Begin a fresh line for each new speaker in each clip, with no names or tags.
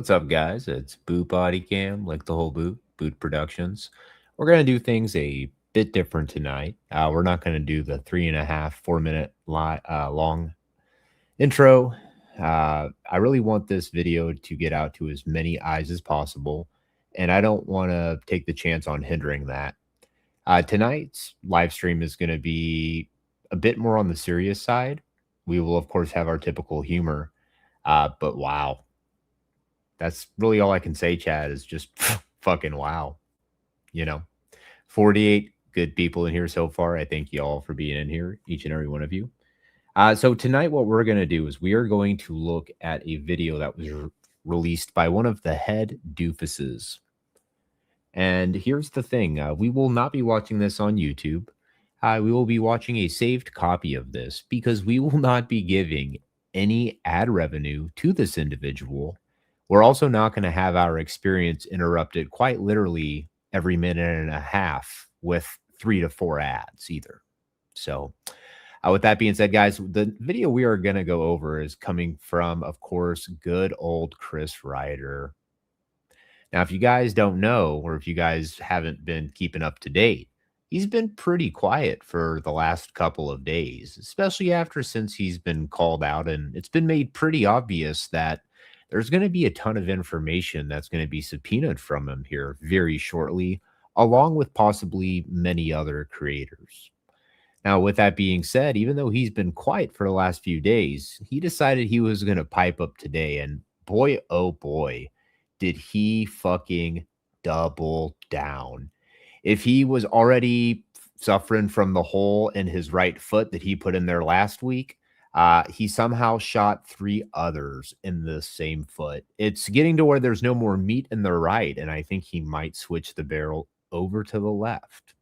What's up, guys? It's Boot Body Cam, like the whole Boot Productions. We're going to do things a bit different tonight. We're not going to do the 3.5, 4 minute long intro. I really want this video to get out to as many eyes as possible, and I don't want to take the chance on hindering that. Tonight's live stream is going to be a bit more on the serious side. We will, of course, have our typical humor, but wow. That's really all I can say, Chad, is just fucking wow. You know, 48 good people in here so far. I thank you all for being in here, each and every one of you. So tonight, what we're going to do is we are going to look at a video that was released by one of the head doofuses. And here's the thing. We will not be watching this on YouTube. We will be watching a saved copy of this because we will not be giving any ad revenue to this individual. We're also not going to have our experience interrupted quite literally every minute and a half with 3 to 4 ads either. So with that being said, guys, the video we are going to go over is coming from, of course, good old Chris Ryder. Now, if you guys don't know, or if you guys haven't been keeping up to date, he's been pretty quiet for the last couple of days, especially since he's been called out, and it's been made pretty obvious that there's going to be a ton of information that's going to be subpoenaed from him here very shortly, along with possibly many other creators. Now, with that being said, even though he's been quiet for the last few days, he decided he was going to pipe up today, and boy, oh boy, did he fucking double down. If he was already suffering from the hole in his right foot that he put in there last week, he somehow shot 3 others in the same foot. It's getting to where there's no more meat in the right, and I think he might switch the barrel over to the left.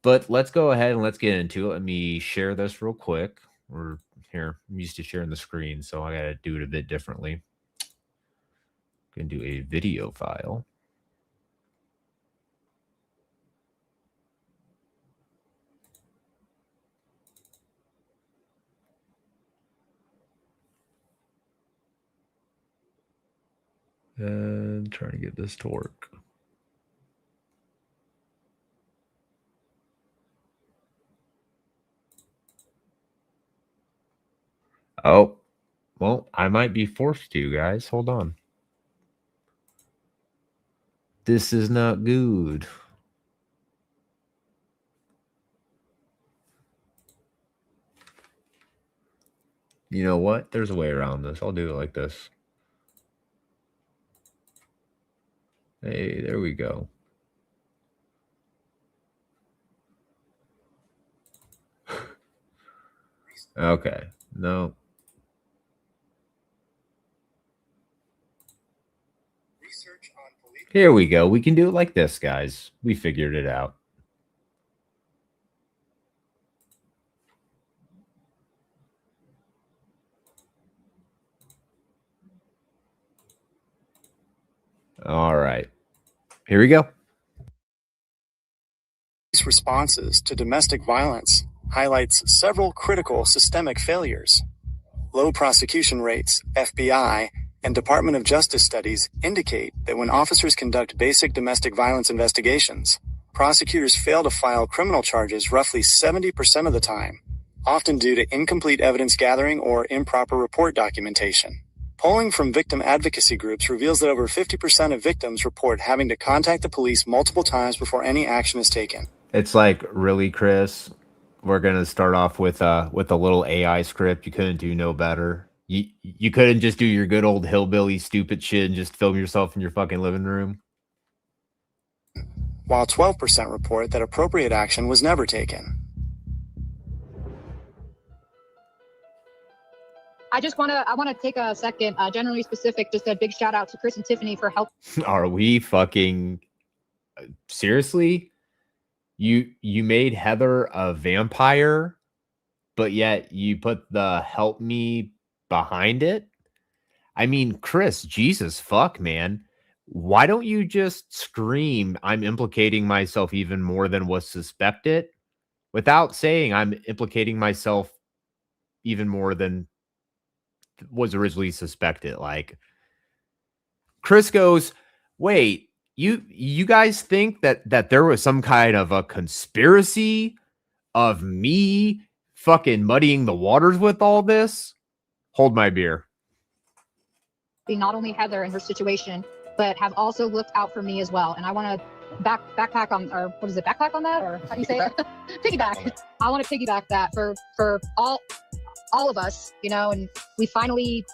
But let's go ahead and let's get into it. Let me share this real quick. We're here. I'm used to sharing the screen, so I got to do it a bit differently. Going to do a video file. And trying to get this to work. Oh, well, I might be forced to, guys. Hold on. This is not good. You know what? There's a way around this. I'll do it like this. Hey, there we go. Okay. No. Here we go. We can do it like this, guys. We figured it out. All right. Here we go.
Responses to domestic violence highlights several critical systemic failures. Low prosecution rates, FBI, and Department of Justice studies indicate that when officers conduct basic domestic violence investigations, prosecutors fail to file criminal charges roughly 70% of the time, often due to incomplete evidence gathering or improper report documentation. Polling from victim advocacy groups reveals that over 50% of victims report having to contact the police multiple times before any action is taken.
It's like, really, Chris? We're gonna start off with a little AI script. You couldn't do no better. You couldn't just do your good old hillbilly stupid shit and just film yourself in your fucking living room.
While 12% report that appropriate action was never taken.
I want to take a second, generally specific, just a big shout out to Chris and Tiffany for help.
Are we fucking seriously? You made Heather a vampire, but yet you put the help me behind it? I mean, Chris, Jesus fuck, man. Why don't you just scream, I'm implicating myself even more than was suspected, without saying I'm implicating myself even more than was originally suspected? Like, Chris goes, wait, you guys think that there was some kind of a conspiracy of me fucking muddying the waters with all this? Hold my beer.
Not only Heather and her situation, but have also looked out for me as well. And I want to backpack on, or what is it, backpack on that, or how do you say it? Piggyback. I want to piggyback that for all of us, you know. And we finally,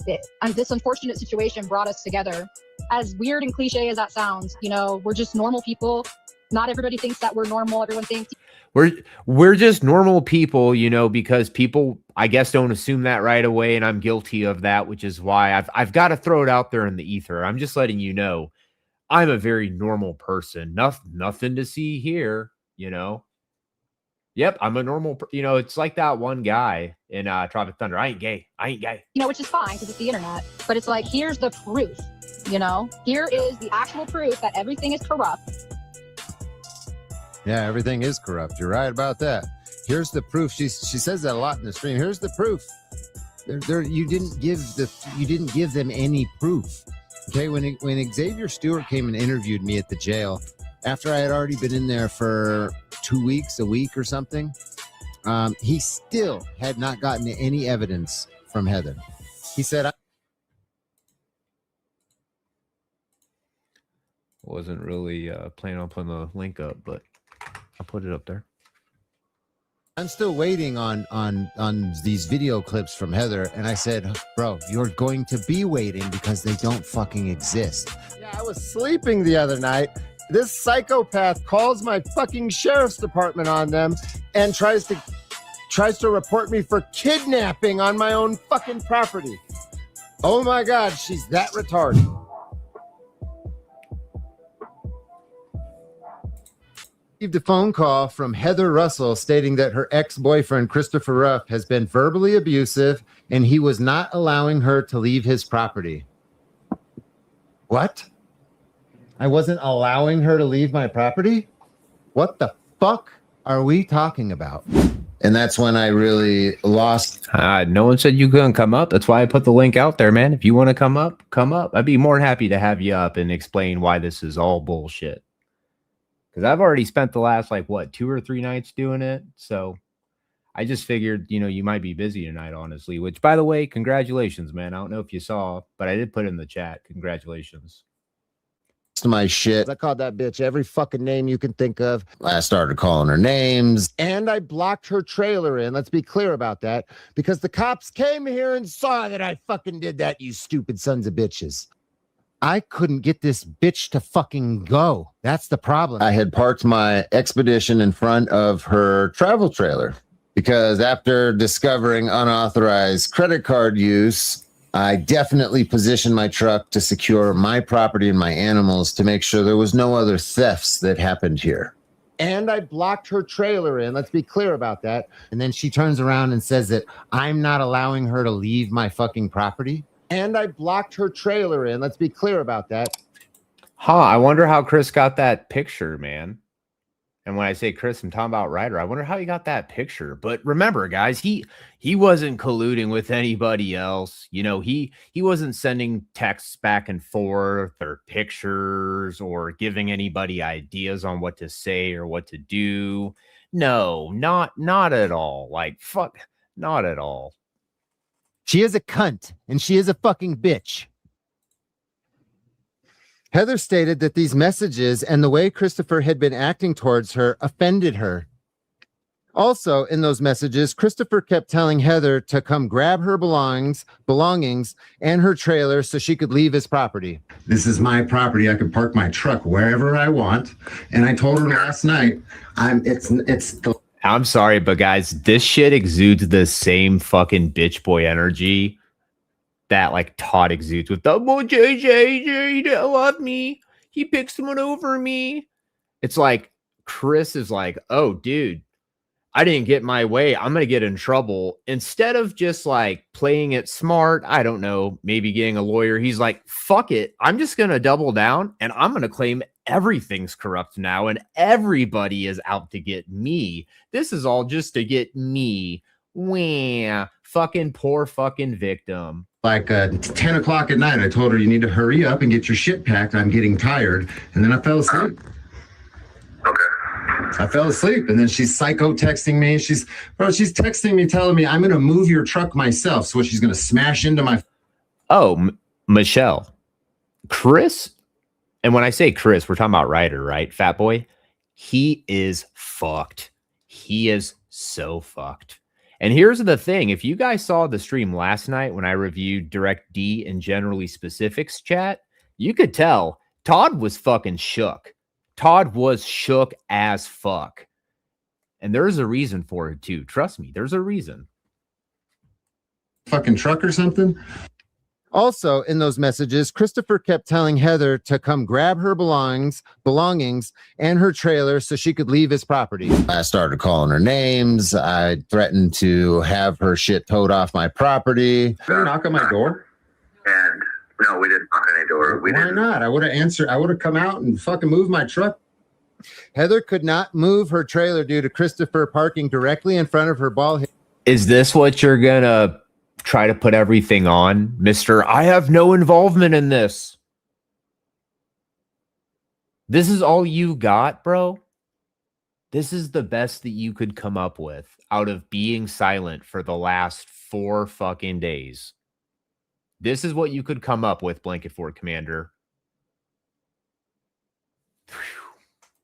this unfortunate situation brought us together. As weird and cliche as that sounds, you know, we're just normal people. Not everybody thinks that we're normal. Everyone thinks
we're just normal people, you know, because people, I guess, don't assume that right away, and I'm guilty of that, which is why I've got to throw it out there in the ether. I'm just letting you know, I'm a very normal person. Nothing to see here, you know. Yep, I'm a normal, you know, it's like that one guy in Tropic Thunder. I ain't gay.
You know, which is fine because it's the internet. But it's like, here's the proof, you know. Here is the actual proof that everything is corrupt.
Yeah, everything is corrupt. You're right about that. Here's the proof. She says that a lot in the stream. Here's the proof. You didn't give them any proof. Okay, when Xavier Stewart came and interviewed me at the jail, after I had already been in there for 2 weeks, a week or something, he still had not gotten any evidence from Heather. He said,
wasn't really planning on putting the link up, but I'll put it up there.
I'm still waiting on these video clips from Heather. And I said, bro, you're going to be waiting because they don't fucking exist. Yeah, I was sleeping the other night. This psychopath calls my fucking sheriff's department on them and tries to report me for kidnapping on my own fucking property. Oh my God, she's that retarded. Received a phone call from Heather Russell stating that her ex-boyfriend Christopher Ruff has been verbally abusive and he was not allowing her to leave his property. What? I wasn't allowing her to leave my property? What the fuck are we talking about? And that's when I really lost.
No one said you couldn't come up. That's why I put the link out there, man. If you want to come up, come up. I'd be more than happy to have you up and explain why this is all bullshit. Because I've already spent the last, 2 or 3 nights doing it. So I just figured, you know, you might be busy tonight, honestly. Which, by the way, congratulations, man. I don't know if you saw, but I did put it in the chat. Congratulations.
My shit. I called that bitch every fucking name you can think of. I started calling her names. And I blocked her trailer in. Let's be clear about that. Because the cops came here and saw that I fucking did that, you stupid sons of bitches. I couldn't get this bitch to fucking go. That's the problem. I had parked my Expedition in front of her travel trailer because after discovering unauthorized credit card use, I definitely positioned my truck to secure my property and my animals to make sure there was no other thefts that happened here. And I blocked her trailer in. Let's be clear about that. And then she turns around and says that I'm not allowing her to leave my fucking property. And I blocked her trailer in. Let's be clear about that.
I wonder how Chris got that picture, man. And when I say Chris, I'm talking about Ryder. I wonder how he got that picture. But remember, guys, he wasn't colluding with anybody else. You know, he wasn't sending texts back and forth or pictures or giving anybody ideas on what to say or what to do. No, not at all. Fuck, not at all.
She is a cunt, and she is a fucking bitch. Heather stated that these messages and the way Christopher had been acting towards her offended her. Also, in those messages, Christopher kept telling Heather to come grab her belongings and her trailer so she could leave his property. This is my property. I can park my truck wherever I want. And I told her last night,
I'm sorry, but guys, this shit exudes the same fucking bitch boy energy that Todd exudes with the JJ, he didn't love me. He picked someone over me. It's like Chris is like, oh, dude, I didn't get my way. I'm going to get in trouble. Instead of just playing it smart, I don't know, maybe getting a lawyer, he's like, fuck it. I'm just going to double down and I'm going to claim everything's corrupt now and everybody is out to get me. This is all just to get me. Wah, fucking poor fucking victim.
like 10 o'clock at night. I told her, you need to hurry up and get your shit packed. I'm getting tired. And then I fell asleep.
Okay.
I fell asleep. And then she's psycho texting me. She's texting me, telling me I'm going to move your truck myself. So she's going to smash into my.
Oh, Michelle, Chris. And when I say Chris, we're talking about Ryder, right? Fat Boy. He is fucked. He is so fucked. And here's the thing. If you guys saw the stream last night when I reviewed Direct D and Generally Specifics chat, you could tell Todd was fucking shook. Todd was shook as fuck. And there's a reason for it too. Trust me, there's a reason.
Fucking truck or something. Also, in those messages, Christopher kept telling Heather to come grab her belongings, and her trailer so she could leave his property. I started calling her names. I threatened to have her shit towed off my property. Did you knock on my door?
And no, we didn't knock on any door.
Why not? I would have answered. I would have come out and fucking moved my truck. Heather could not move her trailer due to Christopher parking directly in front of her ball head.
Is this what you're gonna try to put everything on, Mr. I have no involvement in this? This is all you got, bro? This is the best that you could come up with out of being silent for the last 4 fucking days. This is what you could come up with, Blanket Fort Commander.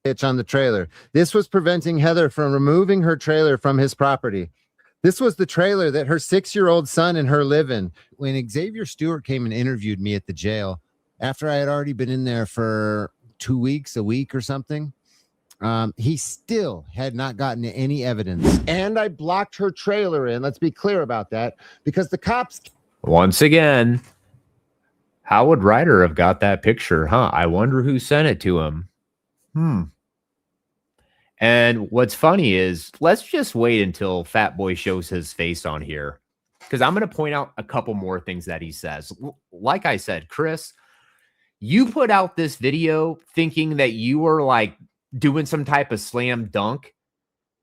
Hitch on the trailer. This was preventing Heather from removing her trailer from his property. This was the trailer that her 6-year-old son and her live in. When Xavier Stewart came and interviewed me at the jail, after I had already been in there for 2 weeks, a week or something, he still had not gotten any evidence. And I blocked her trailer in. Let's be clear about that, because the cops.
Once again, how would Ryder have got that picture? Huh? I wonder who sent it to him. And what's funny is, let's just wait until Fat Boy shows his face on here, because I'm going to point out a couple more things that he says. Like I said, Chris, you put out this video thinking that you were like doing some type of slam dunk.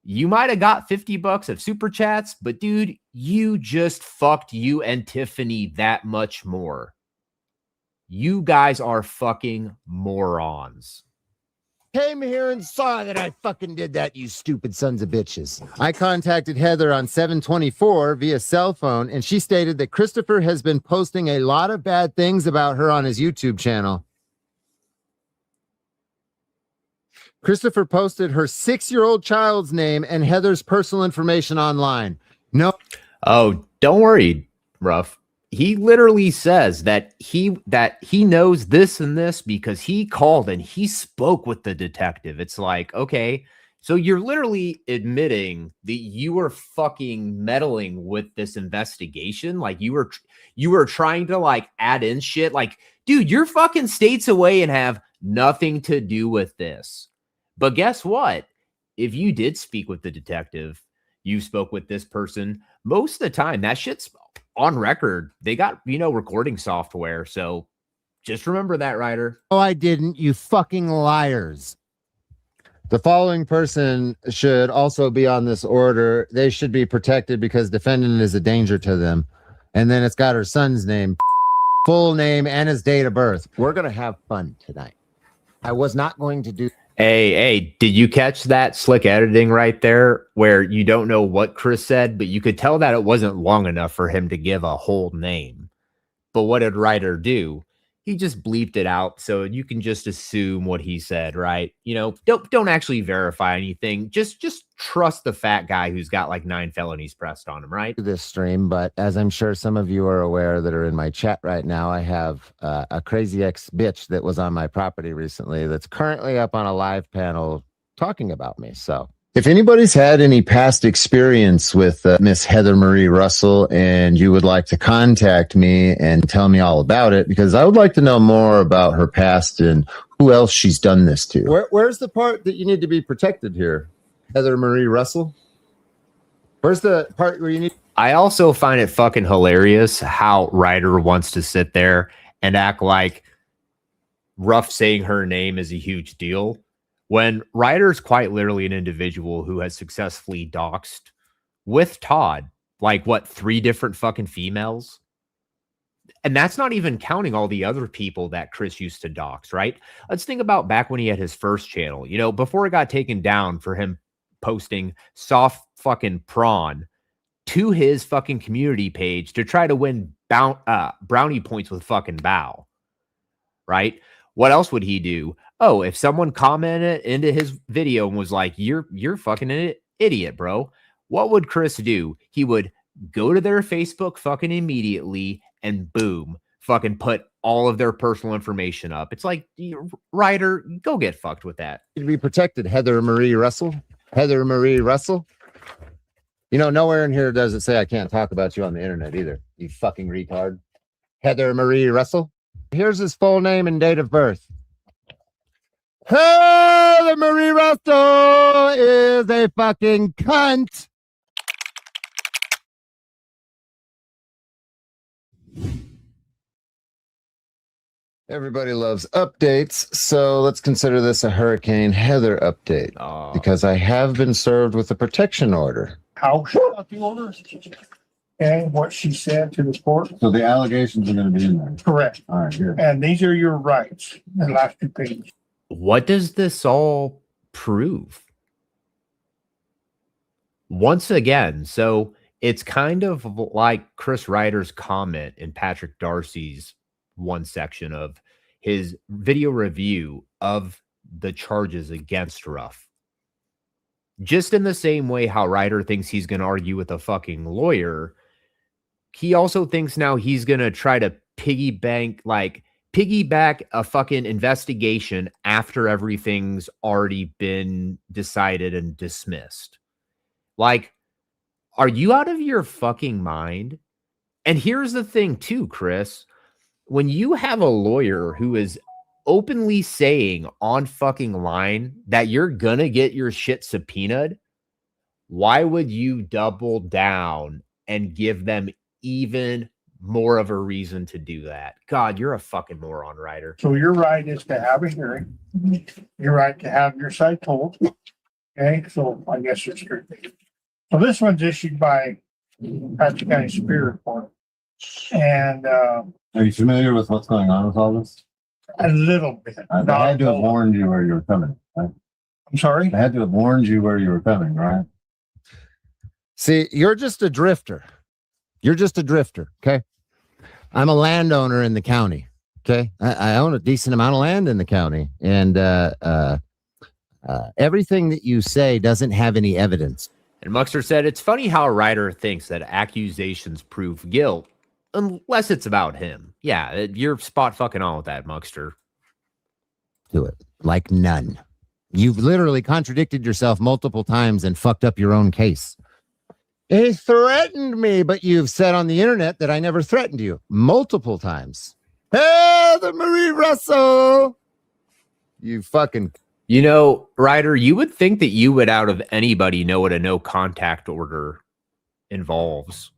You might have got $50 of super chats, but dude, you just fucked you and Tiffany that much more. You guys are fucking morons.
Came here and saw that I fucking did that, you stupid sons of bitches. I contacted Heather on 7/24 via cell phone, and she stated that Christopher has been posting a lot of bad things about her on his YouTube channel. Christopher posted her 6-year-old child's name and Heather's personal information online. No.
Oh, don't worry, Ruff. He literally says that he knows this and this because he called and he spoke with the detective. It's like, okay, so you're literally admitting that you were fucking meddling with this investigation. Like you were trying to like add in shit. Like, dude, you're fucking states away and have nothing to do with this. But guess what? If you did speak with the detective, you spoke with this person, most of the time that shit's on record. They got, recording software. So just remember that, Ryder.
Oh, I didn't, you fucking liars. The following person should also be on this order. They should be protected because defendant is a danger to them. And then it's got her son's name, full name, and his date of birth. We're going to have fun tonight. I was not going to do.
Hey, did you catch that slick editing right there where you don't know what Chris said, but you could tell that it wasn't long enough for him to give a whole name? But what did Ryder do? He just bleeped it out, so you can just assume what he said, right? Don't actually verify anything. Just trust the fat guy who's got like 9 felonies pressed on him, right?
This stream, but as I'm sure some of you are aware that are in my chat right now, I have a crazy ex bitch that was on my property recently that's currently up on a live panel talking about me. So if anybody's had any past experience with Miss Heather Marie Russell and you would like to contact me and tell me all about it, because I would like to know more about her past and who else she's done this to. Where's the part that you need to be protected here? Heather Marie Russell? Where's the part where you need...
I also find it fucking hilarious how Ryder wants to sit there and act like Ruff saying her name is a huge deal, when Ryder's quite literally an individual who has successfully doxed with Todd, like what, 3 different fucking females? And that's not even counting all the other people that Chris used to dox, right? Let's think about back when he had his first channel, you know, before it got taken down for him posting soft fucking prawn to his fucking community page to try to win brownie points with fucking Bow, right? What else would he do? Oh, if someone commented into his video and was like, you're fucking an idiot, bro. What would Chris do? He would go to their Facebook fucking immediately and boom, fucking put all of their personal information up. It's like, Ryder, go get fucked with that.
To be protected, Heather Marie Russell. Heather Marie Russell. You know, nowhere in here does it say I can't talk about you on the internet either. You fucking retard. Heather Marie Russell. Here's his full name and date of birth. Heather Marie Russell is a fucking cunt. Everybody loves updates, so let's consider this a Hurricane Heather update because I have been served with a protection order.
How she got the order and what she said to the court.
So the allegations are going to be in there.
Correct.
All right, here.
And these are your rights, the last 2 pages.
What does this all prove? Once again, so it's kind of like Chris Ryder's comment in Patrick Darcy's one section of his video review of the charges against Ruff. Just in the same way how Ryder thinks he's going to argue with a fucking lawyer, he also thinks now he's going to try to piggyback a fucking investigation after everything's already been decided and dismissed. Like, are you out of your fucking mind? And here's the thing too, Chris. When you have a lawyer who is openly saying on fucking line that you're gonna get your shit subpoenaed, why would you double down and give them even more of a reason to do that? God, you're a fucking moron, Ryder.
So your right is to have a hearing. Your right to have your side told. Okay, so I guess it's true. So this one's issued by Patrick County Superior Court. And
Are you familiar with what's going on with all this?
a little bit.
I had to have warned you where you were coming. Right?
I'm sorry?
I had to have warned you where you were coming, right? See, you're just a drifter. You're just a drifter, okay? I'm a landowner in the county, okay? I own a decent amount of land in the county, and everything that you say doesn't have any evidence.
And Muxter said, it's funny how Ryder thinks that accusations prove guilt unless it's about him. Yeah, you're spot fucking on with that, Muxter.
Do it like none. You've literally contradicted yourself multiple times and fucked up your own case. He threatened me, but you've said on the internet that I never threatened you multiple times. Heather Marie Russell. You fucking.
You know, Ryder, you would think that you would, out of anybody, know what a no contact order involves.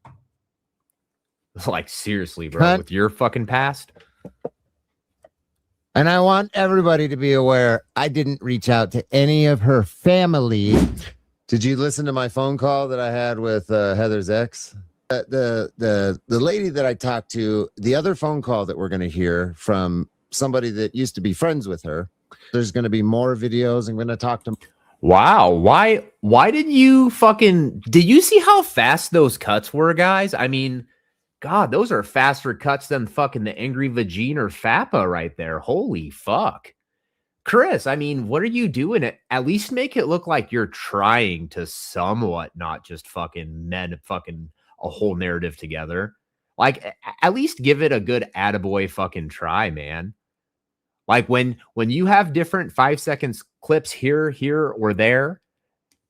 Like, seriously, bro, with your fucking past.
And I want everybody to be aware, I didn't reach out to any of her family. Did you listen to my phone call that I had with Heather's ex? The lady that I talked to, the other phone call that we're going to hear from somebody that used to be friends with her. There's going to be more videos. I'm going to talk to.
Wow. Why did you see how fast those cuts were, guys? I mean, God, those are faster cuts than fucking the Angry Vagine or FUPA right there. Holy fuck. Chris, I mean, what are you doing? At least make it look like you're trying to somewhat not just fucking men fucking a whole narrative together. Like, at least give it a good attaboy fucking try, man. Like when you have different 5 seconds clips here, or there,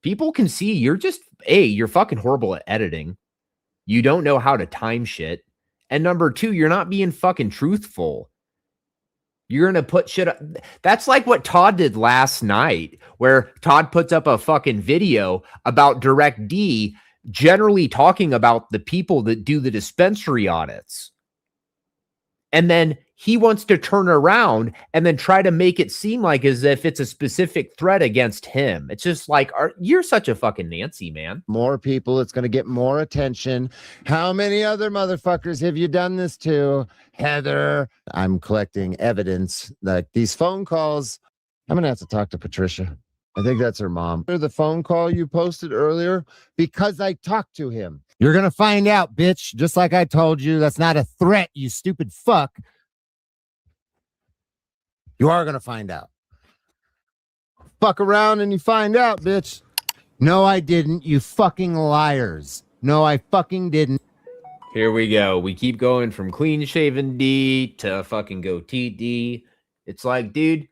people can see you're just, you're fucking horrible at editing. You don't know how to time shit. And number 2, you're not being fucking truthful. You're going to put shit up. That's like what Todd did last night, where Todd puts up a fucking video about Direct D generally talking about the people that do the dispensary audits. And then he wants to turn around and then try to make it seem like as if it's a specific threat against him. It's just like, you're such a fucking Nancy, man.
More people, it's going to get more attention. How many other motherfuckers have you done this to? Heather, I'm collecting evidence. Like these phone calls, I'm going to have to talk to Patricia. I think that's her mom. The phone call you posted earlier, because I talked to him. You're going to find out, bitch. Just like I told you, that's not a threat, you stupid fuck. You are going to find out. Fuck around and you find out, bitch. No, I didn't, you fucking liars. No, I fucking didn't.
Here we go. We keep going from clean shaven D to fucking goatee D. It's like, dude,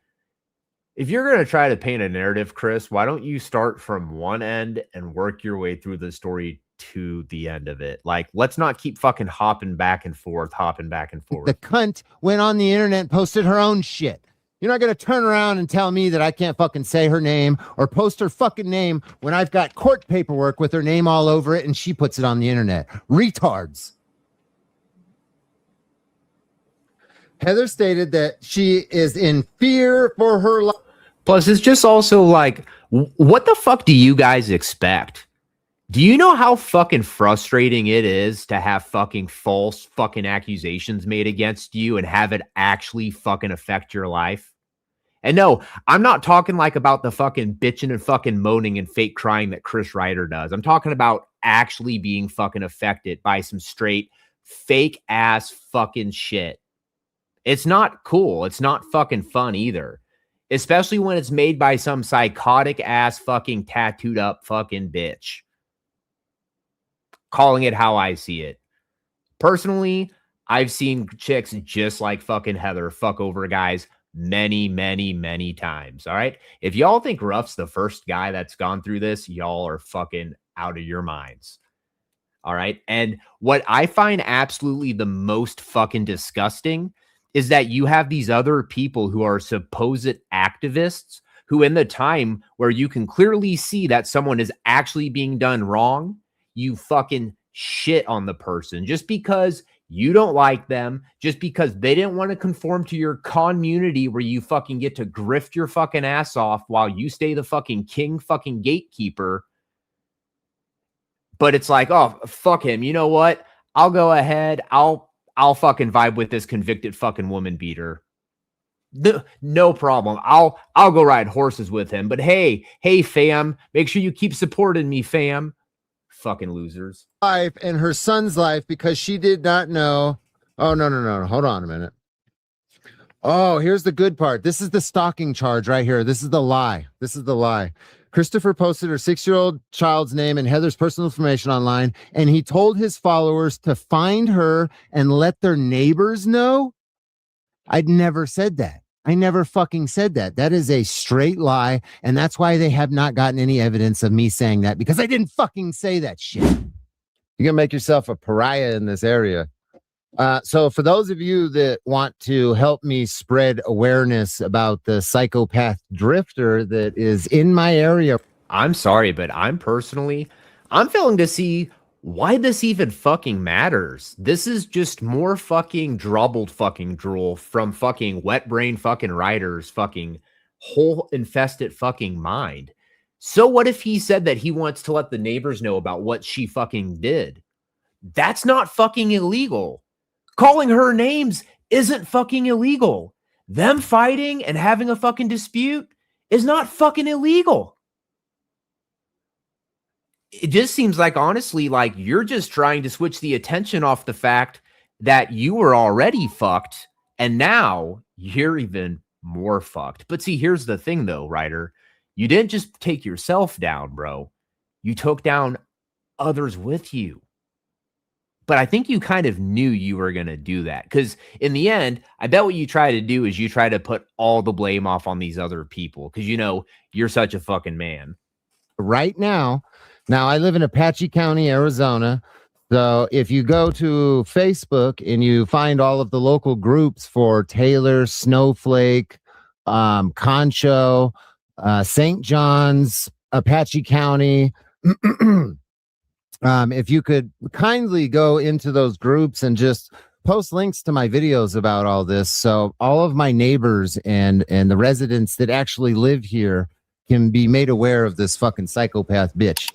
if you're going to try to paint a narrative, Chris, why don't you start from one end and work your way through the story to the end of it? Like, let's not keep fucking hopping back and forth.
The cunt went on the internet and posted her own shit. You're not going to turn around and tell me that I can't fucking say her name or post her fucking name when I've got court paperwork with her name all over it and she puts it on the internet. Retards. Heather stated that she is in fear for her life.
Plus, it's just also like, what the fuck do you guys expect? Do you know how fucking frustrating it is to have fucking false fucking accusations made against you and have it actually fucking affect your life? And no, I'm not talking like about the fucking bitching and fucking moaning and fake crying that Chris Ryder does. I'm talking about actually being fucking affected by some straight fake ass fucking shit. It's not cool. It's not fucking fun either. Especially when it's made by some psychotic ass fucking tattooed up fucking bitch. Calling it how I see it. Personally, I've seen chicks just like fucking Heather fuck over guys many, many, many times. All right. If y'all think Ruff's the first guy that's gone through this, y'all are fucking out of your minds. All right. And what I find absolutely the most fucking disgusting is that you have these other people who are supposed activists who, in the time where you can clearly see that someone is actually being done wrong, you fucking shit on the person just because you don't like them, just because they didn't want to conform to your community where you fucking get to grift your fucking ass off while you stay the fucking king fucking gatekeeper. But it's like, oh, fuck him. You know what? I'll go ahead. I'll fucking vibe with this convicted fucking woman beater. No problem. I'll go ride horses with him. But hey, fam, make sure you keep supporting me, fam. Fucking losers.
Life and her son's life because she did not know. Oh, no. Hold on a minute. Oh, here's the good part. This is the stalking charge right here. This is the lie. Christopher posted her 6-year-old child's name and Heather's personal information online, and he told his followers to find her and let their neighbors know. I'd never said that. I never fucking said that. That is a straight lie, and that's why they have not gotten any evidence of me saying that, because I didn't fucking say that shit. You're gonna make yourself a pariah in this area. So for those of you that want to help me spread awareness about the psychopath drifter that is in my area.
I'm sorry, but I'm failing to see why this even fucking matters. This is just more fucking drubbled fucking drool from fucking wet brain fucking writers fucking whole infested fucking mind. So what if he said that he wants to let the neighbors know about what she fucking did? That's not fucking illegal. Calling her names isn't fucking illegal. Them fighting and having a fucking dispute is not fucking illegal. It just seems like, honestly, like you're just trying to switch the attention off the fact that you were already fucked and now you're even more fucked. But see, here's the thing though, Ryder. You didn't just take yourself down, bro. You took down others with you. But I think you kind of knew you were going to do that, because in the end, I bet what you try to do is you try to put all the blame off on these other people because, you know, you're such a fucking man.
Right now, I live in Apache County, Arizona. So if you go to Facebook and you find all of the local groups for Taylor, Snowflake, Concho, St. John's, Apache County, if you could kindly go into those groups and just post links to my videos about all this, so all of my neighbors and the residents that actually live here can be made aware of this fucking psychopath bitch.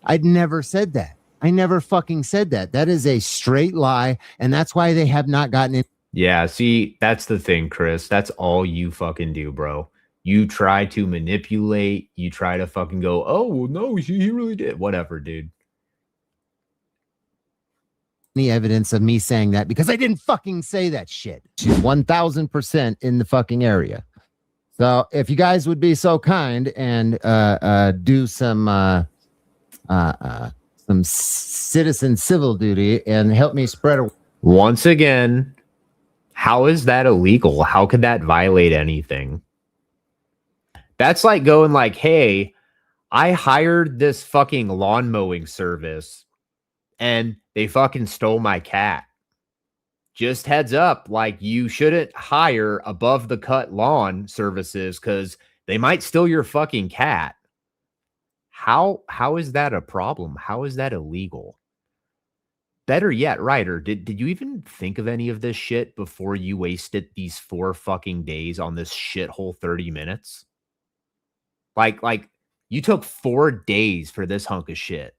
I'd never said that. I never fucking said that. That is a straight lie, and that's why they have not gotten it.
Yeah, see, that's the thing, Chris. That's all you fucking do, bro. You try to manipulate. You try to fucking go, oh, well, no, he really did. Whatever, dude.
Any evidence of me saying that because I didn't fucking say that shit. She's 1000% in the fucking area. So if you guys would be so kind and do some citizen civil duty and help me spread a
Once again, how is that illegal? How could that violate anything? That's like going like, hey, I hired this fucking lawn mowing service and they fucking stole my cat. Just heads up, like you shouldn't hire above the cut lawn services because they might steal your fucking cat. How is that a problem? How is that illegal? Better yet, Ryder, did you even think of any of this shit before you wasted these 4 fucking days on this shithole 30 minutes? Like you took 4 days for this hunk of shit.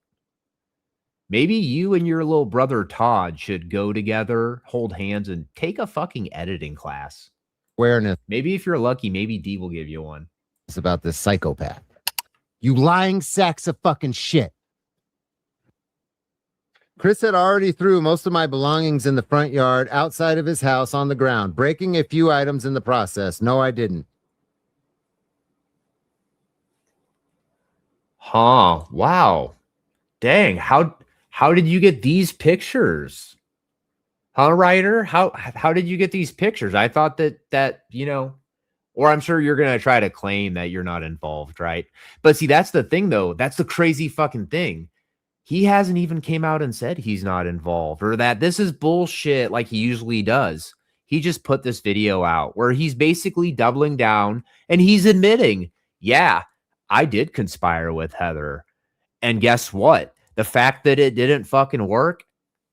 Maybe you and your little brother Todd should go together, hold hands, and take a fucking editing class.
awareness
Maybe if you're lucky, maybe D will give you one.
about this psychopath. You lying sacks of fucking shit. Chris had already threw most of my belongings in the front yard outside of his house on the ground, breaking a few items in the process. No, I didn't.
Huh. Wow. Dang. How did you get these pictures? Huh, Ryder? How did you get these pictures? I thought that, you know, or I'm sure you're going to try to claim that you're not involved, right? But see, that's the thing, though. That's the crazy fucking thing. He hasn't even came out and said he's not involved or that this is bullshit like he usually does. He just put this video out where he's basically doubling down and he's admitting, yeah, I did conspire with Heather. And guess what? The fact that it didn't fucking work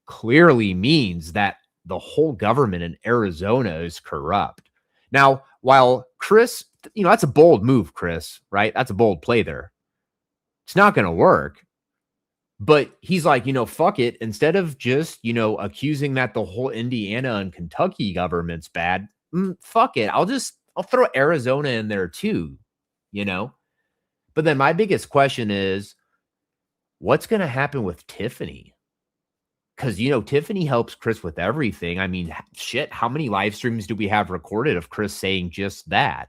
clearly means that the whole government in Arizona is corrupt. Now, while Chris, you know, that's a bold move, Chris, right? That's a bold play there. It's not going to work. But he's like, you know, fuck it. Instead of just, you know, accusing that the whole Indiana and Kentucky government's bad, fuck it. I'll throw Arizona in there too, you know? But then my biggest question is, what's going to happen with Tiffany? Because, you know, Tiffany helps Chris with everything. I mean, shit, how many live streams do we have recorded of Chris saying just that?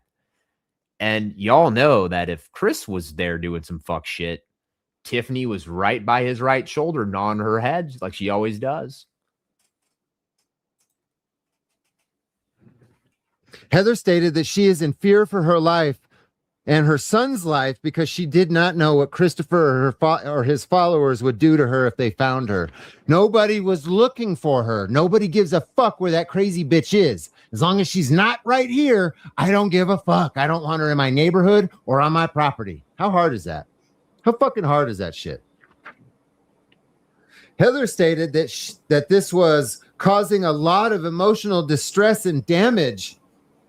And y'all know that if Chris was there doing some fuck shit, Tiffany was right by his right shoulder, gnawing her head like she always does.
Heather stated that she is in fear for her life and her son's life because she did not know what Christopher or his followers would do to her if they found her. Nobody was looking for her. Nobody gives a fuck where that crazy bitch is. As long as she's not right here, I don't give a fuck. I don't want her in my neighborhood or on my property. How hard is that? How fucking hard is that shit? Heather stated that this was causing a lot of emotional distress and damage.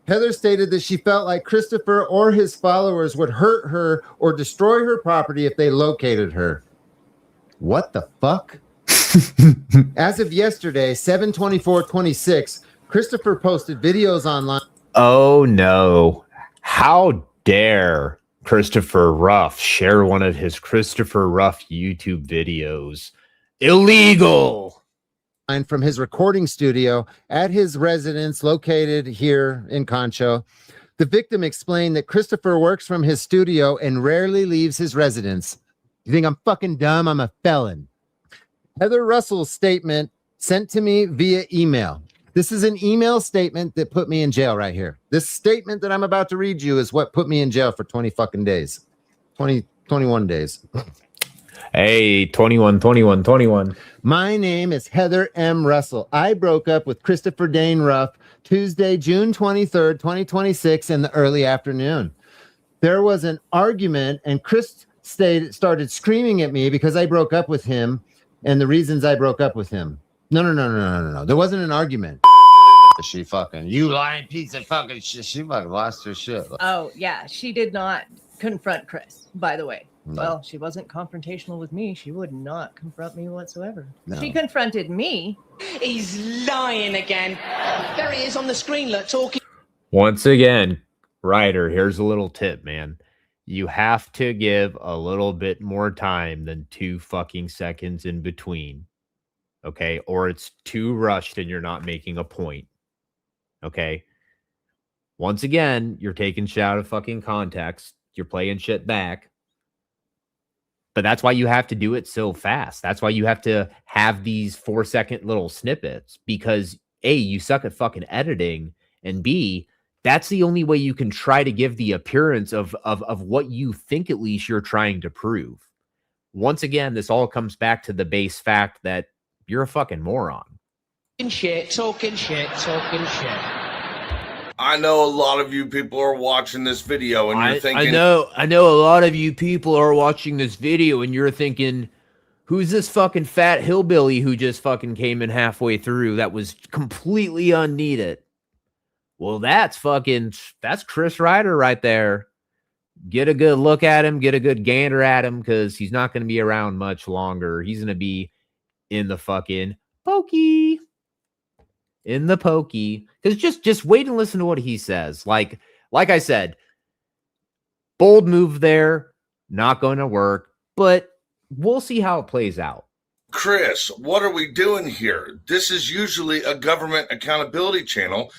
Heather stated that she felt like Christopher or his followers would hurt her or destroy her property if they located her. What the fuck? As of yesterday, 7/24/26, Christopher posted videos online.
Oh no. How dare Christopher Ruff share one of his Christopher Ruff YouTube videos? Illegal.
From his recording studio at his residence located here in Concho. The victim explained that Christopher works from his studio and rarely leaves his residence. You think I'm fucking dumb? I'm a felon. Heather Russell's statement sent to me via email. This is an email statement that put me in jail right here. This statement that I'm about to read you is what put me in jail for 20 fucking days. 21 days.
Hey, 21.
My name is Heather M. Russell. I broke up with Christopher Dane Ruff Tuesday, June 23rd, 2026 in the early afternoon. There was an argument and Chris started screaming at me because I broke up with him and the reasons I broke up with him. No. There wasn't an argument. She fucking, you lying piece of fucking shit. She fucking lost her shit.
Oh, yeah. She did not confront Chris, by the way.
No.
Well, she wasn't confrontational with me. She would not confront me whatsoever.
No.
She confronted me.
He's lying again. There he is on the screen, look, talking.
Once again, Ryder, here's a little tip, man. You have to give a little bit more time than 2 fucking seconds in between. Okay? Or it's too rushed and you're not making a point. Okay? Once again, you're taking shit out of fucking context. You're playing shit back. But that's why you have to do it so fast. That's why you have to have these 4-second little snippets, because A, you suck at fucking editing, and B, that's the only way you can try to give the appearance of what you think at least you're trying to prove. Once again, this all comes back to the base fact that you're a fucking moron.
Talking shit.
I know a lot of you people are watching this video and you're thinking,
I know a lot of you people are watching this video and you're thinking, who's this fucking fat hillbilly who just fucking came in halfway through that was completely unneeded? Well, that's Chris Ryder right there. Get a good look at him, get a good gander at him, because he's not going to be around much longer. He's going to be in the fucking pokey. In the pokey. Because just wait and listen to what he says. Like I said, bold move there, not going to work, but we'll see how it plays out.
Chris, what are we doing here? This is usually a government accountability channel.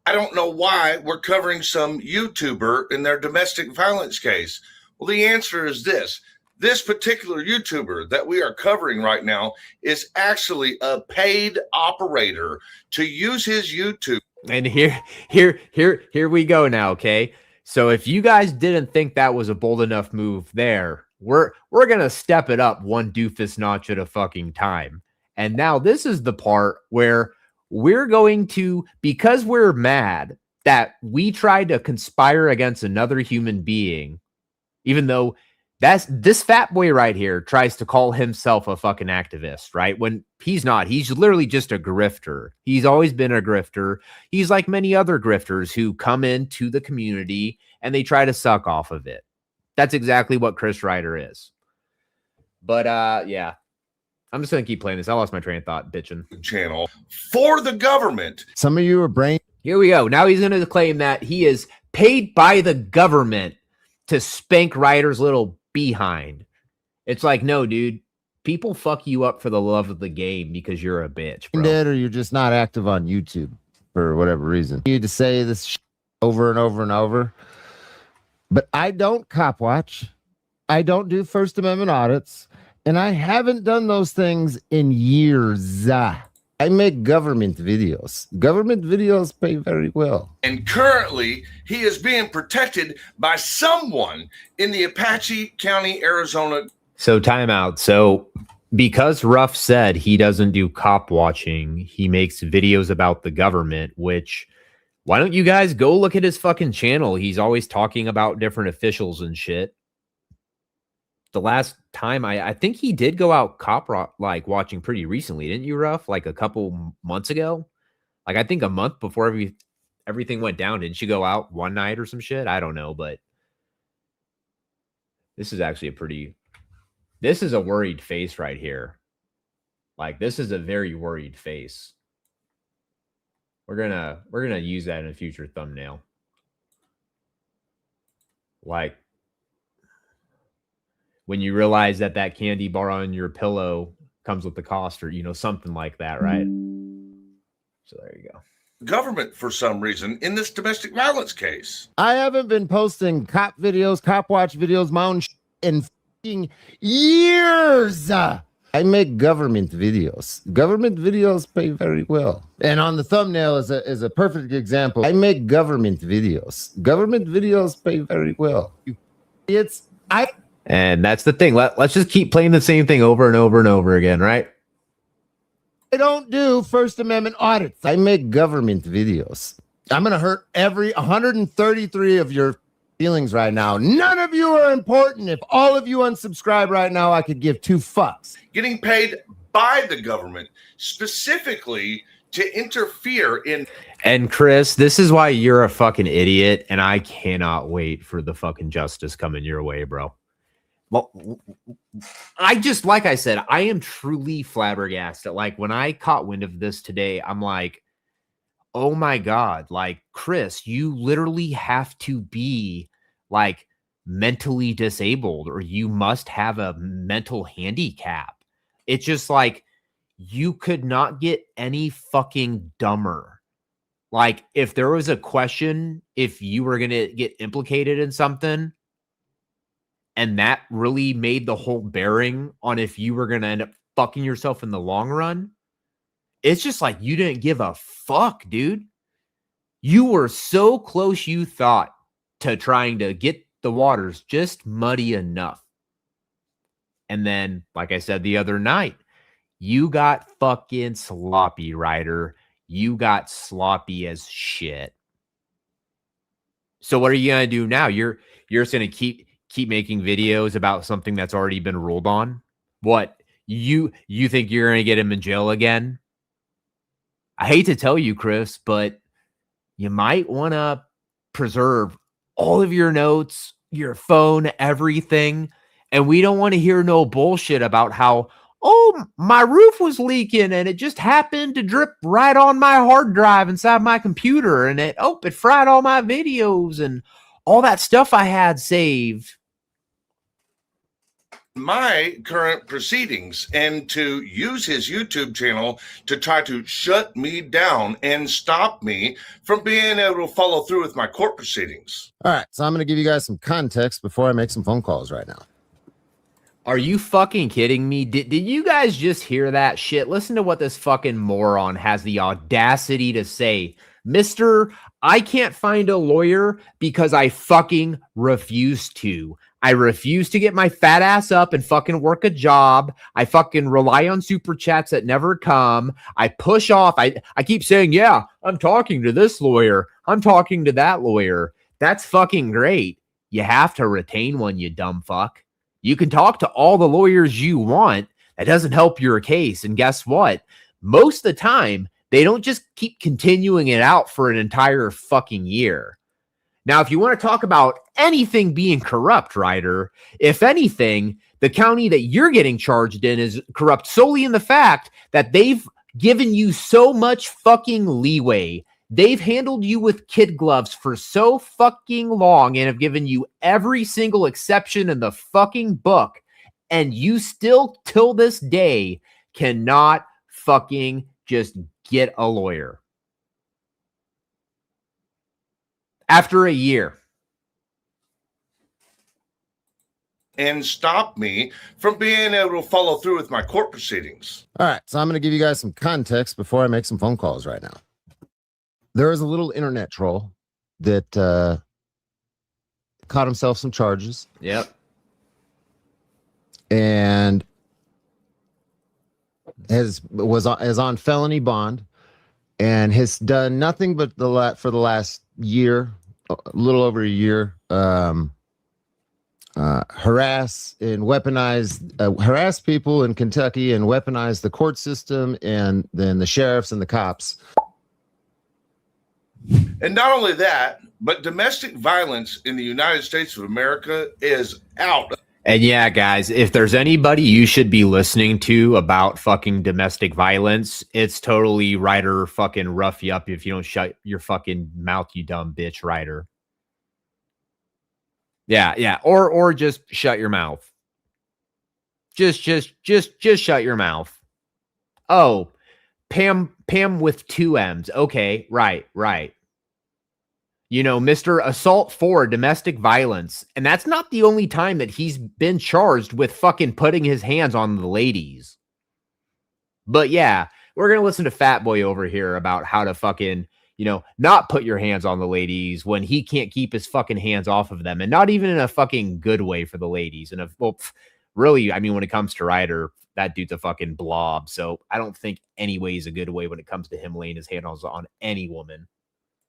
I don't know why we're covering some YouTuber in their domestic violence case. Well, the answer is this. This particular YouTuber that we are covering right now is actually a paid operator to use his YouTube.
And here we go now, okay? So if you guys didn't think that was a bold enough move there, we're going to step it up one doofus notch at a fucking time. And now this is the part where we're going to, because we're mad that we tried to conspire against another human being, even though this fat boy right here tries to call himself a fucking activist, right? When he's not. He's literally just a grifter. He's always been a grifter. He's like many other grifters who come into the community and they try to suck off of it. That's exactly what Chris Ryder is. But yeah. I'm just going to keep playing this. I lost my train of thought, bitching.
Channel for the government.
Some of you are brain.
Here we go. Now he's going to claim that he is paid by the government to spank Ryder's little behind. It's like, no, dude. People fuck you up for the love of the game because you're a bitch, bro.
Dead, or you're just not active on YouTube for whatever reason. You need to say this shit over and over and over. But I don't cop watch. I don't do First Amendment audits. And I haven't done those things in years. I make government videos. Government videos pay very well.
And currently, he is being protected by someone in the Apache County, Arizona.
So timeout. So because Ruff said he doesn't do cop watching, he makes videos about the government, which why don't you guys go look at his fucking channel? He's always talking about different officials and shit. The last time I think he did go out cop watching pretty recently, didn't you, Ruff? Like a couple months ago, like I think a month before everything went down. Didn't you go out one night or some shit? I don't know, but this is actually this is a worried face right here. Like this is a very worried face. We're gonna use that in a future thumbnail. Like, when you realize that candy bar on your pillow comes with the cost, or, you know, something like that, right? So there you go.
Government for some reason in this domestic violence case.
I haven't been posting cop videos, cop watch videos, my own in years. I make government videos. Government videos pay very well. And on the thumbnail is a perfect example. I make government videos. Government videos pay very well.
And that's the thing. Let's just keep playing the same thing over and over and over again, right?
I don't do First Amendment audits. I make government videos. I'm going to hurt every 133 of your feelings right now. None of you are important. If all of you unsubscribe right now, I could give 2 fucks.
Getting paid by the government specifically to interfere in.
And Chris, this is why you're a fucking idiot, and I cannot wait for the fucking justice coming your way, bro. Well, I just, like I said, I am truly flabbergasted. Like, when I caught wind of this today, I'm like, oh my God, like, Chris, you literally have to be like mentally disabled, or you must have a mental handicap. It's just like, you could not get any fucking dumber. Like, if there was a question, if you were going to get implicated in something, and that really made the whole bearing on if you were going to end up fucking yourself in the long run, it's just like, you didn't give a fuck, dude. You were so close, you thought, to trying to get the waters just muddy enough. And then, like I said the other night, you got fucking sloppy, Ryder. You got sloppy as shit. So what are you going to do now? You're just going to keep making videos about something that's already been ruled on? What? You think you're going to get him in jail again? I hate to tell you, Chris, but you might want to preserve all of your notes, your phone, everything. And we don't want to hear no bullshit about how, oh, my roof was leaking and it just happened to drip right on my hard drive inside my computer, and it fried all my videos and all that stuff I had saved.
My current proceedings, and to use his YouTube channel to try to shut me down and stop me from being able to follow through with my court proceedings.
All right, so I'm going to give you guys some context before I make some phone calls right now.
Are you fucking kidding me? Did you guys just hear that shit? Listen to what this fucking moron has the audacity to say. Mister, I can't find a lawyer because I fucking refuse to. I refuse to get my fat ass up and fucking work a job. I fucking rely on super chats that never come. I push off. I keep saying, yeah, I'm talking to this lawyer. I'm talking to that lawyer. That's fucking great. You have to retain one, you dumb fuck. You can talk to all the lawyers you want. That doesn't help your case. And guess what? Most of the time, they don't just keep continuing it out for an entire fucking year. Now, if you want to talk about anything being corrupt, Ryder, if anything, the county that you're getting charged in is corrupt solely in the fact that they've given you so much fucking leeway. They've handled you with kid gloves for so fucking long and have given you every single exception in the fucking book. And you still, till this day, cannot fucking just get a lawyer. After a year.
And stop me from being able to follow through with my court proceedings.
All right, so I'm going to give you guys some context before I make some phone calls right now. There is a little internet troll that caught himself some charges.
Yep.
And is on felony bond and has done nothing but for the last year, a little over a year, harass and harass people in Kentucky and weaponize the court system and then the sheriffs and the cops.
And not only that, but domestic violence in the United States of America is out.
And yeah, guys, if there's anybody you should be listening to about fucking domestic violence, it's totally Ryder fucking rough you up if you don't shut your fucking mouth, you dumb bitch, Ryder. Yeah. Or just shut your mouth. Just shut your mouth. Oh, Pam with 2 M's. Okay, right. You know, Mr. Assault for domestic violence. And that's not the only time that he's been charged with fucking putting his hands on the ladies. But yeah, we're going to listen to Fat Boy over here about how to fucking, you know, not put your hands on the ladies when he can't keep his fucking hands off of them. And not even in a fucking good way for the ladies. And really, I mean, when it comes to Ryder, that dude's a fucking blob. So I don't think any way is a good way when it comes to him laying his hands on any woman.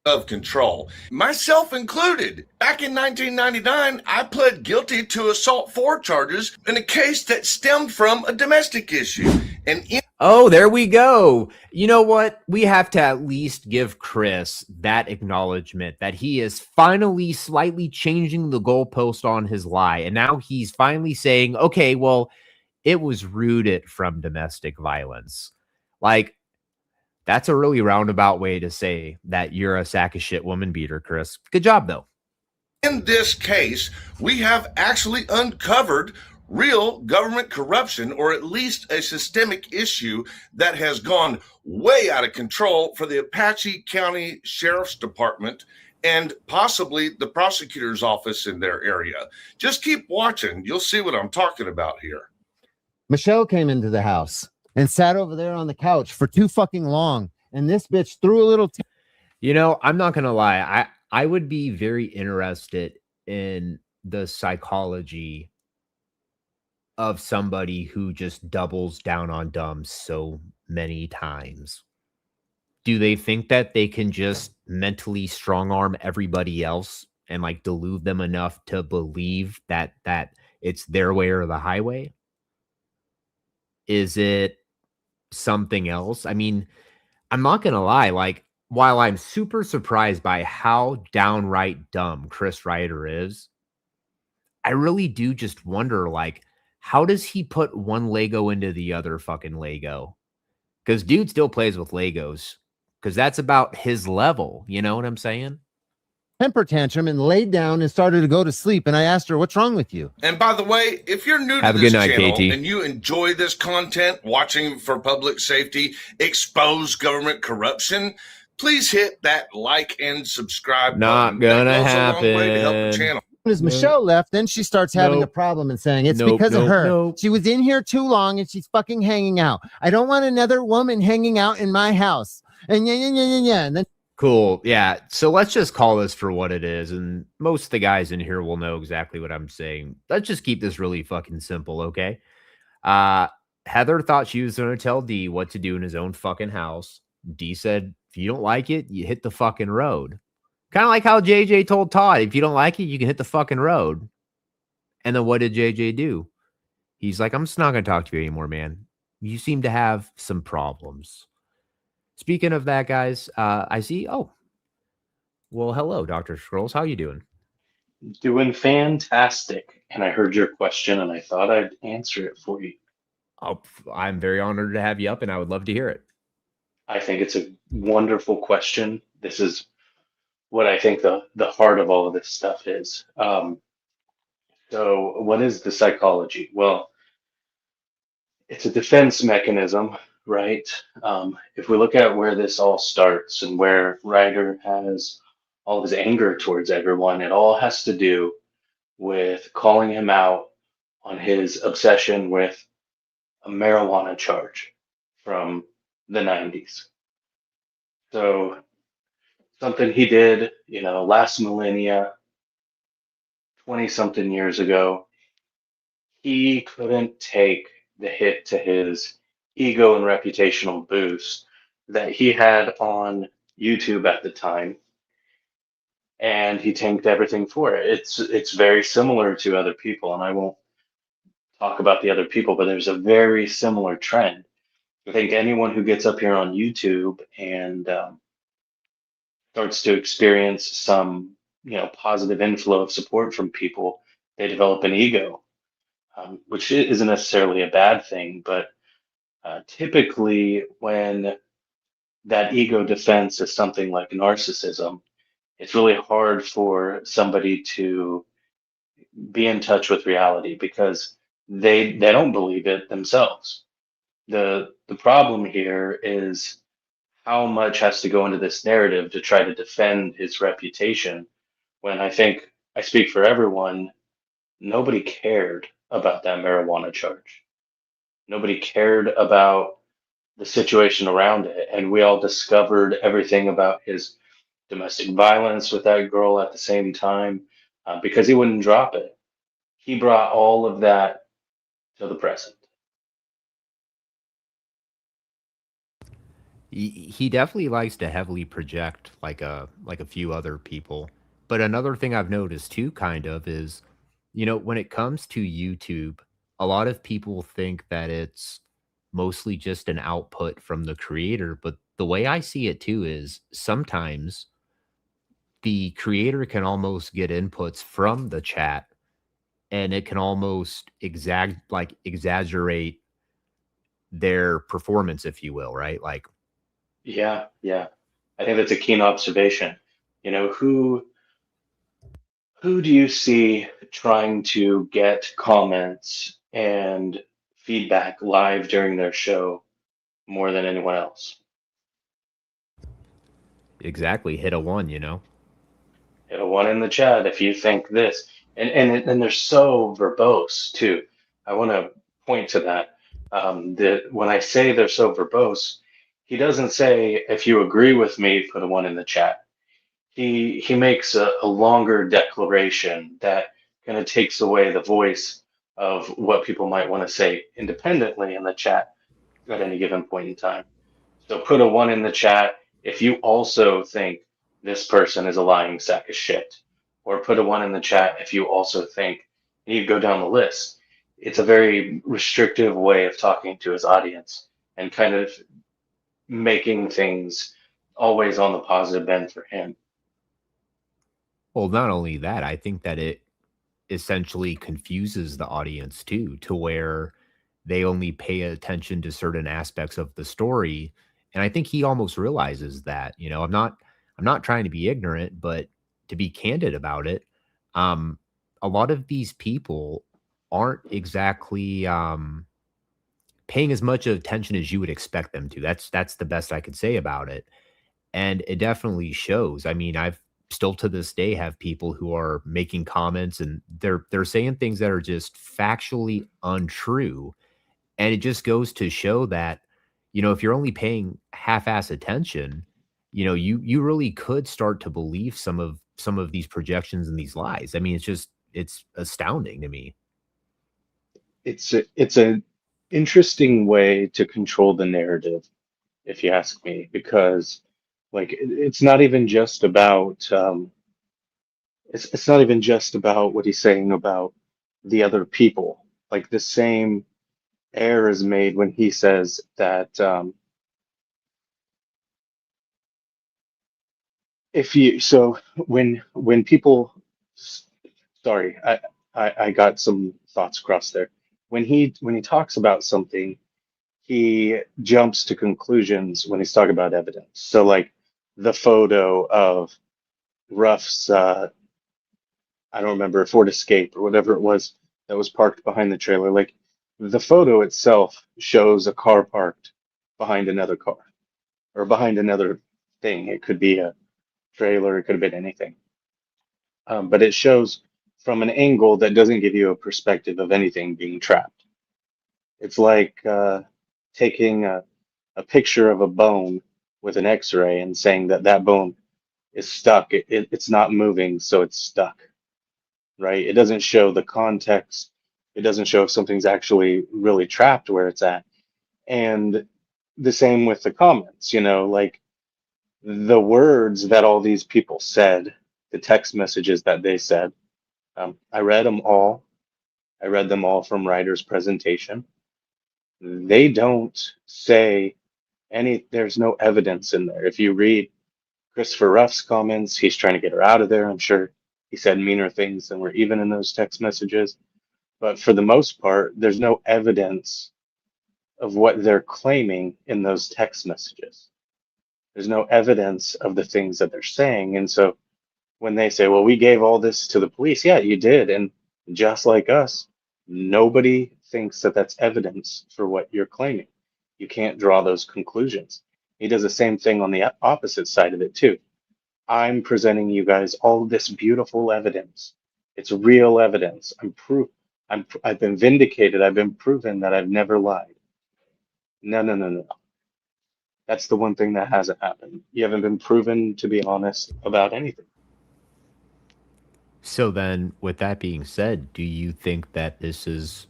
Of control, myself included. Back in 1999, I pled guilty to assault 4 charges in a case that stemmed from a domestic issue. And
Oh, there we go. You know what? We have to at least give Chris that acknowledgement that he is finally slightly changing the goalpost on his lie. And now he's finally saying, okay, well, it was rooted from domestic violence. Like, that's a really roundabout way to say that you're a sack of shit woman beater, Chris. Good job, though.
in this case, we have actually uncovered real government corruption, or at least a systemic issue that has gone way out of control for the Apache County Sheriff's Department and possibly the prosecutor's office in their area. Just keep watching. You'll see what I'm talking about here.
Michelle came into the house and sat over there on the couch for too fucking long. And this bitch threw a little.
You know, I'm not going to lie. I would be very interested in the psychology of somebody who just doubles down on dumb so many times. Do they think that they can just mentally strong arm everybody else and like delude them enough to believe that it's their way or the highway? Is it something else? I mean, I'm not going to lie. Like, while I'm super surprised by how downright dumb Chris Ryder is, I really do just wonder, like, how does he put one Lego into the other fucking Lego? Because dude still plays with Legos. Because that's about his level. You know what I'm saying?
Temper tantrum and laid down and started to go to sleep. And I asked her, what's wrong with you?
And by the way, if you're new to
Have a
this
good night,
channel
KT.
and you enjoy this content, watching for public safety, expose government corruption, please hit that like and subscribe
Not
button. That
gonna
goes a long way to help the
happen.
channel.
As Michelle left, then she starts having a
Nope.
problem and saying it's
Nope,
because of
nope,
her.
nope.
She was in here too long and she's fucking hanging out. I don't want another woman hanging out in my house. And yeah. And then
Cool. Yeah. So let's just call this for what it is. And most of the guys in here will know exactly what I'm saying. Let's just keep this really fucking simple, okay? Heather thought she was going to tell D what to do in his own fucking house. D said, if you don't like it, you hit the fucking road. Kind of like how JJ told Todd, if you don't like it, you can hit the fucking road. And then what did JJ do? He's like, I'm just not going to talk to you anymore, man. You seem to have some problems. Speaking of that, guys, I see. Oh, well, hello, Dr. Scrolls. How you doing?
Doing fantastic. And I heard your question and I thought I'd answer it for you.
Oh, I'm very honored to have you up, and I would love to hear it.
I think it's a wonderful question. This is what I think the heart of all of this stuff is. So, what is the psychology? Well, it's a defense mechanism, right? If we look at where this all starts and where Ryder has all of his anger towards everyone, it all has to do with calling him out on his obsession with a marijuana charge from the 90s. So something he did, last millennia, 20 something years ago, he couldn't take the hit to his ego and reputational boost that he had on YouTube at the time. And he tanked everything for it. It's very similar to other people, and I won't talk about the other people, but there's a very similar trend. I think anyone who gets up here on YouTube and starts to experience some, positive inflow of support from people, they develop an ego, which isn't necessarily a bad thing. But typically, when that ego defense is something like narcissism, it's really hard for somebody to be in touch with reality because they don't believe it themselves. The problem here is how much has to go into this narrative to try to defend his reputation when I think I speak for everyone, nobody cared about that marijuana charge. Nobody cared about the situation around it. And we all discovered everything about his domestic violence with that girl at the same time because he wouldn't drop it. He brought all of that to the present.
He definitely likes to heavily project like a few other people. But another thing I've noticed too, kind of, is, when it comes to YouTube, a lot of people think that it's mostly just an output from the creator. But the way I see it too is sometimes the creator can almost get inputs from the chat and it can almost exaggerate their performance, if you will, right? Like,
Yeah, yeah. I think that's a keen observation. You know, who do you see trying to get comments and feedback live during their show more than anyone else?
exactly, hit a one, you know?
Hit a one in the chat if you think this. And they're so verbose too. I want to point to that. That when I say they're so verbose, he doesn't say if you agree with me, put a one in the chat. He makes a longer declaration that kind of takes away the voice of what people might want to say independently in the chat at any given point in time. So put a one in the chat if you also think this person is a lying sack of shit, or put a one in the chat if you also think, and you go down the list. It's a very restrictive way of talking to his audience and kind of making things always on the positive end for him.
Well, not only that, I think that it essentially confuses the audience too, to where they only pay attention to certain aspects of the story. And I think he almost realizes that, you know, I'm not trying to be ignorant, but to be candid about it, um, a lot of these people aren't exactly paying as much attention as you would expect them to. That's the best I could say about it. And it definitely shows. I mean, I've still to this day have people who are making comments and they're saying things that are just factually untrue. And it just goes to show that, you know, if you're only paying half-ass attention, you know, you really could start to believe some of these projections and these lies. I mean, it's astounding to me.
It's an interesting way to control the narrative, if you ask me, because like it's not even just about it's not even just about what he's saying about the other people. Like the same error is made when he says that if you so when people sorry I got some thoughts crossed there when he talks about something he jumps to conclusions when he's talking about evidence. So like the photo of Ruff's I don't remember, Ford Escape or whatever it was that was parked behind the trailer. Like the photo itself shows a car parked behind another car or behind another thing. It could be a trailer, it could have been anything. But it shows from an angle that doesn't give you a perspective of anything being trapped. It's like taking a picture of a bone with an X-ray and saying that that bone is stuck. It's not moving, so it's stuck, right? It doesn't show the context. It doesn't show if something's actually really trapped where it's at. And the same with the comments, you know, like the words that all these people said, the text messages that they said, I read them all. I read them all from Ryder's presentation. They don't say there's no evidence in there. If you read Christopher Ruff's comments, he's trying to get her out of there. I'm sure he said meaner things than were even in those text messages. But for the most part, there's no evidence of what they're claiming in those text messages. There's no evidence of the things that they're saying. And so when they say, well, we gave all this to the police, yeah, you did. And just like us, nobody thinks that that's evidence for what you're claiming. You can't draw those conclusions. He does the same thing on the opposite side of it, too. I'm presenting you guys all this beautiful evidence. It's real evidence. I've been vindicated. I've been proven that I've never lied. No, no, no, no. That's the one thing that hasn't happened. You haven't been proven to be honest about anything.
So then, with that being said, do you think that this is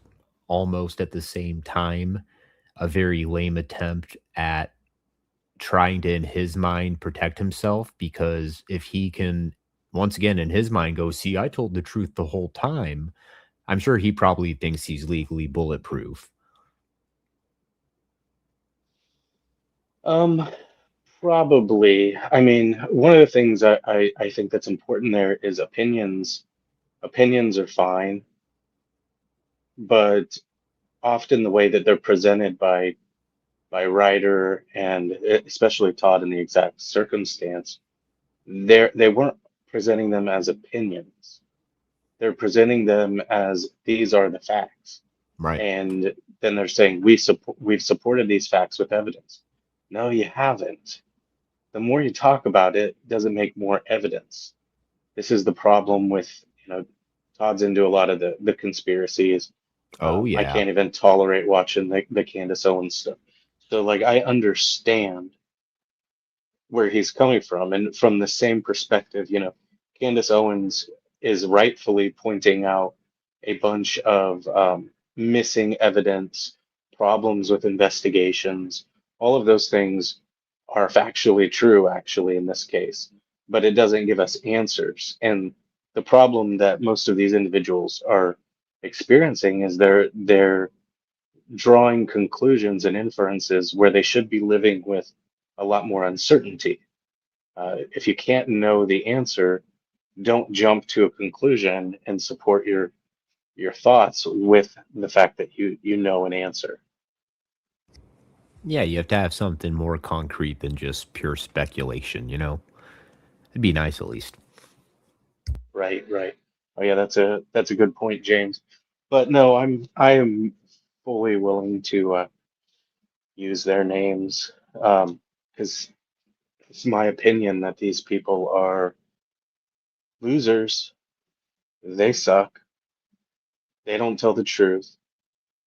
almost at the same time a very lame attempt at trying to, in his mind, protect himself? Because if he can, once again, in his mind, go, see, I told the truth the whole time, I'm sure he probably thinks he's legally bulletproof.
Um, Probably. I mean, one of the things I think that's important there is opinions. Opinions are fine, but often the way that they're presented by Ryder and especially Todd in the exact circumstance, they weren't presenting them as opinions. They're presenting them as these are the facts.
Right.
And then they're saying we've supported these facts with evidence. No, you haven't. The more you talk about it, doesn't make more evidence. This is the problem with, Todd's into a lot of the conspiracies.
Oh
I
yeah.
can't even tolerate watching the Candace Owens stuff. So like I understand where he's coming from, and from the same perspective, Candace Owens is rightfully pointing out a bunch of missing evidence, problems with investigations. All of those things are factually true, actually, in this case, but it doesn't give us answers. And the problem that most of these individuals are experiencing is they're drawing conclusions and inferences where they should be living with a lot more uncertainty. If you can't know the answer, don't jump to a conclusion and support your thoughts with the fact that you know an answer.
Yeah, you have to have something more concrete than just pure speculation, you know? It'd be nice at least.
Right, right. Oh yeah, that's a good point, James. But no, I am fully willing to use their names because it's my opinion that these people are losers. They suck. They don't tell the truth.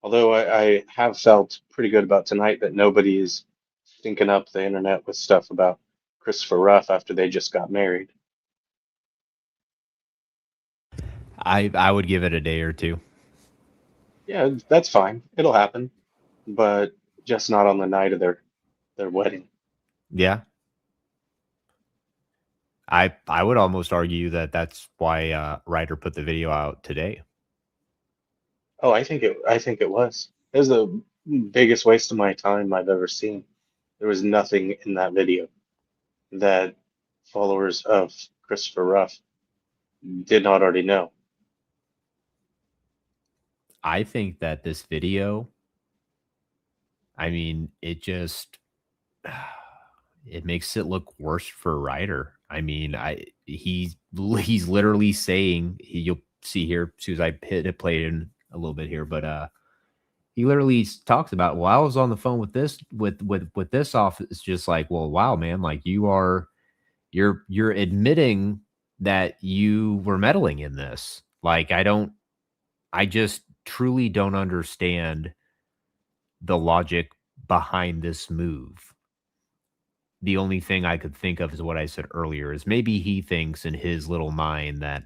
Although I have felt pretty good about tonight that nobody's stinking up the internet with stuff about Christopher Ruff after they just got married.
I would give it a day or two.
Yeah, that's fine. It'll happen, but just not on the night of their wedding.
Yeah. I would almost argue that that's why Ryder put the video out today.
Oh, I think it was. It was the biggest waste of my time I've ever seen. There was nothing in that video that followers of Christopher Ruff did not already know.
I think that this video, I mean, it just it makes it look worse for Ryder. I mean, he's literally saying you'll see here as soon as I hit it played in a little bit here, but he literally talks about, well, I was on the phone with this with this office. It's just like, well, wow, man, like you're admitting that you were meddling in this. Like I just truly don't understand the logic behind this move. The only thing I could think of is what I said earlier is maybe he thinks in his little mind that,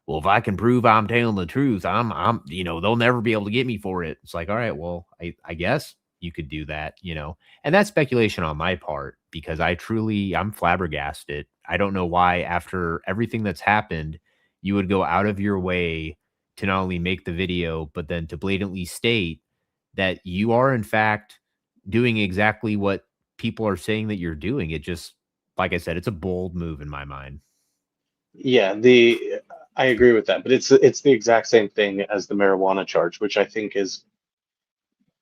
well, if I can prove I'm telling the truth, they'll never be able to get me for it. It's like, all right, well, I guess you could do that, and that's speculation on my part because I'm flabbergasted. I don't know why, after everything that's happened, you would go out of your way to not only make the video, but then to blatantly state that you are, in fact, doing exactly what people are saying that you're doing. It just, like I said, it's a bold move in my mind.
Yeah, the I agree with that, but it's the exact same thing as the marijuana charge, which I think is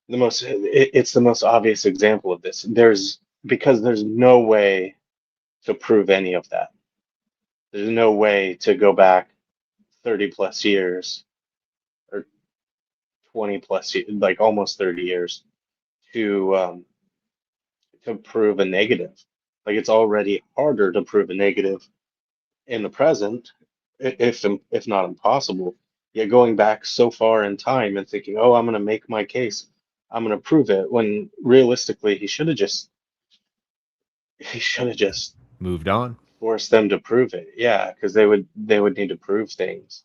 it's the most obvious example of this. There's no way to prove any of that. There's no way to go back 30 plus years or 20 plus years, like almost 30 years to prove a negative. Like it's already harder to prove a negative in the present, if not impossible. Yet going back so far in time and thinking, oh, I'm going to make my case, I'm going to prove it, when realistically he should have just
Moved on.
forced them to prove it. Yeah, because they would need to prove things.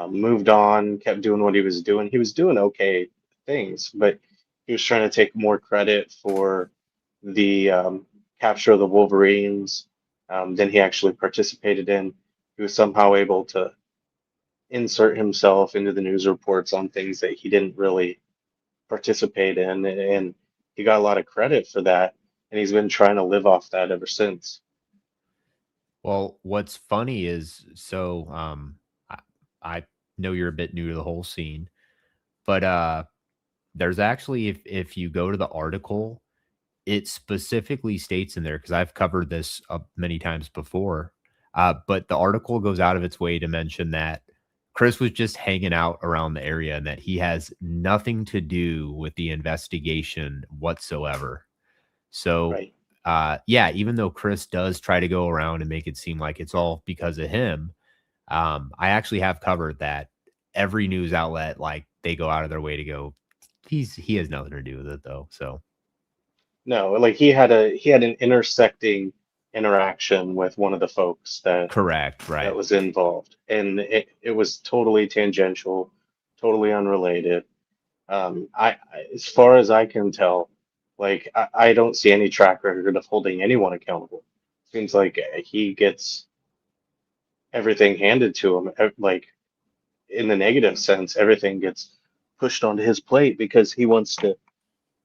Moved on, kept doing what he was doing. He was doing okay things, but he was trying to take more credit for the capture of the Wolverines than he actually participated in. He was somehow able to insert himself into the news reports on things that he didn't really participate in, and he got a lot of credit for that. and he's been trying to live off that ever since.
Well, what's funny is I, I know you're a bit new to the whole scene, but there's actually if you go to the article, it specifically states in there because I've covered this many times before. But the article goes out of its way to mention that Chris was just hanging out around the area and that he has nothing to do with the investigation whatsoever. So,
Right.
yeah, even though Chris does try to go around and make it seem like it's all because of him, I actually have covered that every news outlet, like they go out of their way to go, he has nothing to do with it though. So
No, like he had an intersecting interaction with one of the folks
correct,
that
right.
was involved, and it was totally tangential, totally unrelated. As far as I can tell, like I don't see any track record of holding anyone accountable. Seems like he gets everything handed to him, like in the negative sense, everything gets pushed onto his plate because he wants to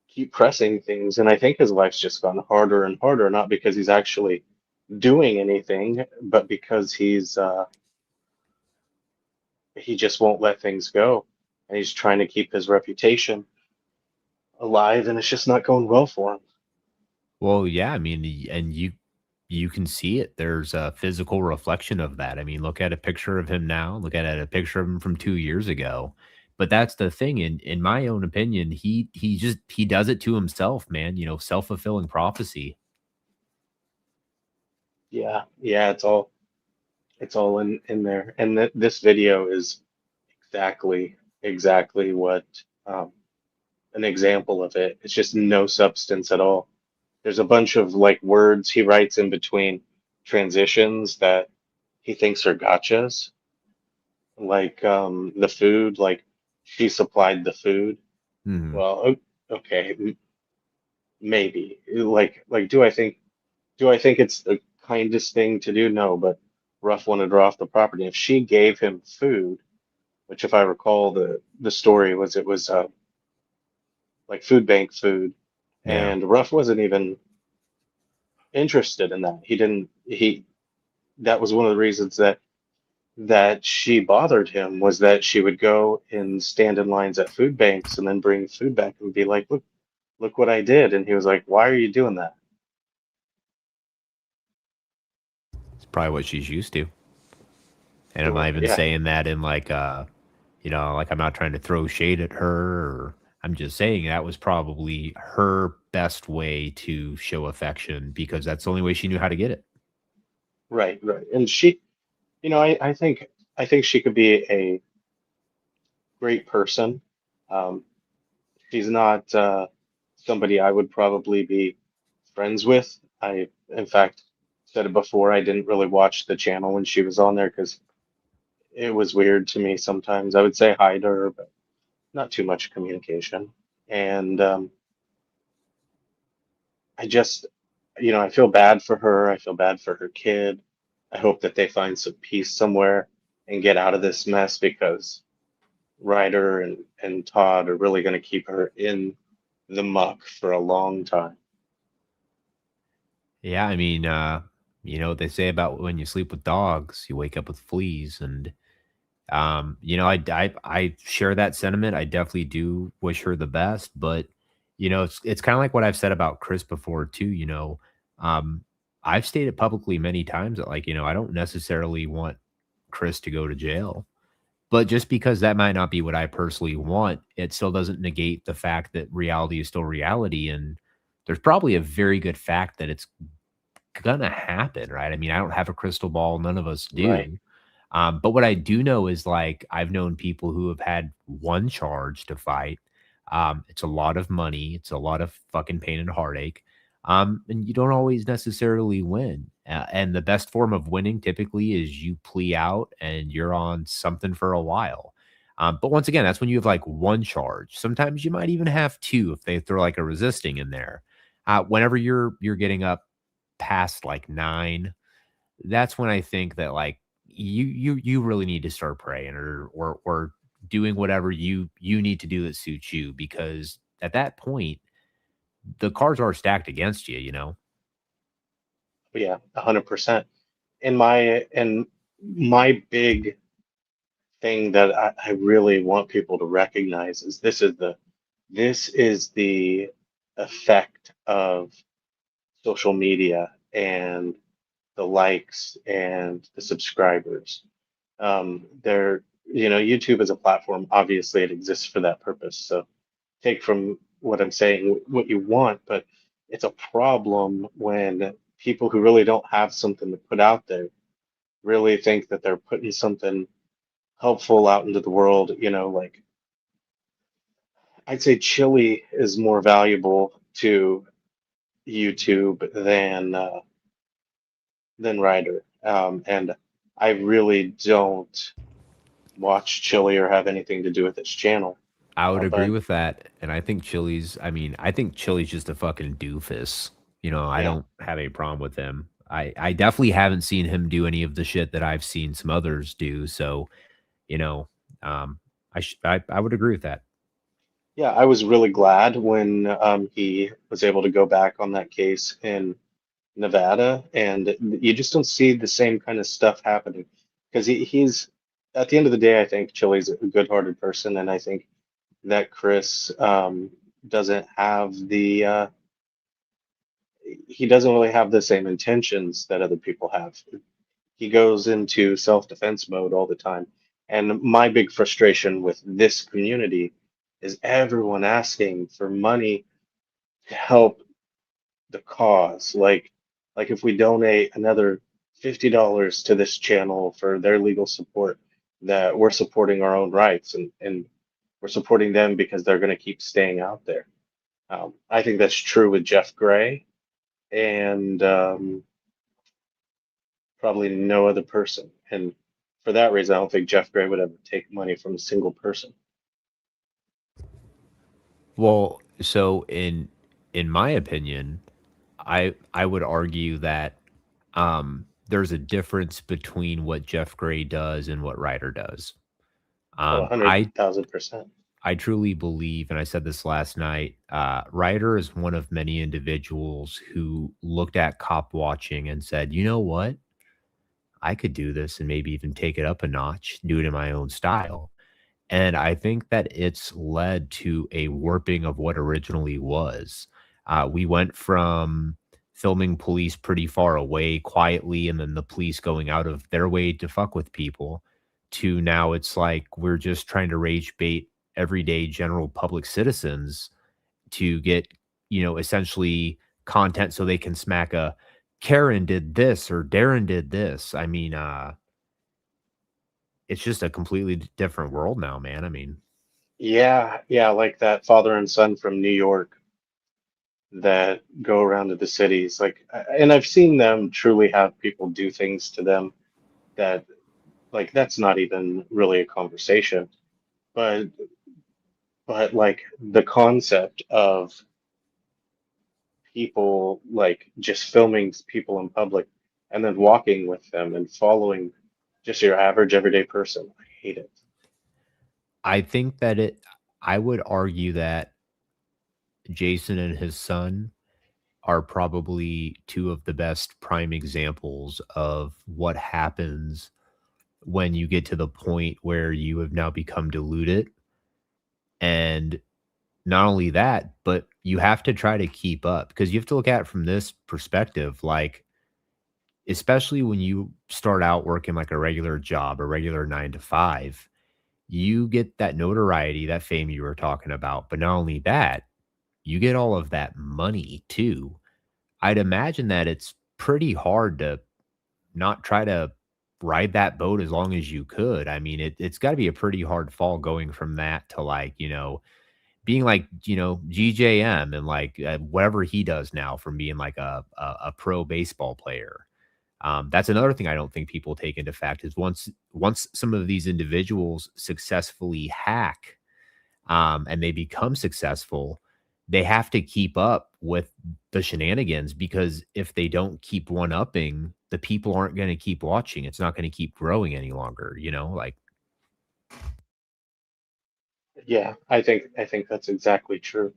keep pressing things. And I think his life's just gotten harder and harder, not because he's actually doing anything, but because he just won't let things go, and he's trying to keep his reputation alive, and it's just not going well for him.
Well, yeah, I mean, and you can see it. There's a physical reflection of that. I mean, look at a picture of him now, look at a picture of him from 2 years ago. But that's the thing, in my own opinion, he does it to himself, man, self-fulfilling prophecy.
Yeah, yeah, it's all in there, and this video is exactly what um, an example of it. It's just no substance at all. There's a bunch of like words he writes in between transitions that he thinks are gotchas, like the food, like she supplied the food.
Mhm.
Well, okay, maybe. Like, do I think it's the kindest thing to do? No, but Ruff wanted her off the property. If she gave him food, which if I recall the story was it was like food bank food,
Yeah.
and Ruff wasn't even interested in that. He didn't he that was one of the reasons that she bothered him was that she would go and stand in lines at food banks and then bring food back and be like, look what I did. And he was like, why are you doing that?
It's probably what she's used to. And I'm not
Sure,
even
yeah,
saying that in like like I'm not trying to throw shade at her or I'm just saying that was probably her best way to show affection because that's the only way she knew how to get it.
right. And she, I think she could be a great person. Um, she's not somebody I would probably be friends with. In fact, said it before, I didn't really watch the channel when she was on there because it was weird to me sometimes. I would say hi to her, but not too much communication. And I just, I feel bad for her. I feel bad for her kid. I hope that they find some peace somewhere and get out of this mess because Ryder and Todd are really going to keep her in the muck for a long time.
Yeah, I mean, you know what they say about when you sleep with dogs, you wake up with fleas, and I share that sentiment. I definitely do wish her the best, but it's kind of like what I've said about Chris before too. Um, I've stated publicly many times that I don't necessarily want Chris to go to jail, but just because that might not be what I personally want, it still doesn't negate the fact that reality is still reality, and there's probably a very good fact that it's gonna happen, right? I mean, I don't have a crystal ball, none of us
Right.
do. But what I do know is like I've known people who have had one charge to fight. It's a lot of money, it's a lot of fucking pain and heartache. And you don't always necessarily win. And the best form of winning typically is you plea out and you're on something for a while. But once again, that's when you have like one charge. Sometimes you might even have two if they throw like a resisting in there. Whenever you're getting up past like 9, that's when I think that like you really need to start praying or doing whatever you need to do that suits you because at that point the cards are stacked against you, you know?
Yeah, 100%. And my big thing that I really want people to recognize is this is the effect of social media and the likes and the subscribers. YouTube is a platform. Obviously, it exists for that purpose. So take from what I'm saying what you want, but it's a problem when people who really don't have something to put out there really think that they're putting something helpful out into the world. Like I'd say chili is more valuable to YouTube than Ryder. And I really don't watch chili or have anything to do with its channel.
I would agree
But
with that, and I think I think Chili's just a fucking doofus. You know, I
yeah,
don't have a problem with him. I definitely haven't seen him do any of the shit that I've seen some others do, so, you know, um, I would agree with that.
yeah, I was really glad when he was able to go back on that case in Nevada, and you just don't see the same kind of stuff happening because he's at the end of the day, I think Chili's a good-hearted person, and I think that Chris doesn't have he doesn't really have the same intentions that other people have. He goes into self-defense mode all the time. And my big frustration with this community is everyone asking for money to help the cause. Like if we donate another $50 to this channel for their legal support, that we're supporting our own rights and we're supporting them because they're going to keep staying out there. I think that's true with Jeff Gray and probably no other person. And for that reason, I don't think Jeff Gray would ever take money from a single person.
Well, so in my opinion, I would argue that there's a difference between what Jeff Gray does and what Ryder does.
Oh,
Um, I
100,000%.
I truly believe, and I said this last night, Ryder is one of many individuals who looked at cop watching and said, you know what? I could do this and maybe even take it up a notch, do it in my own style. And I think that it's led to a warping of what originally was. We went from filming police pretty far away quietly, and then the police going out of their way to fuck with people, to now it's like we're just trying to rage bait everyday general public citizens to get, essentially content so they can smack a Karen did this or Darren did this. I mean, it's just a completely different world now, man. I mean,
Yeah, yeah, like that father and son from New York that go around to the cities. And I've seen them truly have people do things to them that, like, that's not even really a conversation. But, like, the concept of people, like, just filming people in public and then walking with them and following just your average everyday person, I hate it.
I think that I would argue that Jason and his son are probably two of the best prime examples of what happens when you get to the point where you have now become deluded. And not only that, but you have to try to keep up because you have to look at it from this perspective. Like, especially when you start out working like a regular job, a regular 9 to 5, you get that notoriety, that fame you were talking about. But not only that, you get all of that money too. I'd imagine that it's pretty hard to not try to ride that boat as long as you could. I mean, it's got to be a pretty hard fall going from that to like, being like, GJM and like whatever he does now from being like a pro baseball player. That's another thing I don't think people take into fact is once some of these individuals successfully hack and they become successful, they have to keep up with the shenanigans because if they don't keep one upping, the people aren't going to keep watching. It's not going to keep growing any longer, like
Yeah, I think that's exactly true.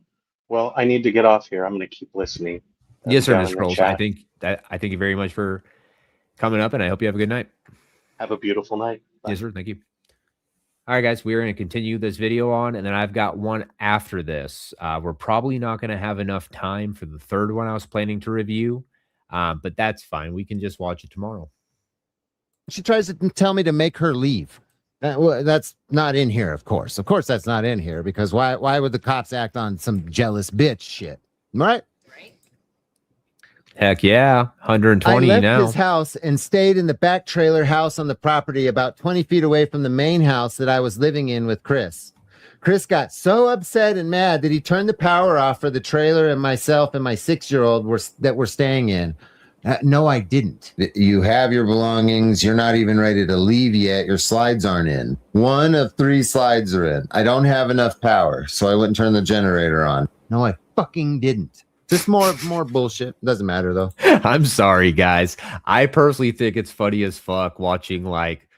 Well, I need to get off here. I'm going to keep listening.
Yes, sir,
down
Mr.
in the
Scrolls.
chat.
I thank you very much for coming up, and I hope you have a good night.
Have a beautiful night. Bye.
Yes, sir. Thank you. All right, guys, we're going to continue this video on, and then I've got one after this. We're probably not going to have enough time for the third one I was planning to review, but that's fine. We can just watch it tomorrow.
She tries to tell me to make her leave. Well, that's not in here, of course. Of course, that's not in here, because why would the cops act on some jealous bitch shit? Right?
Heck yeah, 120
I left
now.
his house and stayed in the back trailer house on the property about 20 feet away from the main house that I was living in with Chris. Chris got so upset and mad that he turned the power off for the trailer and myself and my 6-year-old that were staying in. No, I didn't. You have your belongings. You're not even ready to leave yet. Your slides aren't in. 1 of 3 slides are in. I don't have enough power, so I wouldn't turn the generator on. No, I fucking didn't. Just more bullshit. Doesn't matter, though.
I'm sorry, guys. I personally think it's funny as fuck watching, like,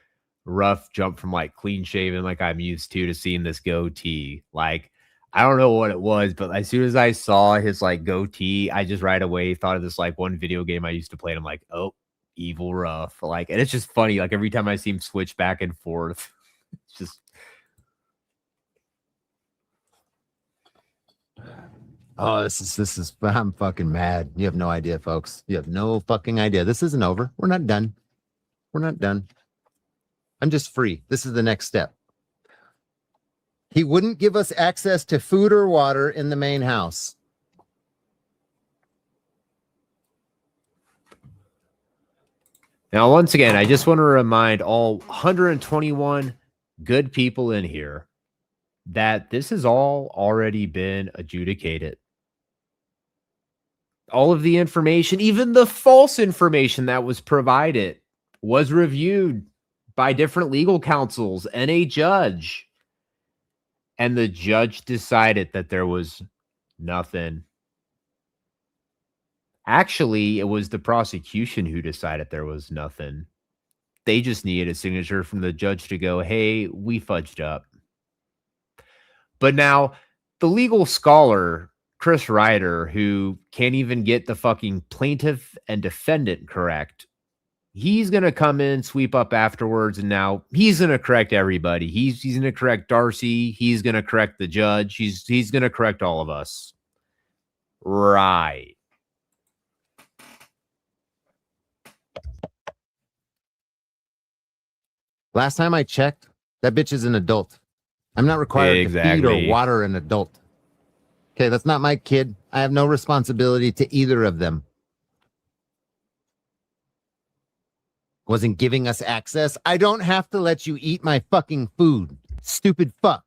Ruff jump from, like, clean shaven like I'm used to seeing this goatee. Like, I don't know what it was, but as soon as I saw his, like, goatee, I just right away thought of this, like, one video game I used to play, and I'm like, oh, evil Ruff. Like, and it's just funny. Like, every time I see him switch back and forth, it's just...
Oh, this is, I'm fucking mad. You have no idea, folks. You have no fucking idea. This isn't over. We're not done. We're not done. I'm just free. This is the next step. He wouldn't give us access to food or water in the main house.
Now, once again, I just want to remind all 121 good people in here that this has all already been adjudicated. All of the information, even the false information that was provided, was reviewed by different legal counsels and a judge. And the judge decided that there was nothing. Actually, it was the prosecution who decided there was nothing. They just needed a signature from the judge to go, hey, we fudged up. But now, the legal scholar, Chris Ryder, who can't even get the fucking plaintiff and defendant correct, he's going to come in, sweep up afterwards, and now he's going to correct everybody. He's going to correct Darcy. He's going to correct the judge. He's going to correct all of us. Right.
Last time I checked, that bitch is an adult. I'm not required to feed or water an adult. Okay, that's not my kid. I have no responsibility to either of them. Wasn't giving us access. I don't have to let you eat my fucking food. Stupid fuck.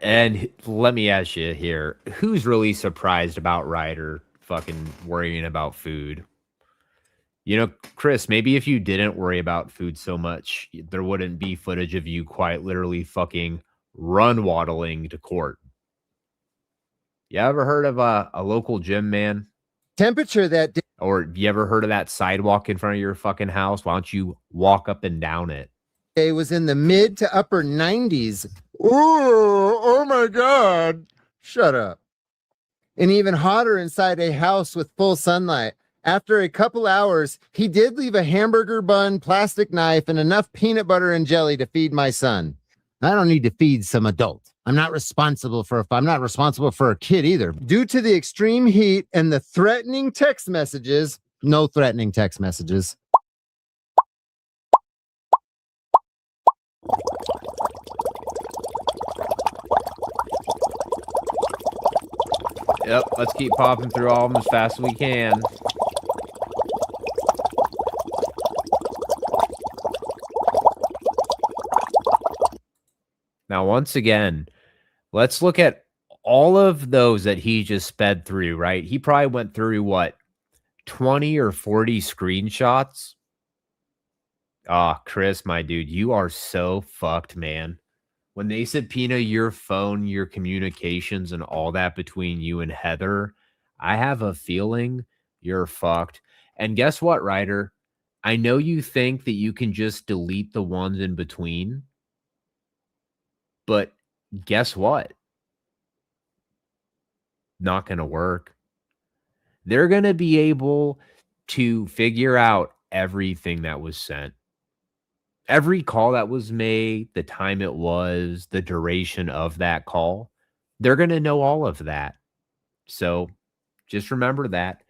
And let me ask you here, who's really surprised about Ryder fucking worrying about food? You know, Chris, maybe if you didn't worry about food so much, there wouldn't be footage of you quite literally fucking run waddling to court. You ever heard of a local gym man?
Temperature that day.
Or you ever heard of that sidewalk in front of your fucking house? Why don't you walk up and down it?
It was in the mid to upper 90s. Oh my God. Shut up. And even hotter inside a house with full sunlight. After a couple hours, he did leave a hamburger bun, plastic knife, and enough peanut butter and jelly to feed my son. I don't need to feed some adult. I'm not responsible for a kid either. Due to the extreme heat and the threatening text messages, no threatening text messages.
Yep, let's keep popping through all of them as fast as we can. Now, once again, let's look at all of those that he just sped through, right? He probably went through, what, 20 or 40 screenshots? Ah, Chris, my dude, you are so fucked, man. When they subpoena your phone, your communications, and all that between you and Heather, I have a feeling you're fucked. And guess what, Ryder? I know you think that you can just delete the ones in between, but guess what? Not going to work. They're going to be able to figure out everything that was sent. Every call that was made, the time it was, the duration of that call, they're going to know all of that. So just remember that.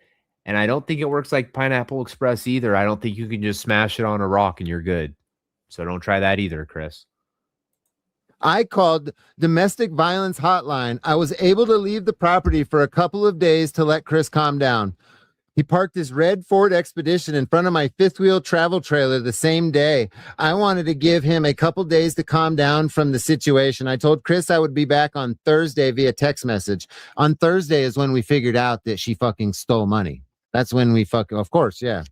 And I don't think it works like Pineapple Express either. I don't think you can just smash it on a rock and you're good. So don't try that either, Chris.
I called domestic violence hotline. I was able to leave the property for a couple of days to let Chris calm down. He parked his red Ford Expedition in front of my fifth wheel travel trailer the same day. I wanted to give him a couple days to calm down from the situation. I told Chris I would be back on Thursday via text message. On Thursday is when we figured out that she fucking stole money. That's when we of course, yeah.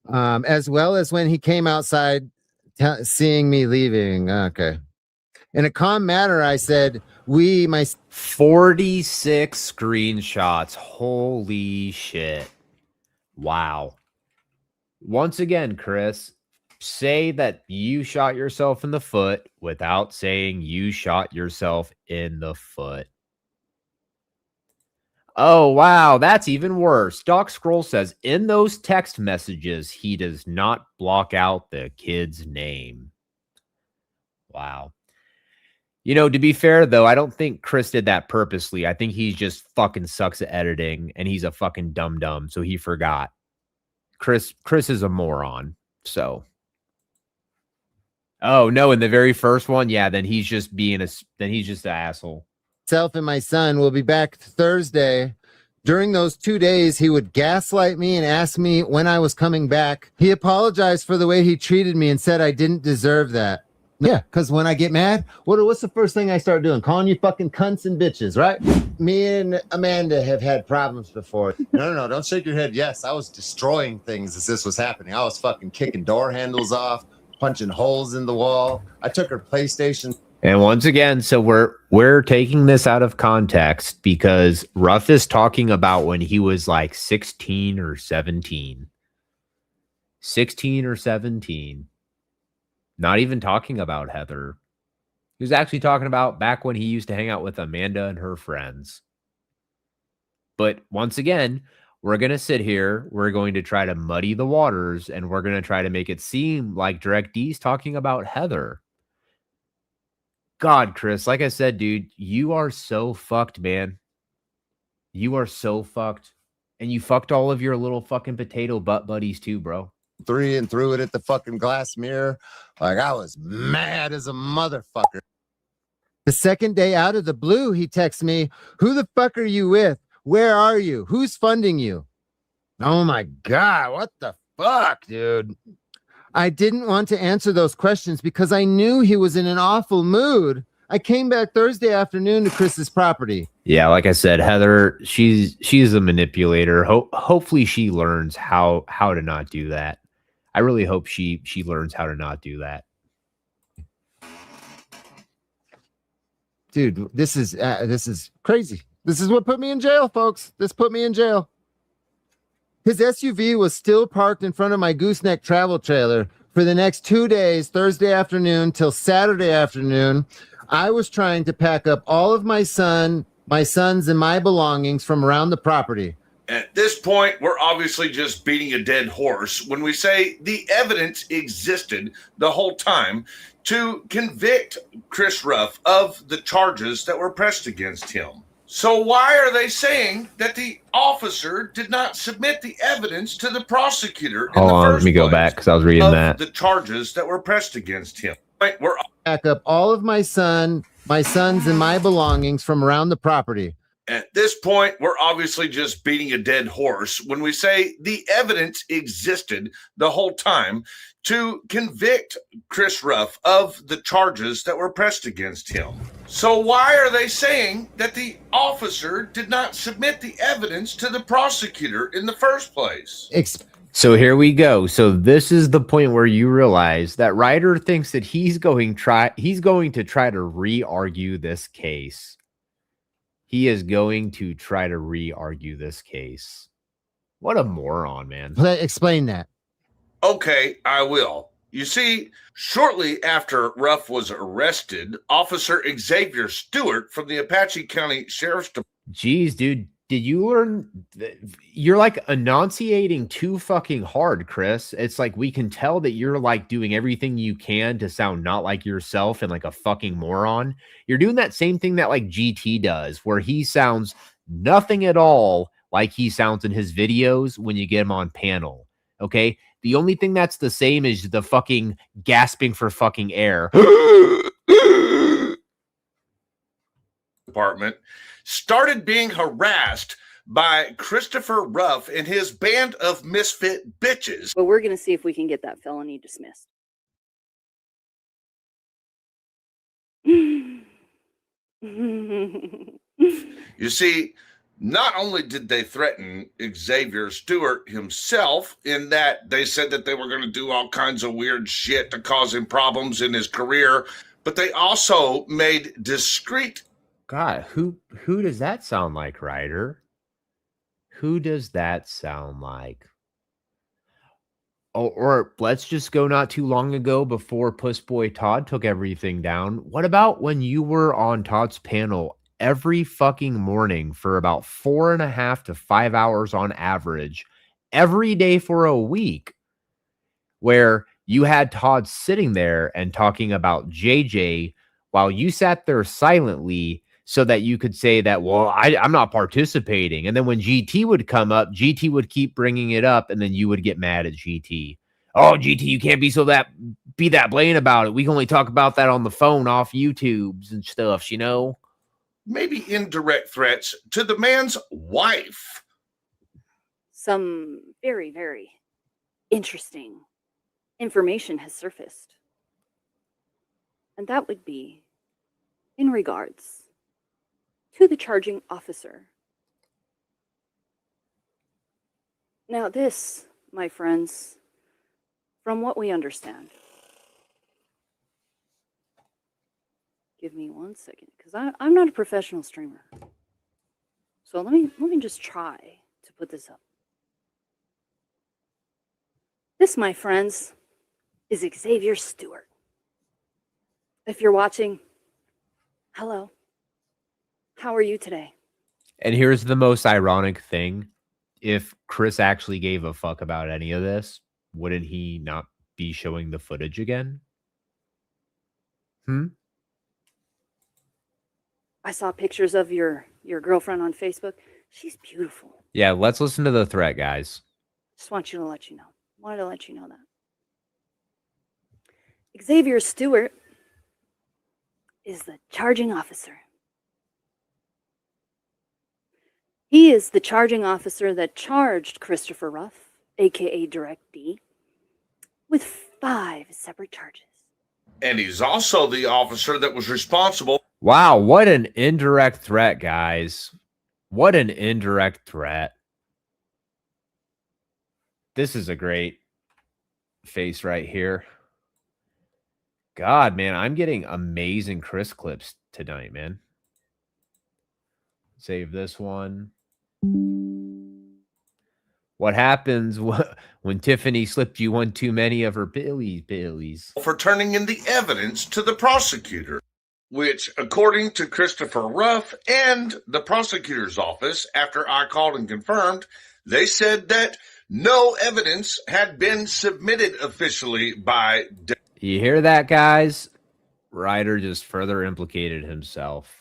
As well as when he came outside seeing me leaving. Okay. In a calm manner, I said,
46 screenshots. Holy shit. Wow. Once again, Chris, say that you shot yourself in the foot without saying you shot yourself in the foot. Oh, wow. That's even worse. Doc Scroll says in those text messages, he does not block out the kid's name. Wow. You know, to be fair, though, I don't think Chris did that purposely. I think he just fucking sucks at editing and he's a fucking dum-dum, so he forgot. Chris is a moron, so. Oh, no, in the very first one, yeah, then he's just an asshole.
Myself and my son will be back Thursday. During those 2 days, he would gaslight me and ask me when I was coming back. He apologized for the way he treated me and said I didn't deserve that. Yeah, because when I get mad, what's the first thing I start doing? Calling you fucking cunts and bitches, right? Me and Amanda have had problems before. No, don't shake your head. Yes, I was destroying things as this was happening. I was fucking kicking door handles off, punching holes in the wall. I took her PlayStation.
And once again, so we're taking this out of context because Ruff is talking about when he was like 16 or 17. 16 or 17. Not even talking about Heather. He was actually talking about back when he used to hang out with Amanda and her friends. But once again, we're going to sit here. We're going to try to muddy the waters and we're going to try to make it seem like Direct D's talking about Heather. God, Chris, like I said, dude, you are so fucked, man. You are so fucked. And you fucked all of your little fucking potato butt buddies too, bro.
3 and threw it at the fucking glass mirror. Like I was mad as a motherfucker. The second day out of the blue, he texts me, who the fuck are you with? Where are you? Who's funding you? Oh my God, what the fuck, dude? I didn't want to answer those questions because I knew he was in an awful mood. I came back Thursday afternoon to Chris's property.
Yeah, like I said, Heather, she's a manipulator. Hopefully she learns how to not do that. I really hope she learns how to not do that.
Dude, this is crazy. This is what put me in jail, folks. This put me in jail. His SUV was still parked in front of my gooseneck travel trailer for the next 2 days, Thursday afternoon till Saturday afternoon. I was trying to pack up all of my sons and my belongings from around the property.
At this point, we're obviously just beating a dead horse when we say the evidence existed the whole time to convict Chris Ruff of the charges that were pressed against him. So why are they saying that the officer did not submit the evidence to the prosecutor?
Hold on, let me go back because I was reading that.
The charges that were pressed against him. We're
back up all of my sons and my belongings from around the property.
At this point, we're obviously just beating a dead horse when we say the evidence existed the whole time to convict Chris Ruff of the charges that were pressed against him. So why are they saying that the officer did not submit the evidence to the prosecutor in the first place?
So here we go. So this is the point where you realize that Ryder thinks that he's going to try to re-argue this case. He is going to try to re-argue this case. What a moron, man.
Explain that.
Okay, I will. You see, shortly after Ruff was arrested, Officer Xavier Stewart from the Apache County Sheriff's Department.
Jeez, dude, did you learn? You're like enunciating too fucking hard, Chris. It's like we can tell that you're like doing everything you can to sound not like yourself and like a fucking moron. You're doing that same thing that like GT does, where he sounds nothing at all like he sounds in his videos when you get him on panel. Okay. The only thing that's the same is the fucking gasping for fucking air.
Department started being harassed by Christopher Ruff and his band of misfit bitches.
But we're going to see if we can get that felony dismissed.
You see, not only did they threaten Xavier Stewart himself in that they said that they were going to do all kinds of weird shit to cause him problems in his career, but they also made discreet.
God, who does that sound like, Ryder? Who does that sound like? Oh, or let's just go not too long ago before Puss Boy Todd took everything down. What about when you were on Todd's panel every fucking morning for about 4.5 to 5 hours on average, every day for a week, where you had Todd sitting there and talking about JJ while you sat there silently so that you could say that, well, I'm not participating. And then when GT would come up, GT would keep bringing it up, and then you would get mad at GT. Oh, GT, you can't be that blatant about it. We can only talk about that on the phone off YouTubes and stuff, you know?
Maybe indirect threats to the man's wife.
Some very, very interesting information has surfaced. And that would be in regards to the charging officer. Now this, my friends, from what we understand, give me 1 second, because I'm not a professional streamer. So let me just try to put this up. This, my friends, is Xavier Stewart. If you're watching, hello. How are you today?
And here's the most ironic thing. If Chris actually gave a fuck about any of this, wouldn't he not be showing the footage again?
I saw pictures of your girlfriend on Facebook. She's beautiful.
Yeah, let's listen to the threat, guys.
Just want you to let you know. Wanted to let you know that. Xavier Stewart is the charging officer. He is the charging officer that charged Christopher Ruff, aka Direct D, with 5 separate charges.
And he's also the officer that was responsible.
Wow, what an indirect threat, guys. What an indirect threat. This is a great face right here. God, man, I'm getting amazing Chris clips tonight, man. Save this one. What happens when Tiffany slipped you one too many of her pillies?
For turning in the evidence to the prosecutor, which, according to Christopher Ruff and the prosecutor's office, after I called and confirmed, they said that no evidence had been submitted officially by...
You hear that, guys? Ryder just further implicated himself.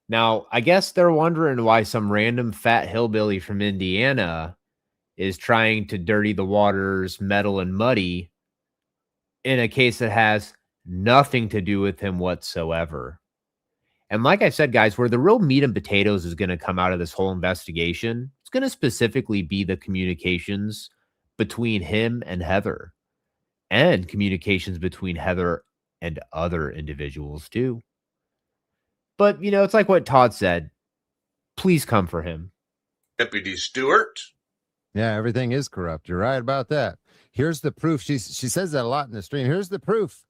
Now, I guess they're wondering why some random fat hillbilly from Indiana is trying to dirty the waters, metal and muddy, in a case that has nothing to do with him whatsoever. And like I said, guys, where the real meat and potatoes is going to come out of this whole investigation, it's going to specifically be the communications between him and Heather, and communications between Heather and other individuals too. But, you know, it's like what Todd said. Please come for him.
Deputy Stewart.
Yeah, everything is corrupt. You're right about that. Here's the proof. She says that a lot in the stream. Here's the proof.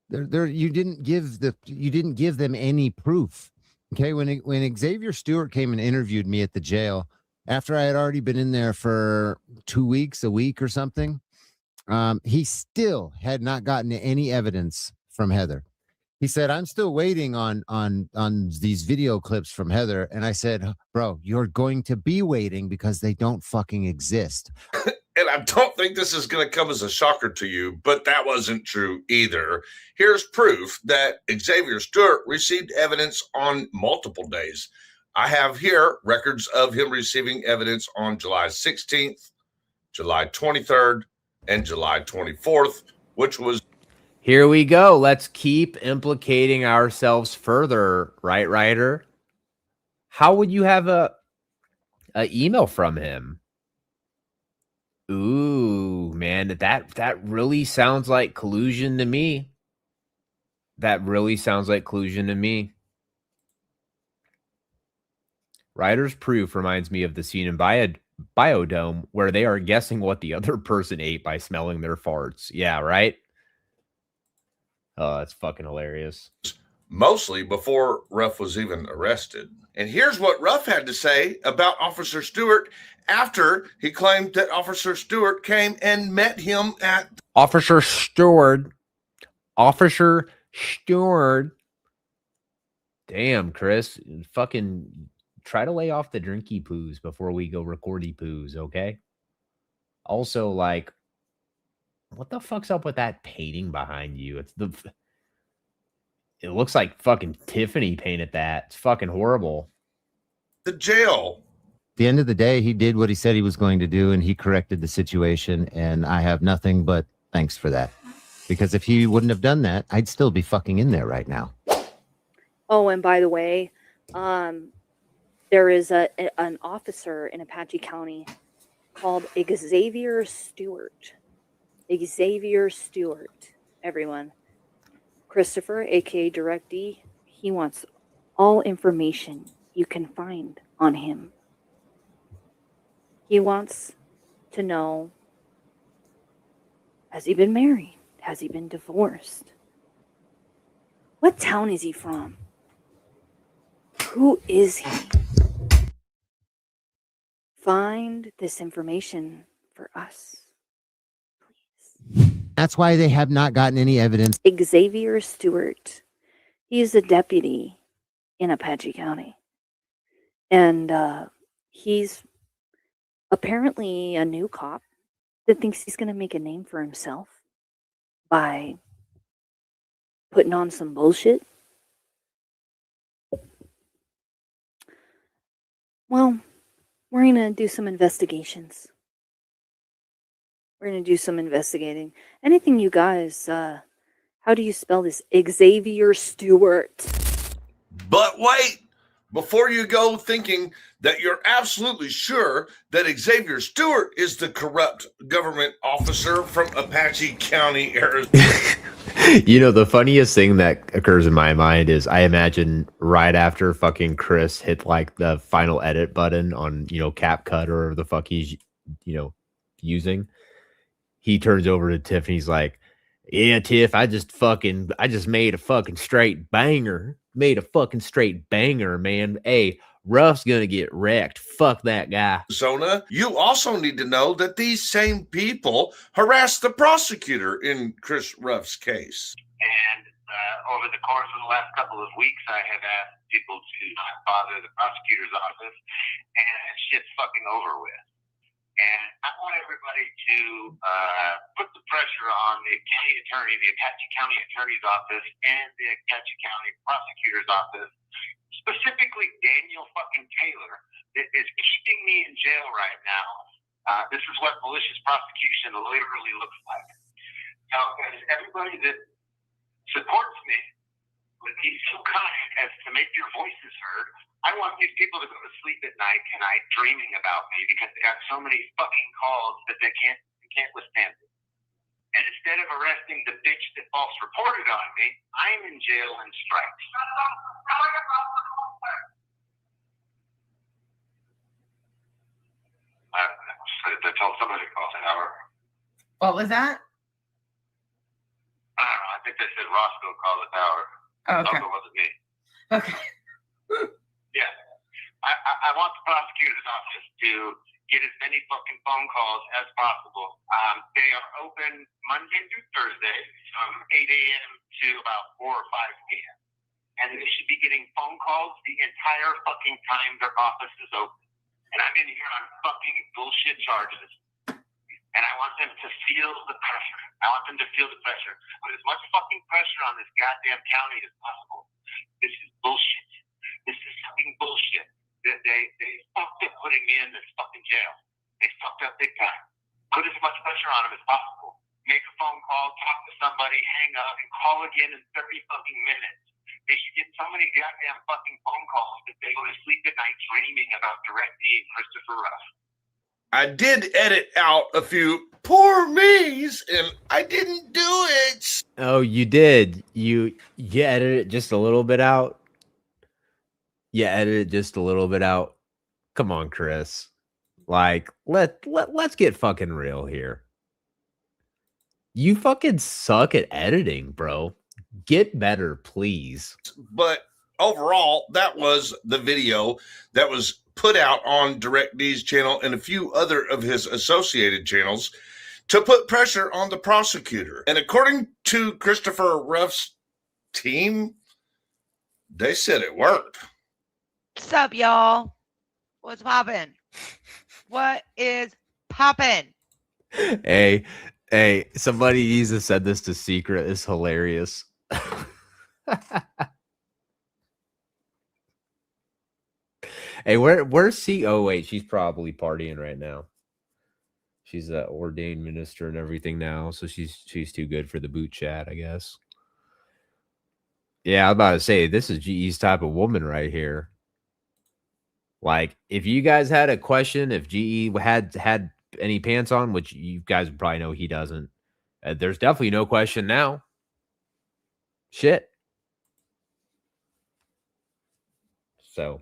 You didn't give them any proof. Okay, when Xavier Stewart came and interviewed me at the jail, after I had already been in there for 2 weeks, a week or something. He still had not gotten any evidence from Heather. He said, I'm still waiting on these video clips from Heather. And I said, bro, you're going to be waiting because they don't fucking exist.
And I don't think this is going to come as a shocker to you, but that wasn't true either. Here's proof that Xavier Stewart received evidence on multiple days. I have here records of him receiving evidence on July 16th, July 23rd, and July 24th, which was...
Here we go. Let's keep implicating ourselves further, right, Ryder? How would you have a email from him? Ooh, man, that really sounds like collusion to me. That really sounds like collusion to me. Ryder's proof reminds me of the scene in Biodome where they are guessing what the other person ate by smelling their farts. Yeah, right? Oh, that's fucking hilarious.
Mostly before Ruff was even arrested. And here's what Ruff had to say about Officer Stewart after he claimed that Officer Stewart came and met him at...
Officer Stewart. Damn, Chris. Fucking try to lay off the drinky poos before we go recordy poos, okay? Also, like, what the fuck's up with that painting behind you? It looks like fucking Tiffany painted that. It's fucking horrible.
The jail.
At the end of the day, he did what he said he was going to do, and he corrected the situation, and I have nothing but thanks for that. Because if he wouldn't have done that, I'd still be fucking in there right now.
Oh, and by the way, there is an officer in Apache County called Xavier Stewart. Xavier Stewart, everyone. Christopher, aka Direct D, he wants all information you can find on him. He wants to know, has he been married? Has he been divorced? What town is he from? Who is he? Find this information for us, please.
That's why they have not gotten any evidence.
Xavier Stewart. He is a deputy in Apache County. And he's apparently a new cop that thinks he's going to make a name for himself by putting on some bullshit. Well, we're going to do some investigations. We're going to do some investigating. Anything you guys, how do you spell this? Xavier Stewart.
But wait, before you go thinking that you're absolutely sure that Xavier Stewart is the corrupt government officer from Apache County, Arizona.
You know, the funniest thing that occurs in my mind is I imagine right after fucking Chris hit like the final edit button on, CapCut or whatever the fuck he's, using. He turns over to Tiff and he's like, yeah, Tiff, I just made a fucking straight banger. Made a fucking straight banger, man. Hey, Ruff's gonna get wrecked. Fuck that guy.
Arizona. You also need to know that these same people harassed the prosecutor in Chris Ruff's case.
And over the course of the last couple of weeks, I have asked people to not bother the prosecutor's office, and shit's fucking over with. And I want everybody to put the pressure on the county attorney, the Apache County Attorney's Office, and the Apache County Prosecutor's Office, specifically Daniel fucking Taylor, that is keeping me in jail right now. This is what malicious prosecution literally looks like. Now, guys, everybody that supports me would be so kind as to make your voices heard. I want these people to go to sleep at night tonight dreaming about me because they got so many fucking calls that they can't withstand it. And instead of arresting the bitch that false reported on me, I'm in jail and strikes. I told somebody to call an hour.
What was that?
I don't know. I think they said Roscoe called the tower.
Oh, okay.
No, it wasn't me.
Okay.
Yeah. I want the prosecutor's office to get as many fucking phone calls as possible. They are open Monday through Thursday from 8 a.m. to about 4 or 5 p.m. And they should be getting phone calls the entire fucking time their office is open. And I'm in here on fucking bullshit charges. And I want them to feel the pressure. I want them to feel the pressure. Put as much fucking pressure on this goddamn county as possible. This is bullshit. This is fucking bullshit. They fucked up putting me in this fucking jail. They fucked up big time. Put as much pressure on them as possible. Make a phone call, talk to somebody, hang up, and call again in 30 fucking minutes. They should get so many goddamn fucking phone calls that they go to sleep at night dreaming about Direct D and Christopher Ruff.
I did edit out a few poor me's, and I didn't do it.
Oh, you did. You edited it just a little bit out. You edited it just a little bit out. Come on, Chris. Like, let's get fucking real here. You fucking suck at editing, bro. Get better, please.
But overall, that was the video that was put out on Direct D's channel and a few other of his associated channels to put pressure on the prosecutor. And according to Christopher Ruff's team, they said it worked.
What's up, y'all? What's poppin'? What is poppin'?
Hey, somebody needs to send this to Secret. It's hilarious. Hey, where's she? Oh, wait, she's probably partying right now. She's an ordained minister and everything now, so she's too good for the boot chat, I guess. Yeah, I'm about to say, this is GE's type of woman right here. Like, if you guys had a question, if GE had any pants on, which you guys would probably know he doesn't, there's definitely no question now. Shit. So.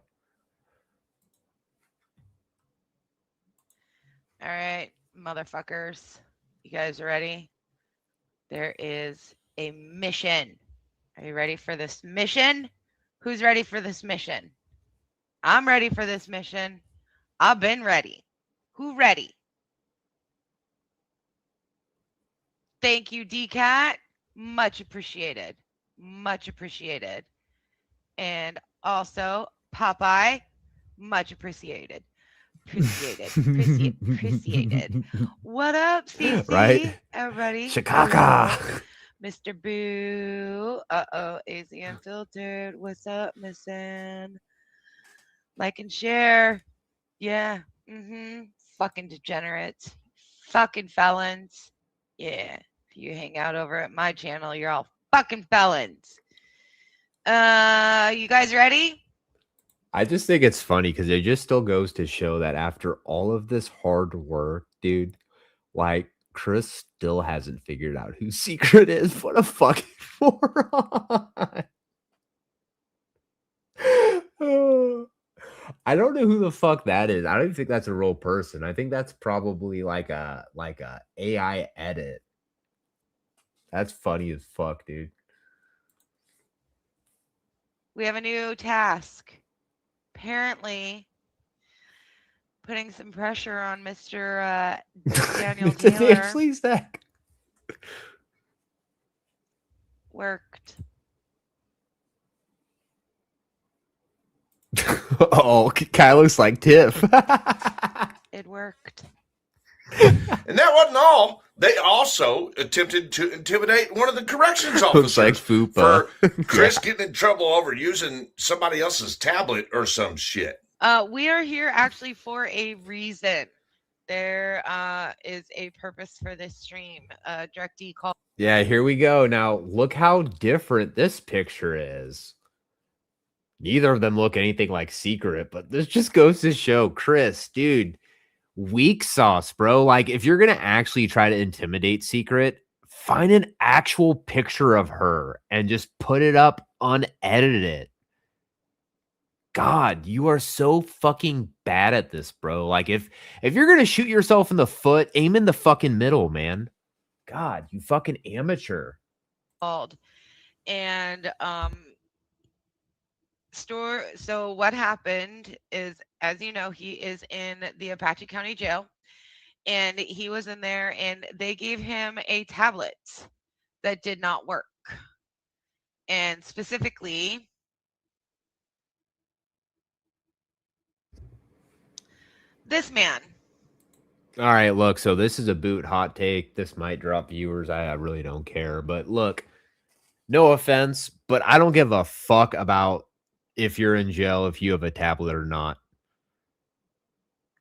All right, motherfuckers. You guys ready? There is a mission. Are you ready for this mission? Who's ready for this mission? I'm ready for this mission. I've been ready. Who ready? Thank you, DCAT. Much appreciated. Much appreciated. And also, Popeye, much appreciated. Appreciated. What up, CC?
Right?
Everybody.
Chicago.
Mr. Boo. AZ Unfiltered. What's up, Missin? Like and share. Yeah. Fucking degenerates. Fucking felons. Yeah. If you hang out over at my channel, you're all fucking felons. You guys ready?
I just think it's funny because it just still goes to show that after all of this hard work, dude, like Chris still hasn't figured out who Secret is. What a fucking moron. I don't know who the fuck that is. I don't even think that's a real person. I think that's probably like a AI edit. That's funny as fuck, dude.
We have a new task. Apparently, putting some pressure on Mr. Daniel Taylor.
Please, Zach.
Worked.
Oh, Kai looks like Tiff.
It worked.
And that wasn't all. They also attempted to intimidate one of the corrections officers
Looks like FUPA.
for Chris getting in trouble over using somebody else's tablet or some shit.
We are here actually for a reason. There is a purpose for this stream. Direct D call.
Yeah, here we go. Now, look how different this picture is. Neither of them look anything like Secret, but this just goes to show, Chris, dude, weak sauce, bro. Like, if you're going to actually try to intimidate Secret, find an actual picture of her and just put it up unedited. God, you are so fucking bad at this, bro. Like, if you're going to shoot yourself in the foot, aim in the fucking middle, man. God, you fucking amateur.
And So what happened is, as you know, he is in the Apache County Jail, and he was in there, and they gave him a tablet that did not work. And specifically, this man.
All right, look, so this is a boot hot take. This might drop viewers. I really don't care. But look, no offense, but I don't give a fuck about if you're in jail, if you have a tablet or not.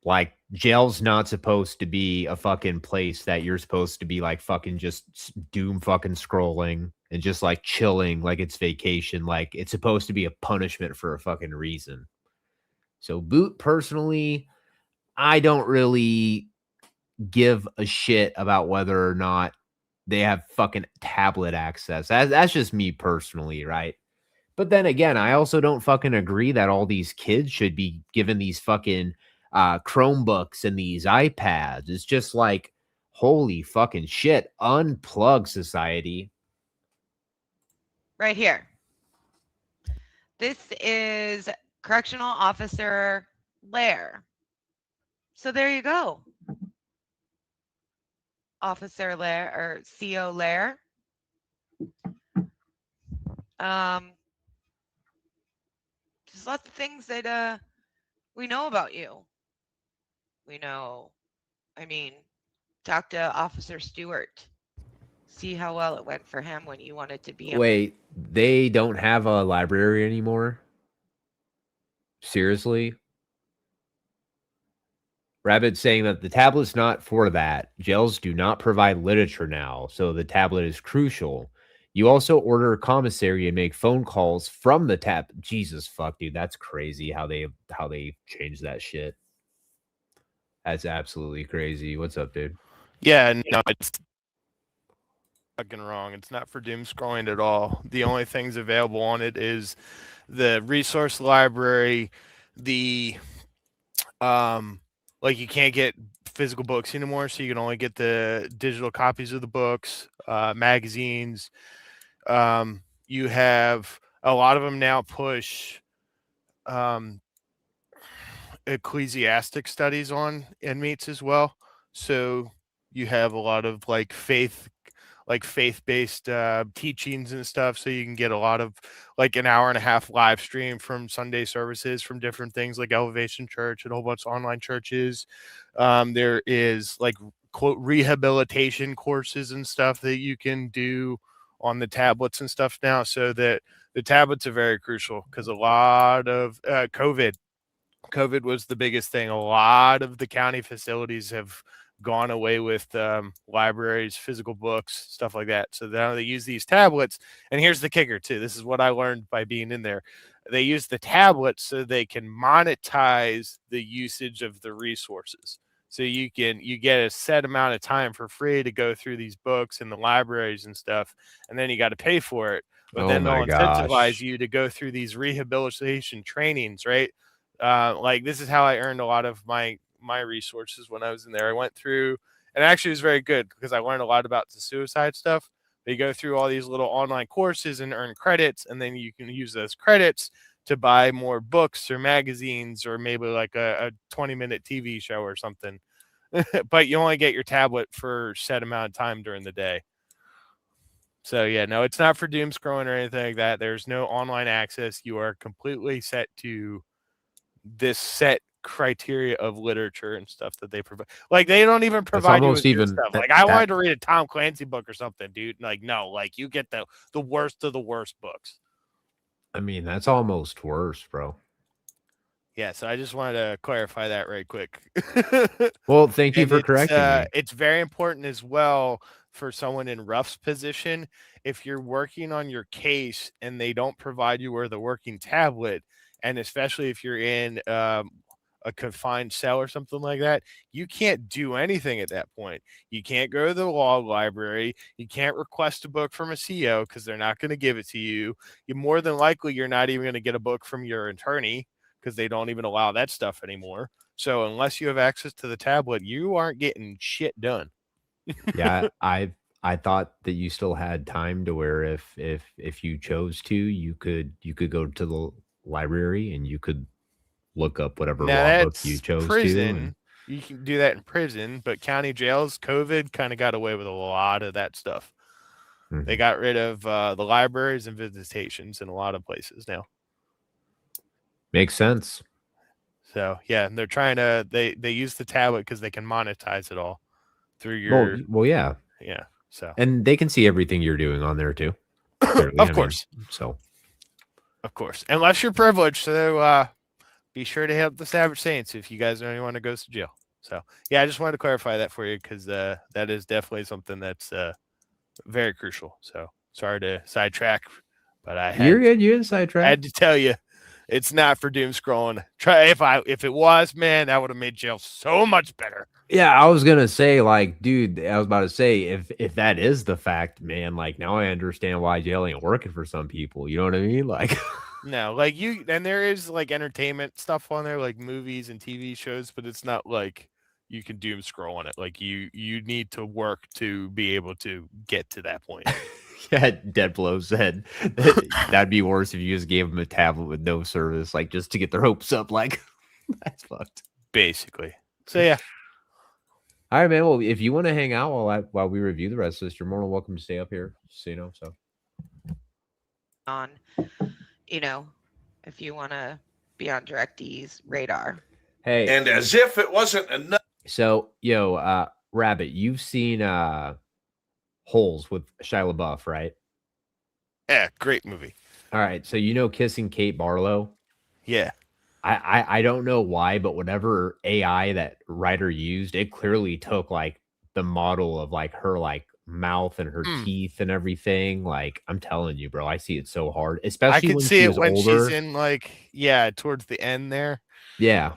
Like, jail's not supposed to be a fucking place that you're supposed to be like fucking just doom fucking scrolling and just like chilling like it's vacation. Like, it's supposed to be a punishment for a fucking reason. So, boot personally, I don't really give a shit about whether or not they have fucking tablet access. That's just me personally, right? But then again, I also don't fucking agree that all these kids should be given these fucking Chromebooks and these iPads. It's just like, holy fucking shit. Unplug, society.
Right here. This is Correctional Officer Lair. So there you go. Officer Lair, or CO Lair. There's lots of things that we know about you. We know, I mean, talk to Officer Stewart. See how well it went for him when you wanted to be.
Wait, they don't have a library anymore? Seriously? Rabbit saying that the tablet's not for that. Jails do not provide literature now, so the tablet is crucial. You also order a commissary and make phone calls from the tab. Jesus fuck, dude, that's crazy how they changed that shit. That's absolutely crazy. What's up, dude?
Yeah, no, it's fucking wrong. It's not for doom scrolling at all. The only things available on it is the resource library, the like you can't get physical books anymore, so you can only get the digital copies of the books, magazines. You have a lot of them now push ecclesiastic studies on inmates as well. So you have a lot of like faith-based teachings and stuff, so you can get a lot of like an hour and a half live stream from Sunday services from different things like Elevation Church and a whole bunch of online churches. There is like quote rehabilitation courses and stuff that you can do on the tablets and stuff now, so that the tablets are very crucial because a lot of COVID was the biggest thing. A lot of the county facilities have gone away with libraries, physical books, stuff like that. So now they use these tablets. And here's the kicker too. This is what I learned by being in there. They use the tablets so they can monetize the usage of the resources. So you get a set amount of time for free to go through these books and the libraries and stuff, and then you got to pay for it. But then they'll incentivize you to go through these rehabilitation trainings, right? Like this is how I earned a lot of my resources when I was in there. I went through, and actually it was very good because I learned a lot about the suicide stuff. They go through all these little online courses and earn credits, and then you can use those credits to buy more books or magazines or maybe like a 20-minute TV show or something. But you only get your tablet for a set amount of time during the day. So yeah, no, it's not for doom scrolling or anything like that. There's no online access. You are completely set to this set criteria of literature and stuff that they provide. Like they don't even provide you with good stuff. Like I wanted to read a Tom Clancy book or something, dude. Like no, like you get the worst of the worst books.
I mean, that's almost worse, bro.
Yeah, so I just wanted to clarify that right quick.
Well, thank you for correcting me.
It's very important as well for someone in Ruff's position. If you're working on your case and they don't provide you with a working tablet, and especially if you're in a confined cell or something like that, you can't do anything at that point. You can't go to the law library. You can't request a book from a CO because they're not going to give it to you. You more than likely, you're not even going to get a book from your attorney because they don't even allow that stuff anymore. So unless you have access to the tablet, you aren't getting shit done.
Yeah, I thought that you still had time to where if you chose to, you could go to library, and you could look up whatever
Now
law book you
that's
chose to.
prison.
And
You can do that in prison, but county jails, COVID kind of got away with a lot of that stuff. They got rid of the libraries and visitations in a lot of places now.
makes sense.
So yeah, and they're trying to they use the tablet because they can monetize it all through your
Well, yeah.
So
And they can see everything you're doing on there too. Clearly.
Of course.
So
of course, unless you're privileged, so be sure to help the Savage Saints if you guys know anyone that goes to jail. So yeah, I just wanted to clarify that for you because that is definitely something that's very crucial. So sorry to sidetrack, but
you're good. You didn't sidetrack.
I had to tell you, it's not for doom scrolling. If it was, man, that would have made jail so much better.
Yeah, I was gonna say, like, dude, I was about to say, if that is the fact, man, like now I understand why jail ain't working for some people. You know what I mean? Like,
no, like and there is like entertainment stuff on there, like movies and TV shows, but it's not like you can doom scroll on it. Like you need to work to be able to get to that point.
yeah, Dead Blow said that'd be worse if you just gave them a tablet with no service, like just to get their hopes up. Like, that's fucked.
Basically. So yeah.
All right, man. Well, if you want to hang out while we review the rest of this, you're more than welcome to stay up here. So, so
on, if you want to be on DirecTV's radar.
Hey,
and as if it wasn't enough.
So, Rabbit, you've seen Holes with Shia LaBeouf, right?
Yeah, great movie.
All right, so Kissing Kate Barlow?
Yeah.
I don't know why, but whatever AI that writer used, it clearly took like the model of like her like mouth and her teeth and everything. Like, I'm telling you, bro, I see it so hard, especially
I can
when
see
she
it
was
when
older.
she's in towards the end there.
Yeah.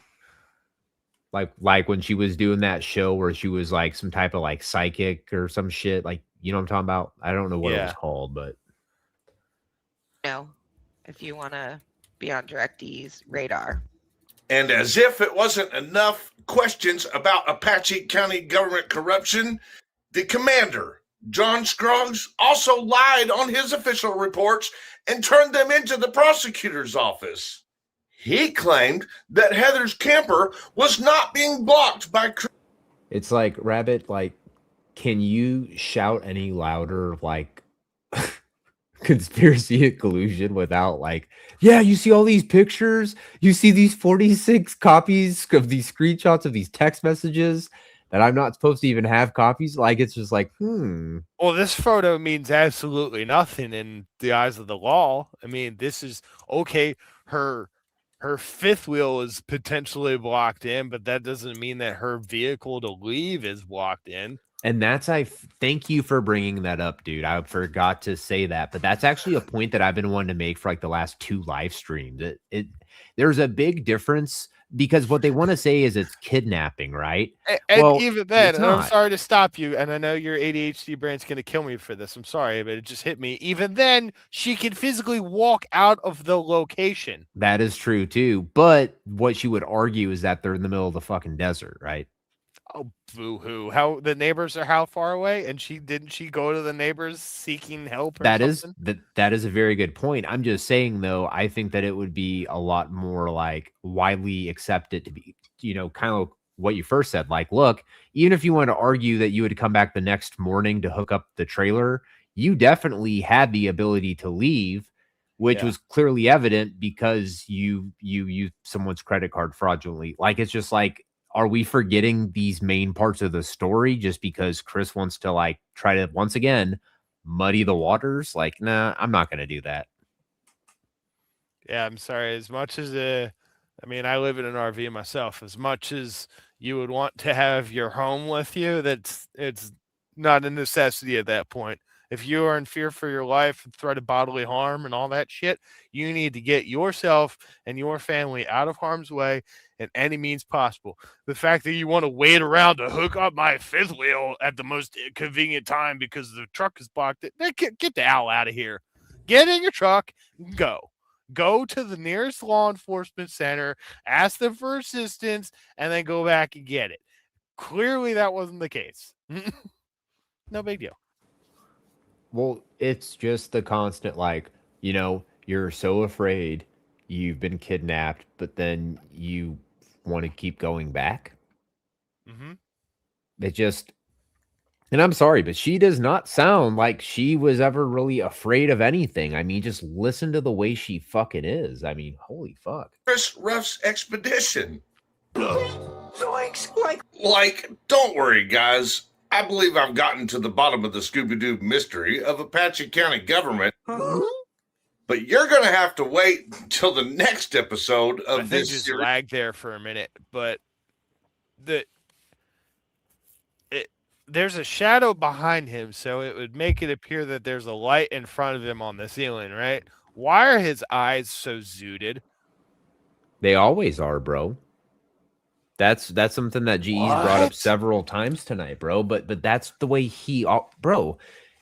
Like when she was doing that show where she was like some type of like psychic or some shit. Like, you know what I'm talking about? I don't know what it was called, but
if you want to be on DirecTV's radar.
And as if it wasn't enough questions about Apache County government corruption, the commander, John Scroggs, also lied on his official reports and turned them into the prosecutor's office. He claimed that Heather's camper was not being blocked by...
It's like, Rabbit, like, can you shout any louder, like, conspiracy and collusion without like, yeah, you see all these pictures, you see these 46 copies of these screenshots of these text messages that I'm not supposed to even have copies? Like, it's just like,
Well, this photo means absolutely nothing in the eyes of the law. I mean, this is okay. Her fifth wheel is potentially blocked in, but that doesn't mean that her vehicle to leave is blocked in.
And that's, thank you for bringing that up, dude. I forgot to say that, but that's actually a point that I've been wanting to make for like the last 2 live streams. There's a big difference because what they want to say is it's kidnapping, right?
And even then, and I'm sorry to stop you, and I know your ADHD brain's going to kill me for this. I'm sorry, but it just hit me. Even then, she can physically walk out of the location.
That is true too. But what she would argue is that they're in the middle of the fucking desert, right?
Oh, boo-hoo. How the neighbors are how far away? And didn't she go to the neighbors seeking help or something?
That is a very good point. I'm just saying, though, I think that it would be a lot more like widely accepted to be, kind of what you first said. Like, look, even if you want to argue that you would come back the next morning to hook up the trailer, you definitely had the ability to leave, which was clearly evident because you used someone's credit card fraudulently. Like, it's just like, are we forgetting these main parts of the story just because Chris wants to like try to once again muddy the waters? Like, nah, I'm not going to do that.
Yeah, I'm sorry. As much as I live in an RV myself. As much as you would want to have your home with you, it's not a necessity at that point. If you are in fear for your life and threat of bodily harm and all that shit, you need to get yourself and your family out of harm's way in any means possible. The fact that you want to wait around to hook up my fifth wheel at the most convenient time because the truck is blocked, get the hell out of here. Get in your truck and go. Go to the nearest law enforcement center, ask them for assistance, and then go back and get it. Clearly, that wasn't the case. No big deal.
Well, it's just the constant, like, you're so afraid, you've been kidnapped, but then you want to keep going back.
Mm-hmm.
It just, and I'm sorry, but she does not sound like she was ever really afraid of anything. I mean, just listen to the way she fucking is. I mean, holy fuck.
Chris Ruff's expedition.
Zoinks!
Like, don't worry, guys. I believe I've gotten to the bottom of the Scooby-Doo mystery of Apache County government. But you're going to have to wait until the next episode of
I think
this
just
series.
lag there for a minute, but there's a shadow behind him, so it would make it appear that there's a light in front of him on the ceiling, right? Why are his eyes so zooted?
They always are, bro. That's something that GE's brought up several times tonight, bro. But that's the way bro.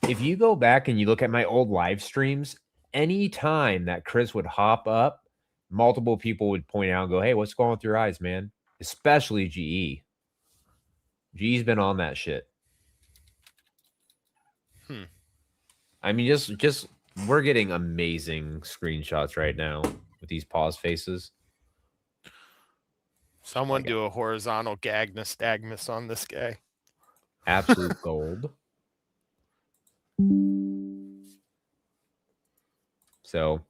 If you go back and you look at my old live streams, any time that Chris would hop up, multiple people would point out and go, "Hey, what's going on with your eyes, man?" Especially GE. GE's been on that shit. I mean, just we're getting amazing screenshots right now with these pause faces.
Someone do a horizontal Gagnus Dagnus on this guy.
Absolute gold. So, all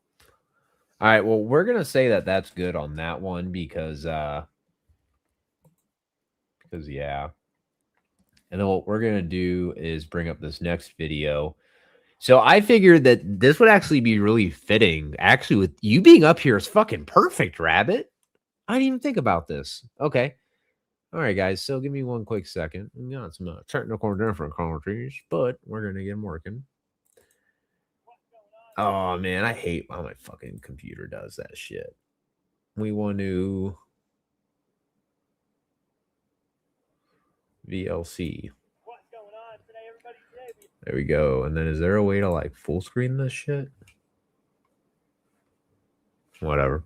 right. Well, we're gonna say that that's good on that one because yeah. And then what we're gonna do is bring up this next video. So I figured that this would actually be really fitting. Actually, with you being up here is fucking perfect, Rabbit. I didn't even think about this. Okay. All right, guys. So give me one quick second. We got some technical difficulties, but we're going to get them working. Oh, man. I hate how my fucking computer does that shit. We want to VLC. There we go. And then is there a way to like full screen this shit? Whatever.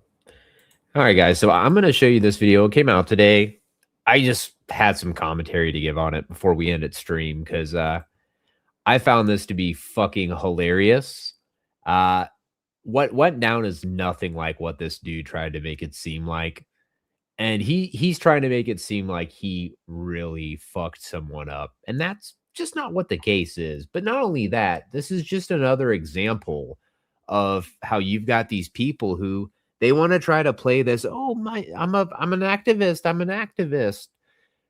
All right, guys. So I'm going to show you this video. It came out today. I just had some commentary to give on it before we ended stream because I found this to be fucking hilarious. What went down is nothing like what this dude tried to make it seem like. And he's trying to make it seem like he really fucked someone up. And that's just not what the case is. But not only that, this is just another example of how you've got these people who they want to try to play this, oh my, I'm an activist, I'm an activist.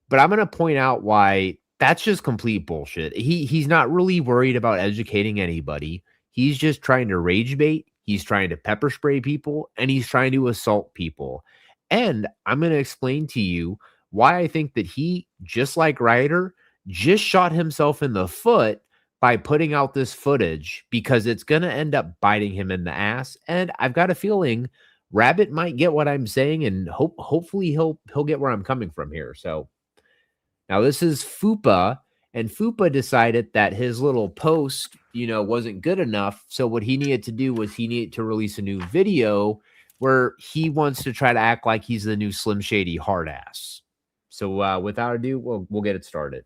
But I'm going to point out why that's just complete bullshit. He's not really worried about educating anybody. He's just trying to rage bait. He's trying to pepper spray people and he's trying to assault people. And I'm going to explain to you why I think that he, just like Ryder, just shot himself in the foot by putting out this footage because it's going to end up biting him in the ass. And I've got a feeling Rabbit might get what I'm saying and hopefully he'll get where I'm coming from here. So now this is FUPA, and FUPA decided that his little post, wasn't good enough. So what he needed to do was he needed to release a new video where he wants to try to act like he's the new Slim Shady hard ass. So without ado, we'll get it started.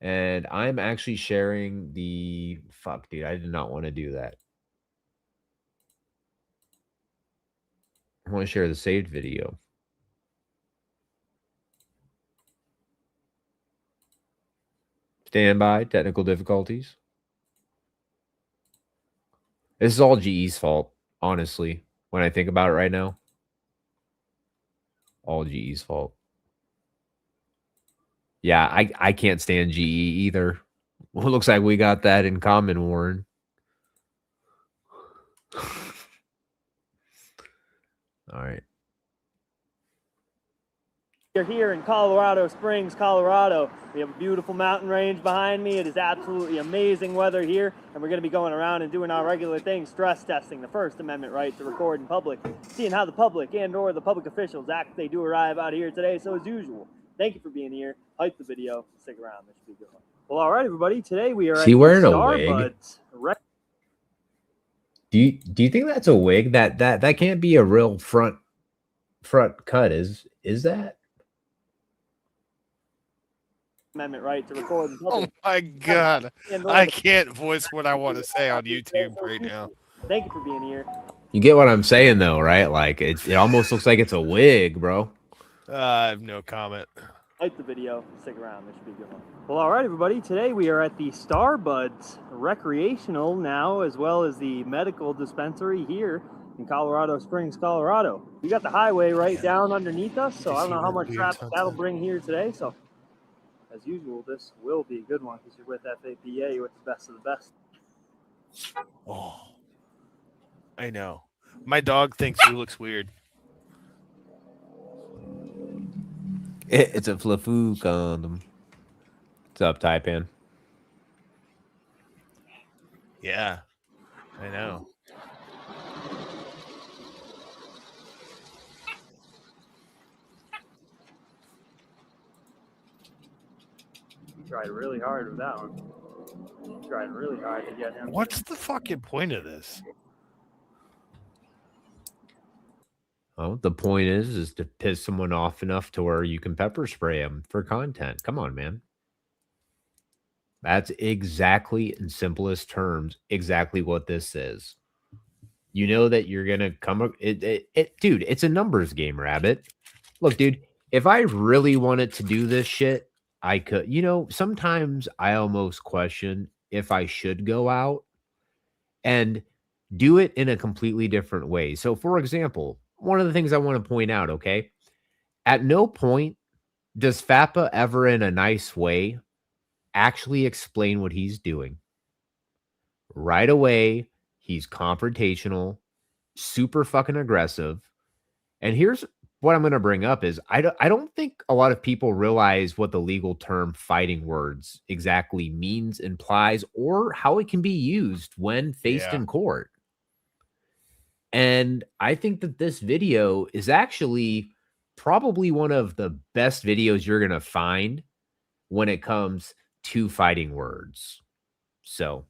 And I'm actually sharing the fuck, dude. I did not want to do that. I want to share the saved video. Stand by, technical difficulties. This is all GE's fault, honestly, when I think about it right now. All GE's fault. Yeah, I can't stand GE either. Well, it looks like we got that in common, Warren. All right.
We're here in Colorado Springs, Colorado. We have a beautiful mountain range behind me. It is absolutely amazing weather here, and we're going to be going around and doing our regular thing, stress testing the First Amendment right to record in public, seeing how the public and or the public officials act if they do arrive out here today. So as usual, thank you for being here. Like the video, stick around. This should be good. Well, all right, everybody. Today we are
Is he wearing a wig? Do you think that's a wig? That can't be a real front cut. Is that?
Amendment right to record in
Oh
public.
my god. I can't voice what I want to say on YouTube right now.
Thank you for being here.
You get what I'm saying, though, right? Like, it almost looks like it's a wig, bro.
I have no comment.
Like the video. Stick around. This should be a good one. Well, all right, everybody. Today we are at the Starbuds Recreational now, as well as the medical dispensary here in Colorado Springs, Colorado. We got the highway right down underneath us, so I don't know how much traffic that'll bring here today. So, as usual, this will be a good one because you're with FAPA, with the best of the best.
Oh, I know. My dog thinks he looks weird.
It's a flafu condom. What's up, Taipan?
Yeah, I know.
You tried really hard with that one. You tried really hard to get him.
What's the fucking point of this?
Oh, the point is to piss someone off enough to where you can pepper spray them for content. Come on, man. That's exactly, in simplest terms, exactly what this is. You know that you're gonna come. Dude, it's a numbers game, Rabbit. Look, dude, if I really wanted to do this shit, I could. You know, sometimes I almost question if I should go out and do it in a completely different way. So, for example, one of the things I want to point out, okay, at no point does FAPA ever, in a nice way, actually explain what he's doing. Right away, he's confrontational, super fucking aggressive. And here's what I'm going to bring up is I don't think a lot of people realize what the legal term fighting words exactly means, implies, or how it can be used when faced in court. And I think that this video is actually probably one of the best videos you're going to find when it comes to fighting words. So.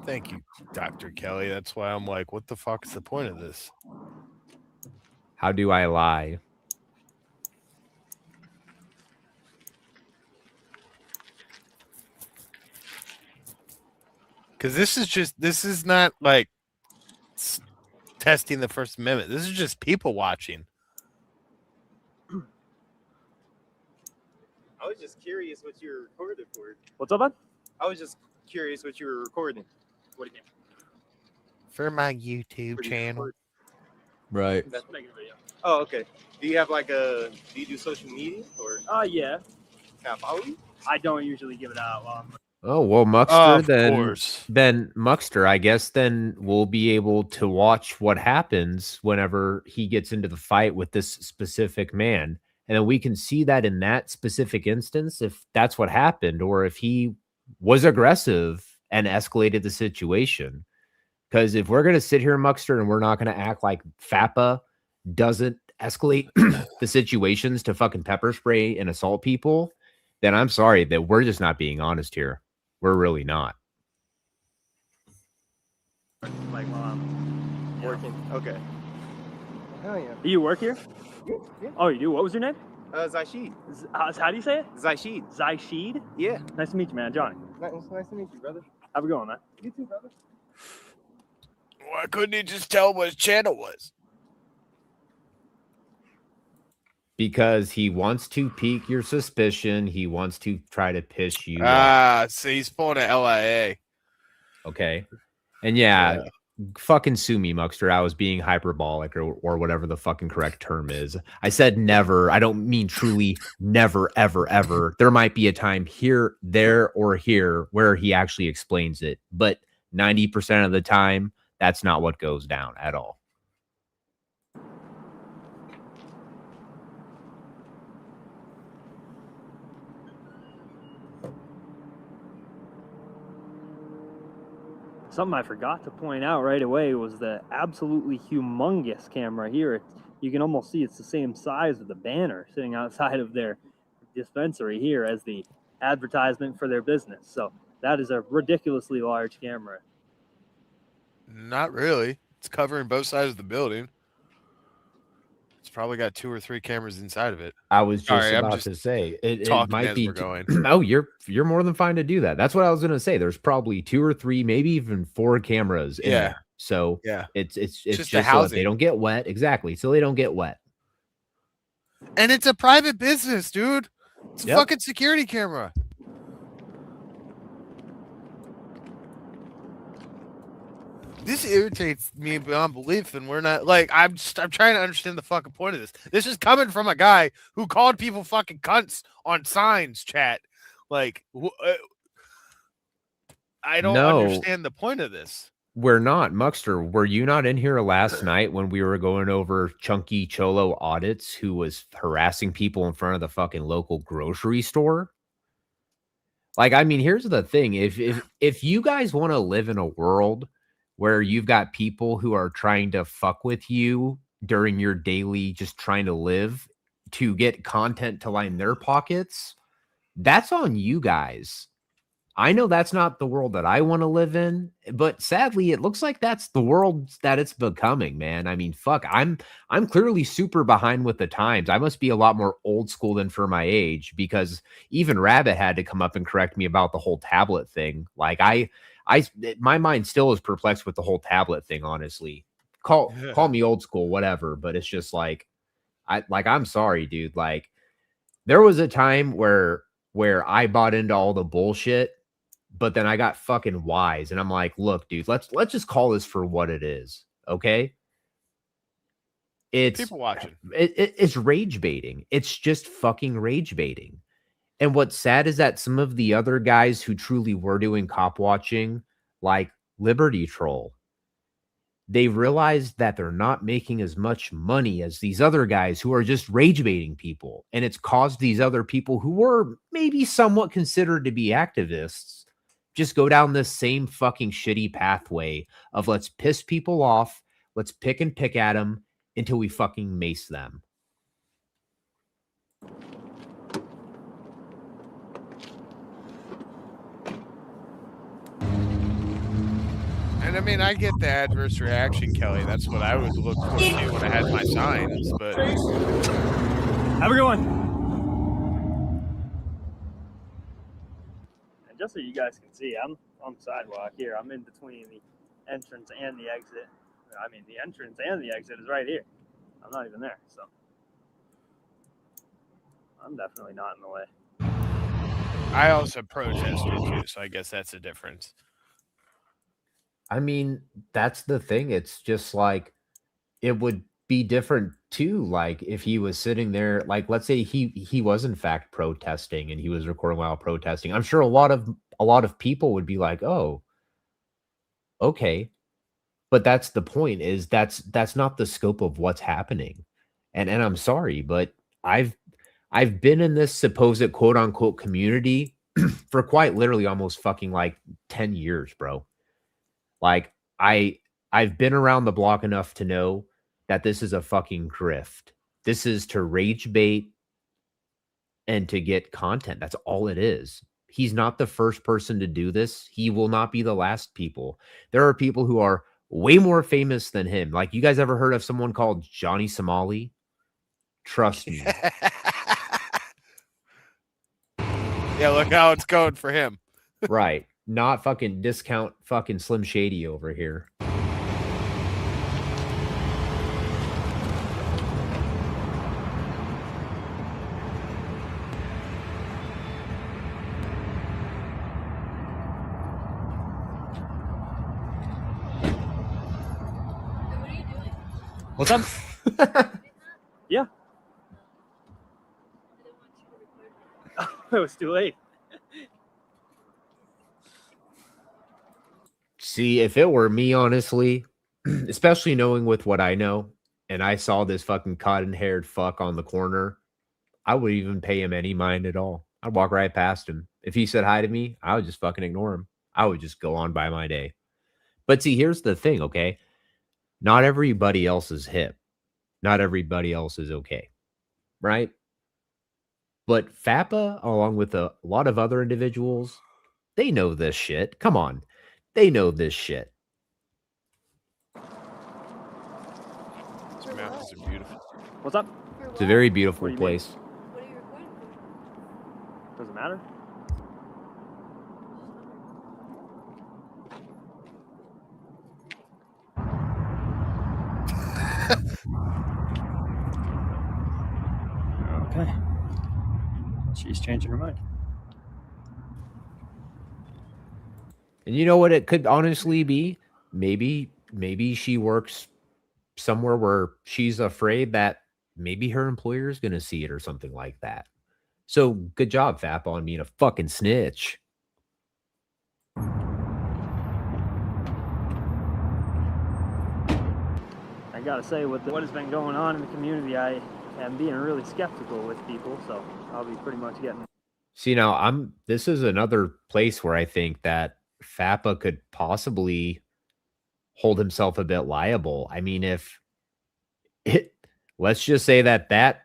Thank you, Dr. Kelly. That's why I'm like, what the fuck is the point of this?
How do I lie?
Because this is not like testing the First Amendment. This is just people watching.
I was just curious what you were recording for.
What's up, bud?
I was just curious what you were recording. What again?
For my YouTube channel.
Right.
That's making a video. Oh, okay. Do you have do you do social media or?
Yeah.
Can I follow you?
I don't usually give it out while I'm.
Oh, well, Muckster, then Muckster, I guess then we'll be able to watch what happens whenever he gets into the fight with this specific man. And then we can see that in that specific instance, if that's what happened, or if he was aggressive and escalated the situation. Because if we're going to sit here, Muckster, and we're not going to act like FAPA doesn't escalate the situations to fucking pepper spray and assault people, then I'm sorry that we're just not being honest here. We're really not.
Like while I'm
working. Okay. Hell yeah.
Do you work here?
Yeah.
Oh, you do? What was your name?
Zaishid.
How do you say it?
Zaishid.
Zaishid?
Yeah.
Nice to meet you, man. Johnny.
Nice to meet you, brother.
Have a good one, man.
You too, brother.
Why couldn't he just tell what his channel was?
Because he wants to pique your suspicion. He wants to try to piss you
off. So he's pulling an LIA.
Okay. And yeah, fucking sue me, Muckster. I was being hyperbolic or whatever the fucking correct term is. I said never. I don't mean truly never, ever, ever. There might be a time here, there, or here where he actually explains it. But 90% of the time, that's not what goes down at all.
Something I forgot to point out right away was the absolutely humongous camera here. You can almost see it's the same size of the banner sitting outside of their dispensary here as the advertisement for their business. So that is a ridiculously large camera.
Not really. It's covering both sides of the building. It's probably got 2 or 3 cameras inside of it.
I was just
Sorry, I'm
about
just
to say it
talking
might
as
be
we're going.
Oh, you're more than fine to do that. That's what I was gonna say. There's probably 2 or 3, maybe even 4 cameras in
Yeah.
there. So
Yeah.
it's
Just the
just so that they
housing.
don't get wet. Exactly. So they don't get wet.
And it's a private business, dude. It's a
Yep.
fucking security camera. This irritates me beyond belief, and we're not like I'm trying to understand the fucking point of this. This is coming from a guy who called people fucking cunts on signs, chat. Like, I don't
No.
understand the point of this.
We're not. Muckster, were you not in here last night when we were going over Chunky Cholo audits who was harassing people in front of the fucking local grocery store? Like, I mean, here's the thing. If you guys want to live in a world where you've got people who are trying to fuck with you during your daily just trying to live to get content to line their pockets, that's on you guys. I know that's not the world that I want to live in, but sadly, it looks like that's the world that it's becoming, man. I mean, fuck, I'm clearly super behind with the times. I must be a lot more old school than for my age, because even Rabbit had to come up and correct me about the whole tablet thing. Like my mind still is perplexed with the whole tablet thing, honestly. Call me old school, whatever, but it's just like I'm sorry, dude. Like, there was a time where I bought into all the bullshit, but then I got fucking wise, and I'm like, look, dude, let's just call this for what it is, okay? It's
people watching.
It's rage baiting. It's just fucking rage baiting. And what's sad is that some of the other guys who truly were doing cop watching, like Liberty Troll, they realized that they're not making as much money as these other guys who are just rage baiting people. And it's caused these other people who were maybe somewhat considered to be activists just go down this same fucking shitty pathway of let's piss people off, let's pick at them until we fucking mace them.
And I mean, I get the adverse reaction, Kelly. That's what I would look for too when I had my signs. But
have a good one. And just so you guys can see, I'm on the sidewalk here. I'm in between the entrance and the exit. I mean, the entrance and the exit is right here. I'm not even there, so I'm definitely not in the way.
I also protested too, so I guess that's a difference.
I mean, that's the thing. It's just like, it would be different too. Like, if he was sitting there, like, let's say he was in fact protesting and he was recording while protesting. I'm sure a lot of people would be like, oh, okay. But that's the point, is that's not the scope of what's happening. And I'm sorry, but I've been in this supposed quote unquote community for quite literally almost fucking like 10 years, bro. Like, I've been around the block enough to know that this is a fucking grift. This is to rage bait and to get content. That's all it is. He's not the first person to do this. He will not be the last people. There are people who are way more famous than him. Like, you guys ever heard of someone called Johnny Somali? Trust me.
Yeah, look how it's going for him.
Right. Not fucking discount fucking Slim Shady over here.
What's up? Yeah. It was too late.
See, if it were me, honestly, especially knowing with what I know, and I saw this fucking cotton-haired fuck on the corner, I wouldn't even pay him any mind at all. I'd walk right past him. If he said hi to me, I would just fucking ignore him. I would just go on by my day. But see, here's the thing, okay? Not everybody else is hip. Not everybody else is okay, right? But FAPA, along with a lot of other individuals, they know this shit. Come on. They know this shit.
Mountains are beautiful.
What's up?
It's a very beautiful
What do you mean?
place.
Does it matter? Okay. She's changing her mind.
And you know what it could honestly be? Maybe she works somewhere where she's afraid that maybe her employer is going to see it or something like that. So good job, FAP, on being a fucking snitch.
I gotta say, with what has been going on in the community, I am being really skeptical with people, so I'll be pretty much getting.
See, now this is another place where I think that FAPA could possibly hold himself a bit liable. I mean, let's just say that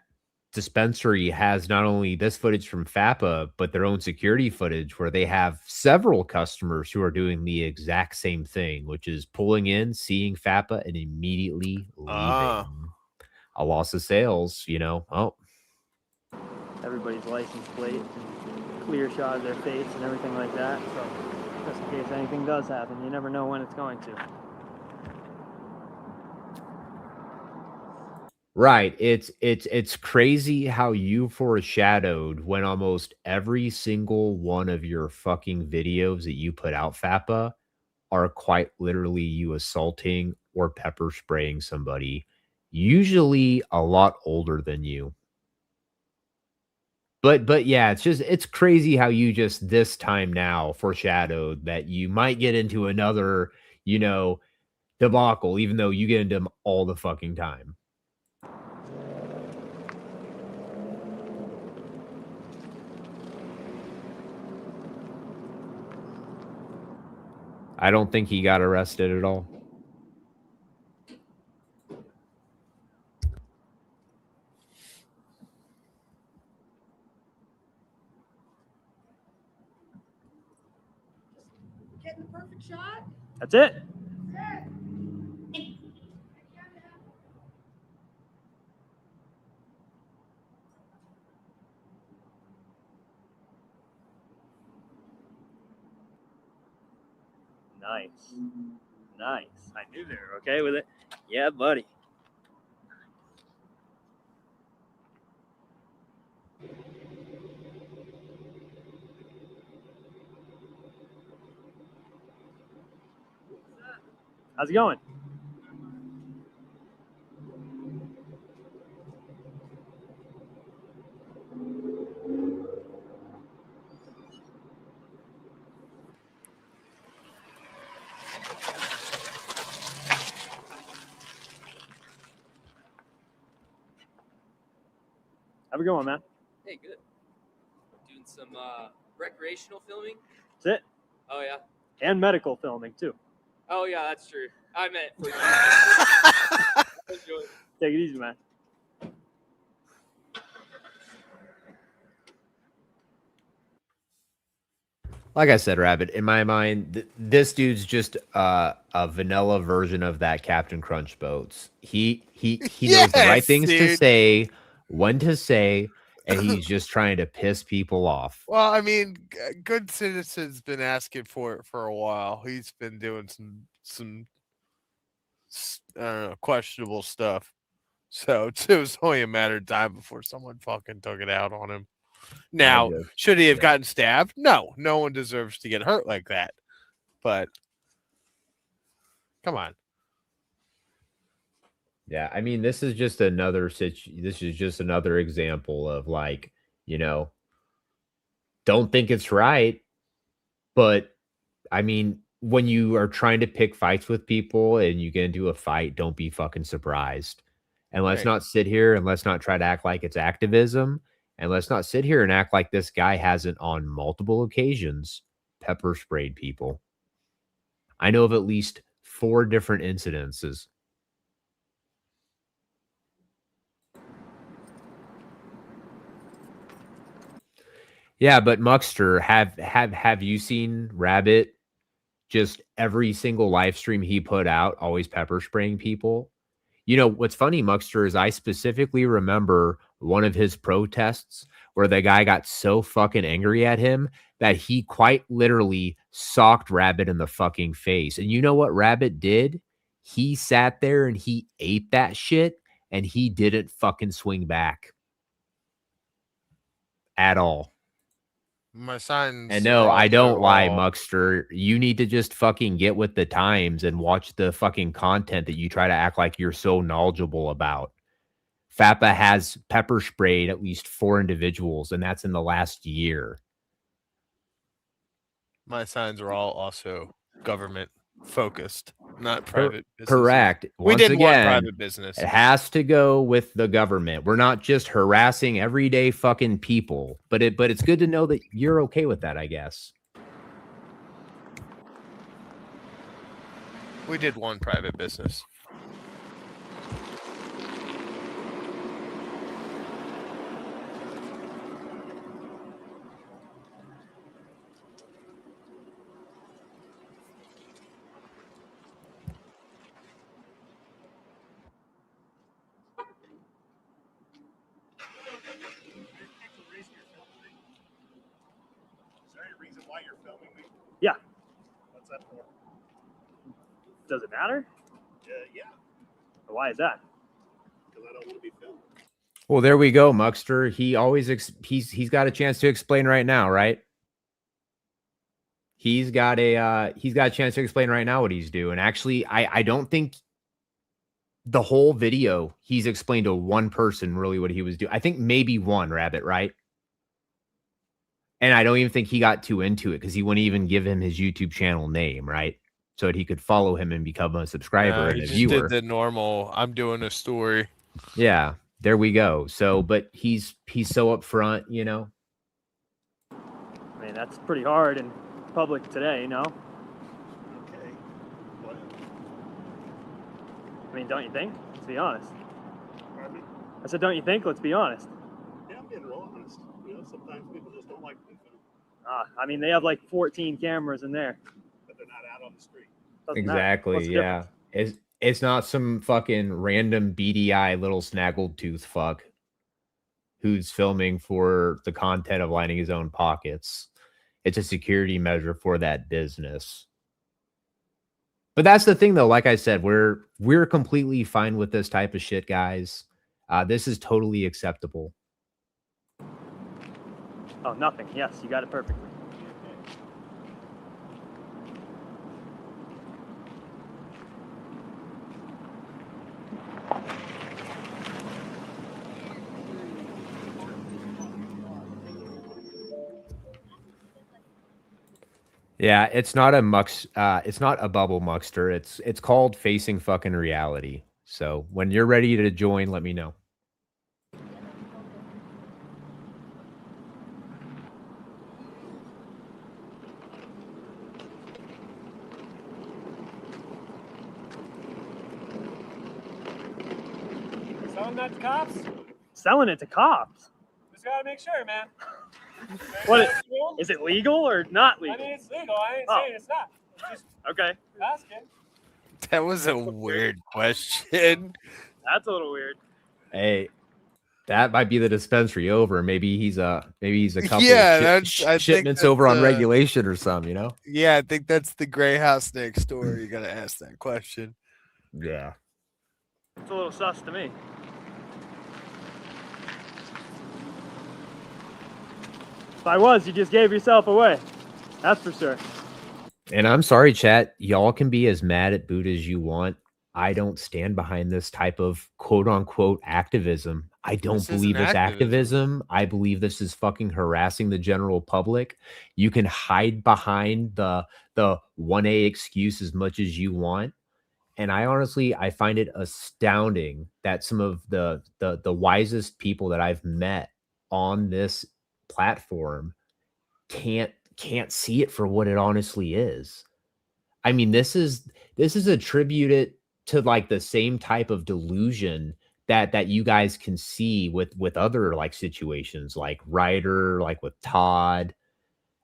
dispensary has not only this footage from FAPA, but their own security footage where they have several customers who are doing the exact same thing, which is pulling in, seeing FAPA, and immediately leaving. A loss of sales, oh.
Everybody's license plate and clear shot of their face and everything like that. So just in case anything does happen, you never know when it's going to.
Right. It's crazy how you foreshadowed when almost every single one of your fucking videos that you put out, FAPA, are quite literally you assaulting or pepper spraying somebody, usually a lot older than you. But yeah, it's crazy how you just this time now foreshadowed that you might get into another, debacle, even though you get into them all the fucking time. I don't think he got arrested at all.
Getting the perfect shot.
That's it. Nice. Nice. I knew they were okay with it. Yeah, buddy. How's it going? How's it going, man?
Hey, good. Doing some recreational filming.
That's it.
Oh, yeah.
And medical filming, too.
Oh, yeah, that's true. I meant for you.
Take it easy, man.
Like I said, Rabbit, in my mind, this dude's just a vanilla version of that Captain Crunch boats. He knows the right things to say, when to say, and he's just trying to piss people off.
Well, I mean, Good Citizen's been asking for it for a while. He's been doing some I don't know, questionable stuff. So it was only a matter of time before someone fucking took it out on him. Now, should he have gotten stabbed? No, no one deserves to get hurt like that. But come on.
Yeah, I mean, this is just another example of don't think it's right. But I mean, when you are trying to pick fights with people and you get into a fight, don't be fucking surprised. And let's not sit here and let's not try to act like it's activism. And let's not sit here and act like this guy hasn't on multiple occasions pepper sprayed people. I know of at least 4 different incidences. Yeah, but Muckster, have you seen Rabbit? Just every single live stream he put out, always pepper spraying people. You know, what's funny, Muckster, is I specifically remember one of his protests where the guy got so fucking angry at him that he quite literally socked Rabbit in the fucking face. And you know what Rabbit did? He sat there and he ate that shit and he didn't fucking swing back at all.
My signs.
And no,
are
I don't
also
lie,
all-
Muckster. You need to just fucking get with the times and watch the fucking content that you try to act like you're so knowledgeable about. FUPA has pepper sprayed at least 4 individuals, and that's in the last year.
My signs are all also government focused, not private businesses.
Correct.
We
Once
did one
again,
private business.
it has to go with the government. We're not just harassing everyday fucking people, but it's good to know that you're okay with that, I guess.
We did one private business.
Is there any reason why you're filming me?
Yeah.
What's that for?
Does it matter?
Yeah,
Why is that?
because I don't want to be filmed.
Well, there we go, Muckster. He always he's got a chance to explain right now, right? He's got a chance to explain right now what he's doing. Actually, I don't think the whole video he's explained to one person really what he was doing. I think maybe one, Rabbit, right? And I don't even think he got too into it because he wouldn't even give him his YouTube channel name, right? So that he could follow him and become a subscriber and
He
a
just
viewer.
did the normal. I'm doing a story.
Yeah, there we go. So, but he's so upfront, you know.
I mean, that's pretty hard in public today, you know?
Okay. What?
I mean, don't you think? Let's be honest.
Pardon me?
I said, don't you think? Let's be honest.
Yeah, I'm being real honest. You know, sometimes people just don't like to be filmed,
I mean, they have like 14 cameras in there.
but they're not out on the street.
Doesn't matter.
Exactly.
What's the
Yeah. It's not some fucking random beady eye little snaggled tooth fuck who's filming for the content of lining his own pockets. It's a security measure for that business. But that's the thing, though. Like I said, we're completely fine with this type of shit, guys. This is totally acceptable.
Oh, nothing. Yes, you got it perfectly.
Yeah, it's not it's not a bubble, Muckster. It's called facing fucking reality. So when you're ready to join, let me know.
Selling that to cops? Selling it to cops?
Just gotta make sure, man.
What is it legal or not legal?
I mean, it's legal. I ain't
Oh.
saying it's not. It's just
Okay.
asking.
That was a weird question.
That's a little weird.
Hey, that might be the dispensary over. Maybe he's a couple
Yeah, I think
shipments over on
that's,
regulation or something, you know?
Yeah, I think that's the gray house next door. You gotta ask that question.
Yeah.
It's a little sus to me. If I was, you just gave yourself away. That's for sure.
And I'm sorry, chat. Y'all can be as mad at Buddha as you want. I don't stand behind this type of quote unquote activism. I don't
This isn't
believe it's
activism.
activism. I believe this is fucking harassing the general public. You can hide behind the 1A excuse as much as you want. And I find it astounding that some of the wisest people that I've met on this platform can't see it for what it honestly is. I mean, this is attributed to like the same type of delusion that you guys can see with other like situations like Ryder, like with Todd.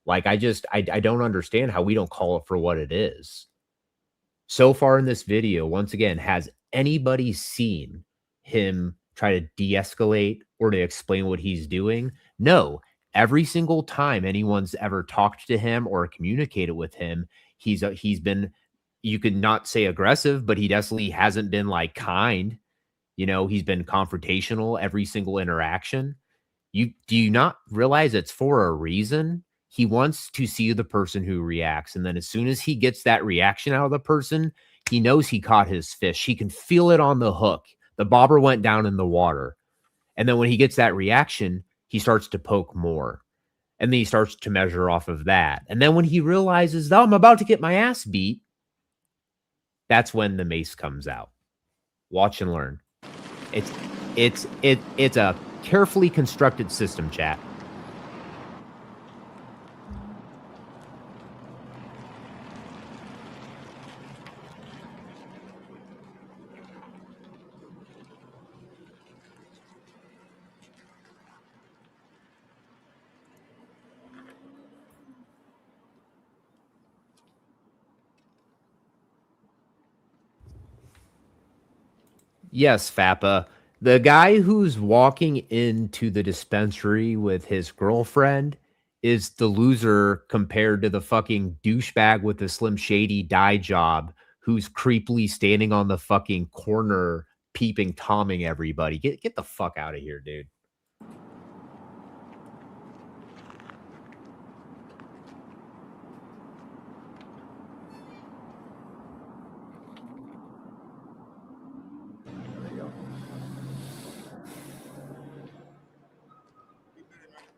Like I don't understand how we don't call it for what it is. So far in this video, once again, has anybody seen him try to de-escalate or to explain what he's doing? No. Every single time anyone's ever talked to him or communicated with him, he's been, you could not say aggressive, but he definitely hasn't been like kind. He's been confrontational every single interaction. Do you not realize it's for a reason? He wants to see the person who reacts. And then as soon as he gets that reaction out of the person, he knows he caught his fish. He can feel it on the hook. The bobber went down in the water. And then when he gets that reaction, he starts to poke more. And then he starts to measure off of that. And then when he realizes, oh, I'm about to get my ass beat, that's when the mace comes out. Watch and learn. It's a carefully constructed system, chat. Yes, FAPA. The guy who's walking into the dispensary with his girlfriend is the loser compared to the fucking douchebag with the Slim Shady dye job who's creepily standing on the fucking corner peeping, Tomming everybody. Get the fuck out of here, dude.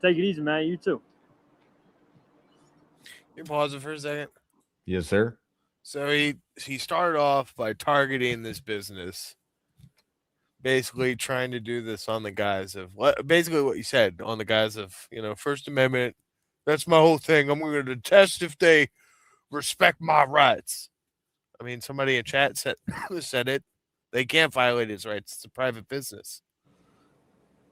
Take it easy, man. You too.
You pause it for a second.
Yes, sir.
So he started off by targeting this business, basically trying to do this on the guise of what you said, on the guise of, First Amendment. That's my whole thing. I'm going to test if they respect my rights. I mean, somebody in chat said it. They can't violate his rights. It's a private business.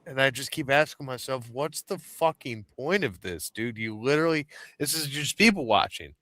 And I just keep asking myself, what's the fucking point of this, dude? This is just people watching.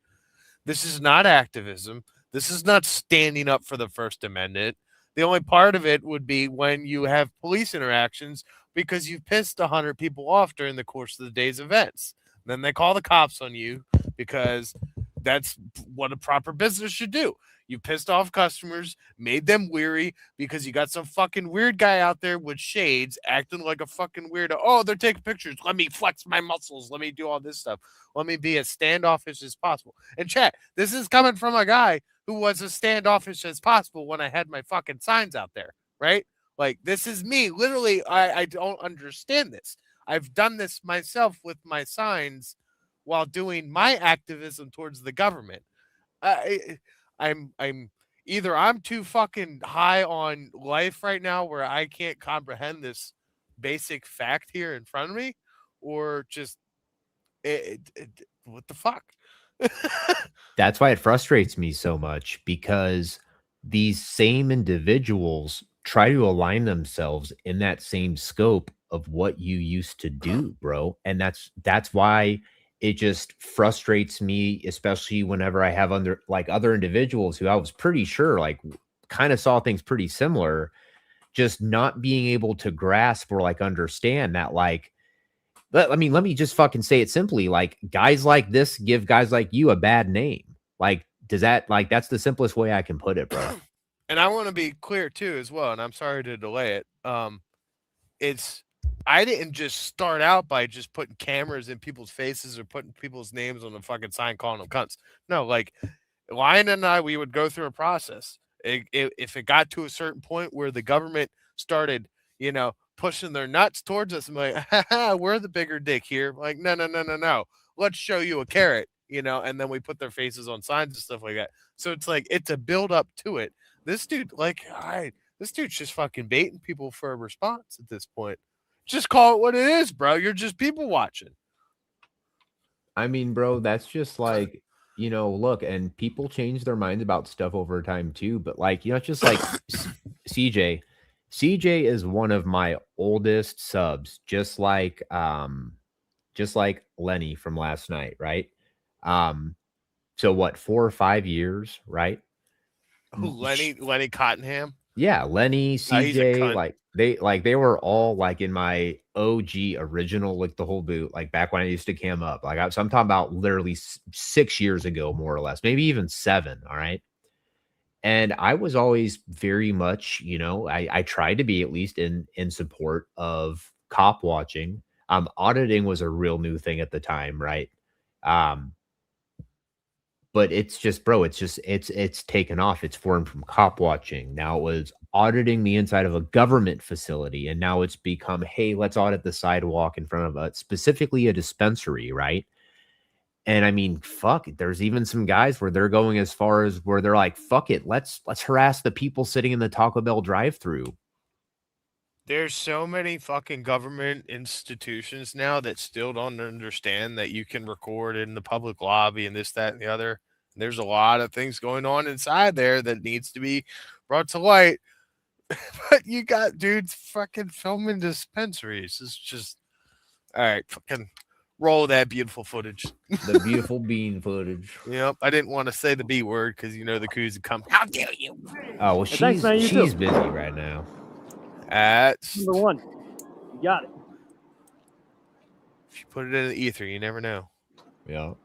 This is not activism. This is not standing up for the First Amendment. The only part of it would be when you have police interactions because you've pissed 100 people off during the course of the day's events. Then they call the cops on you because that's what a proper business should do. You pissed off customers, made them weary because you got some fucking weird guy out there with shades acting like a fucking weirdo. Oh, they're taking pictures. Let me flex my muscles. Let me do all this stuff. Let me be as standoffish as possible. And chat, this is coming from a guy who was as standoffish as possible when I had my fucking signs out there, right? Like, this is me. Literally, I don't understand this. I've done this myself with my signs while doing my activism towards the government. I'm either I'm too fucking high on life right now where I can't comprehend this basic fact here in front of me, or just what the fuck?
That's why it frustrates me so much, because these same individuals try to align themselves in that same scope of what you used to do, bro. And that's why it just frustrates me, especially whenever I have other individuals who I was pretty sure kind of saw things pretty similar, just not being able to grasp or understand that let me just fucking say it simply. Guys like this give guys like you a bad name. That's the simplest way I can put it, bro.
And I want to be clear too, as well. And I'm sorry to delay it. I didn't just start out by just putting cameras in people's faces or putting people's names on the fucking sign calling them cunts. No, Lion and I, we would go through a process. If it got to a certain point where the government started, pushing their nuts towards us, I'm like, we're the bigger dick here. Like, no. Let's show you a carrot, and then we put their faces on signs and stuff like that. So it's a build up to it. This dude, this dude's just fucking baiting people for a response at this point. Just call it what it is, bro. You're just people watching.
I mean, bro, that's just look, and people change their minds about stuff over time too. But it's just CJ. CJ is one of my oldest subs, just like Lenny from last night, right? So what, 4 or 5 years, right?
Lenny Cottenham.
Yeah, Lenny,
He's a
CJ,
cunt.
they were all like in my OG original, like the whole boot, like back when I used to cam up. So I'm talking about literally 6 years ago, more or less, maybe even 7. All right. And I was always very much, I tried to be at least in support of cop watching. Auditing was a real new thing at the time, right? Um, but it's just, bro, it's taken off. It's formed from cop watching. Now it was auditing the inside of a government facility, and now it's become, hey, let's audit the sidewalk in front of specifically a dispensary, right? And I mean, fuck, there's even some guys where they're going as far as where they're like, fuck it, let's harass the people sitting in the Taco Bell drive-through.
There's so many fucking government institutions now that still don't understand that you can record in the public lobby and this, that, and the other. And there's a lot of things going on inside there that needs to be brought to light. But you got dudes fucking filming dispensaries. It's just, all right, fucking roll that beautiful footage.
The beautiful bean footage.
Yep. I didn't want to say the B word because the coos would come. How dare you?
Oh, well,
Thanks, man, you
she's
too.
busy right now.
That's
Number 1. You got it.
If you put it in the ether, you never know.
Yeah. You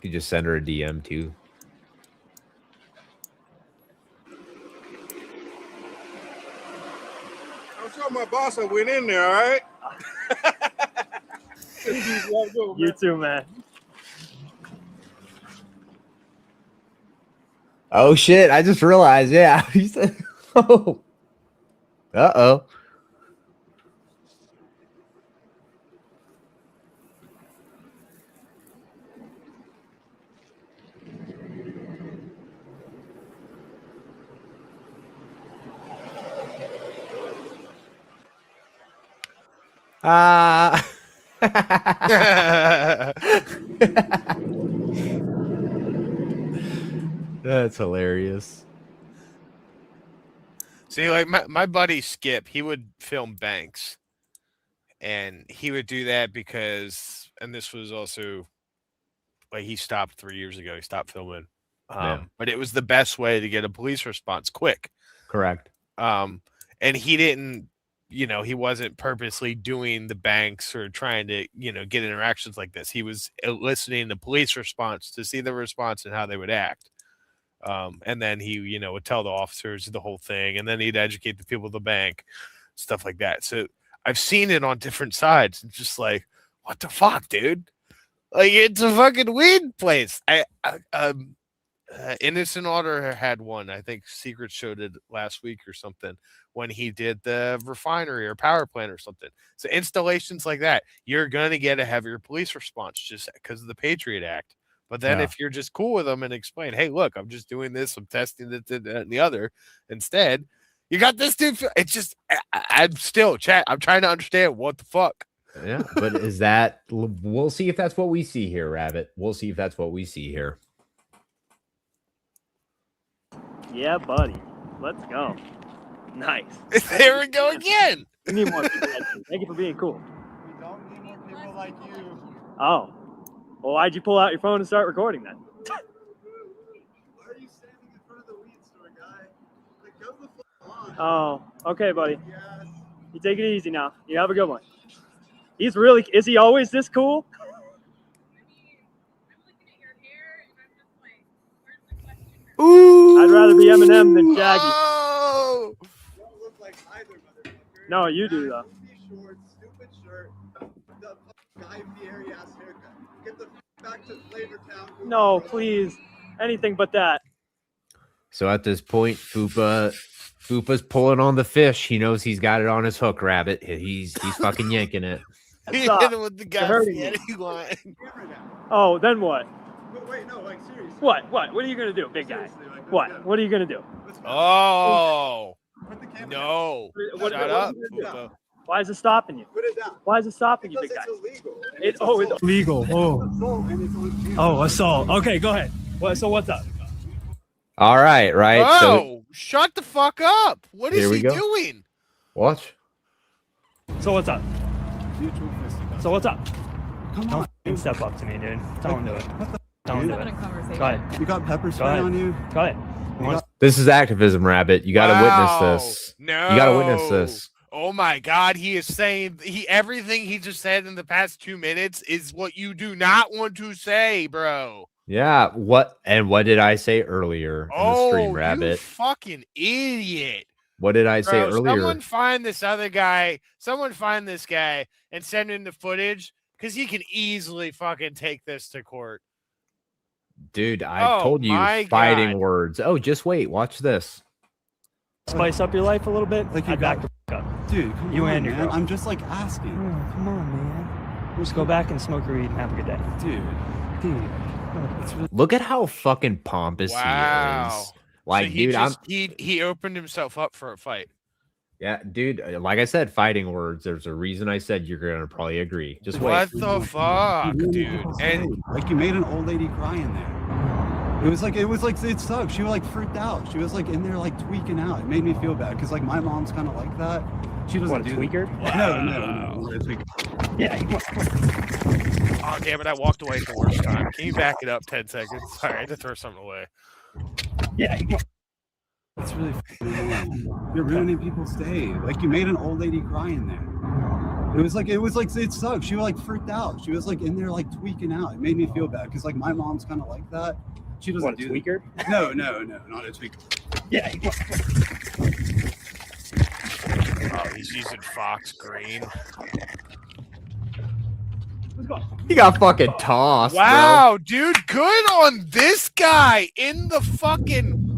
could just send her a DM too.
I'm sure my boss I went in there, all right?
You too, man.
Oh shit! I just realized. Yeah, he said. Oh. Uh-oh. That's hilarious.
See, like my buddy Skip, he would film banks. And he would do that because, and this was also, like, he stopped 3 years ago. He stopped filming. But it was the best way to get a police response quick.
Correct.
And he didn't, he wasn't purposely doing the banks or trying to, get interactions like this. He was eliciting the police response to see the response and how they would act. And then he, would tell the officers the whole thing, and then he'd educate the people at the bank, stuff like that. So I've seen it on different sides. It's just like, what the fuck, dude? Like, it's a fucking weed place. Innocent Otter had one. I think Secret showed it last week or something when he did the refinery or power plant or something. So installations like that, you're going to get a heavier police response just because of the Patriot Act. But then if you're just cool with them and explain, hey, look, I'm just doing this, I'm testing it and the other instead, you got this dude. It's just, I'm still I'm trying to understand what the fuck.
Yeah, but we'll see if that's what we see here, Rabbit. We'll see if that's what we see here.
Yeah, buddy. Let's go. Nice.
There we go again.
We need more people like you. Thank you for being cool.
We don't need more people like you.
Oh. Well, why'd you pull out your phone and start recording then?
Why are you standing in front of the weed store, guy? Like, go the fuck on.
Oh, okay, buddy.
Yes.
You take it easy now. You have a good one. Is he always this cool?
Ooh.
I'd rather be Eminem than Shaggy.
Oh.
You don't look like either, motherfucker.
No, you do, though.
Short, stupid shirt, the Guy Fieri ass haircut. Get the back to Flavortown.
No, please. Anything but that.
So at this point, FUPA's pulling on the fish. He knows he's got it on his hook, Rabbit. He's fucking yanking it.
He hit him with the Guy Fieri line.
Oh, then what?
Wait, no, like seriously.
What? What are you gonna do, big guy? What are you gonna do?
Oh. No.
What
Shut
are
up,
you gonna do?
FUPA.
Why is it stopping you?
Put it down.
Why is it stopping you,
Because
big guy?
it's illegal.
It's
Legal. Oh, assault. Okay, go ahead. So what's up?
All right, right.
Oh,
So
shut the fuck up. What is
Here we
he
go.
doing?
watch.
So what's up? So what's up? Don't f***ing step up to me, dude. Don't do it. Don't do it. Go ahead.
You got pepper
Go
spray
ahead.
on you?
Go ahead. You wanna
This is activism, Rabbit. You got to witness this.
No.
You got to witness this.
Oh my God, he is saying everything he just said in the past 2 minutes is what you do not want to say, bro.
Yeah, what did I say earlier in the stream, Rabbit?
You fucking idiot.
What did I say earlier?
Someone find this other guy. Someone find this guy and send him the footage because he can easily fucking take this to court.
Dude, I told you fighting words. Oh, just wait. Watch this.
Spice up your life a little bit.
Like
I'd back the up.
Dude, come
You
on,
and your
man.
girl.
I'm just like asking.
Come on, man. Just go back and smoke your weed and have a good day. Dude.
Look at how fucking pompous he
Wow.
is. Like,
So he
dude,
he opened himself up for a fight.
yeah, dude. Like I said, fighting words. There's a reason I said you're gonna probably agree. Just wait.
What the fuck, dude? And
like you made an old lady cry in there. It was like it sucked. She was like freaked out. She was like in there like tweaking out. It made me feel bad because like my mom's kind of like that. She doesn't
What, a
do
tweaker?
No, a tweaker.
Yeah.
oh damn it! I walked away at the worst time. Can you back it up 10 seconds? Sorry, I had to throw something away.
Yeah.
That's really annoying. You're ruining people's day. Like you made an old lady cry in there. It was like it sucked. She was like freaked out. She was like in there like tweaking out. It made me feel bad because like my mom's kind of like that. She doesn't
What, a
do
tweaker?
No, not a tweaker.
Yeah.
Oh, he's using Fox Green.
He got fucking tossed.
Wow, dude, good on this guy in the fucking.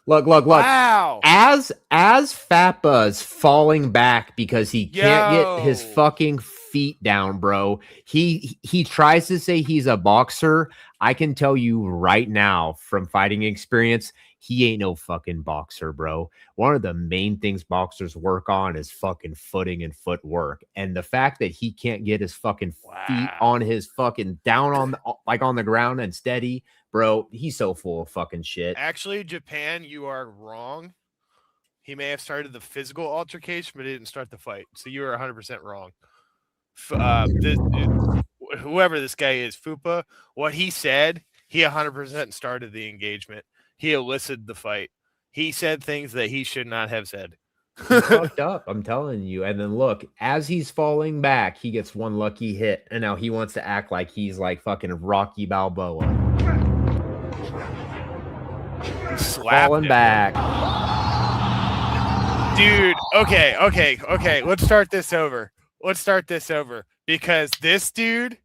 Look.
Wow.
As FUPA's falling back because he can't get his fucking feet down, bro. He tries to say he's a boxer. I can tell you right now from fighting experience, he ain't no fucking boxer, bro. One of the main things boxers work on is fucking footing and footwork. And the fact that he can't get his fucking feet on his fucking down on the ground and steady, bro, he's so full of fucking shit.
Actually, Japan, you are wrong. He may have started the physical altercation, but he didn't start the fight. So you are 100% wrong. Whoever this guy is, FUPA, what he said, he 100% started the engagement. He elicited the fight. He said things that he should not have said.
He's fucked up, I'm telling you. And then look, as he's falling back, he gets one lucky hit, and now he wants to act like he's like fucking Rocky Balboa. Falling back.
Dude, okay. Let's start this over. Because this dude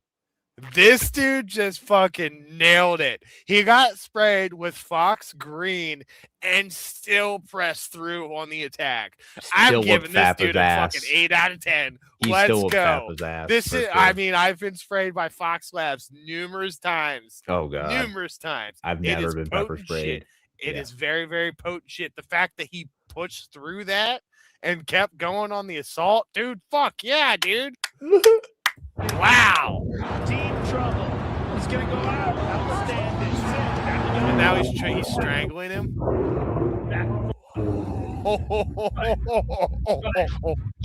just fucking nailed it. He got sprayed with Fox Green and still pressed through on the attack. I'm giving this dude a fucking 8 out of 10. Let's go. This is, I mean, I've been sprayed by Fox Labs numerous times.
Oh god,
numerous times.
I've never been pepper sprayed.
It is very, very potent shit. The fact that he pushed through that and kept going on the assault, dude. Fuck yeah, dude. Wow.
Deep trouble. He's gonna go out. Outstanding.
And now he's strangling him.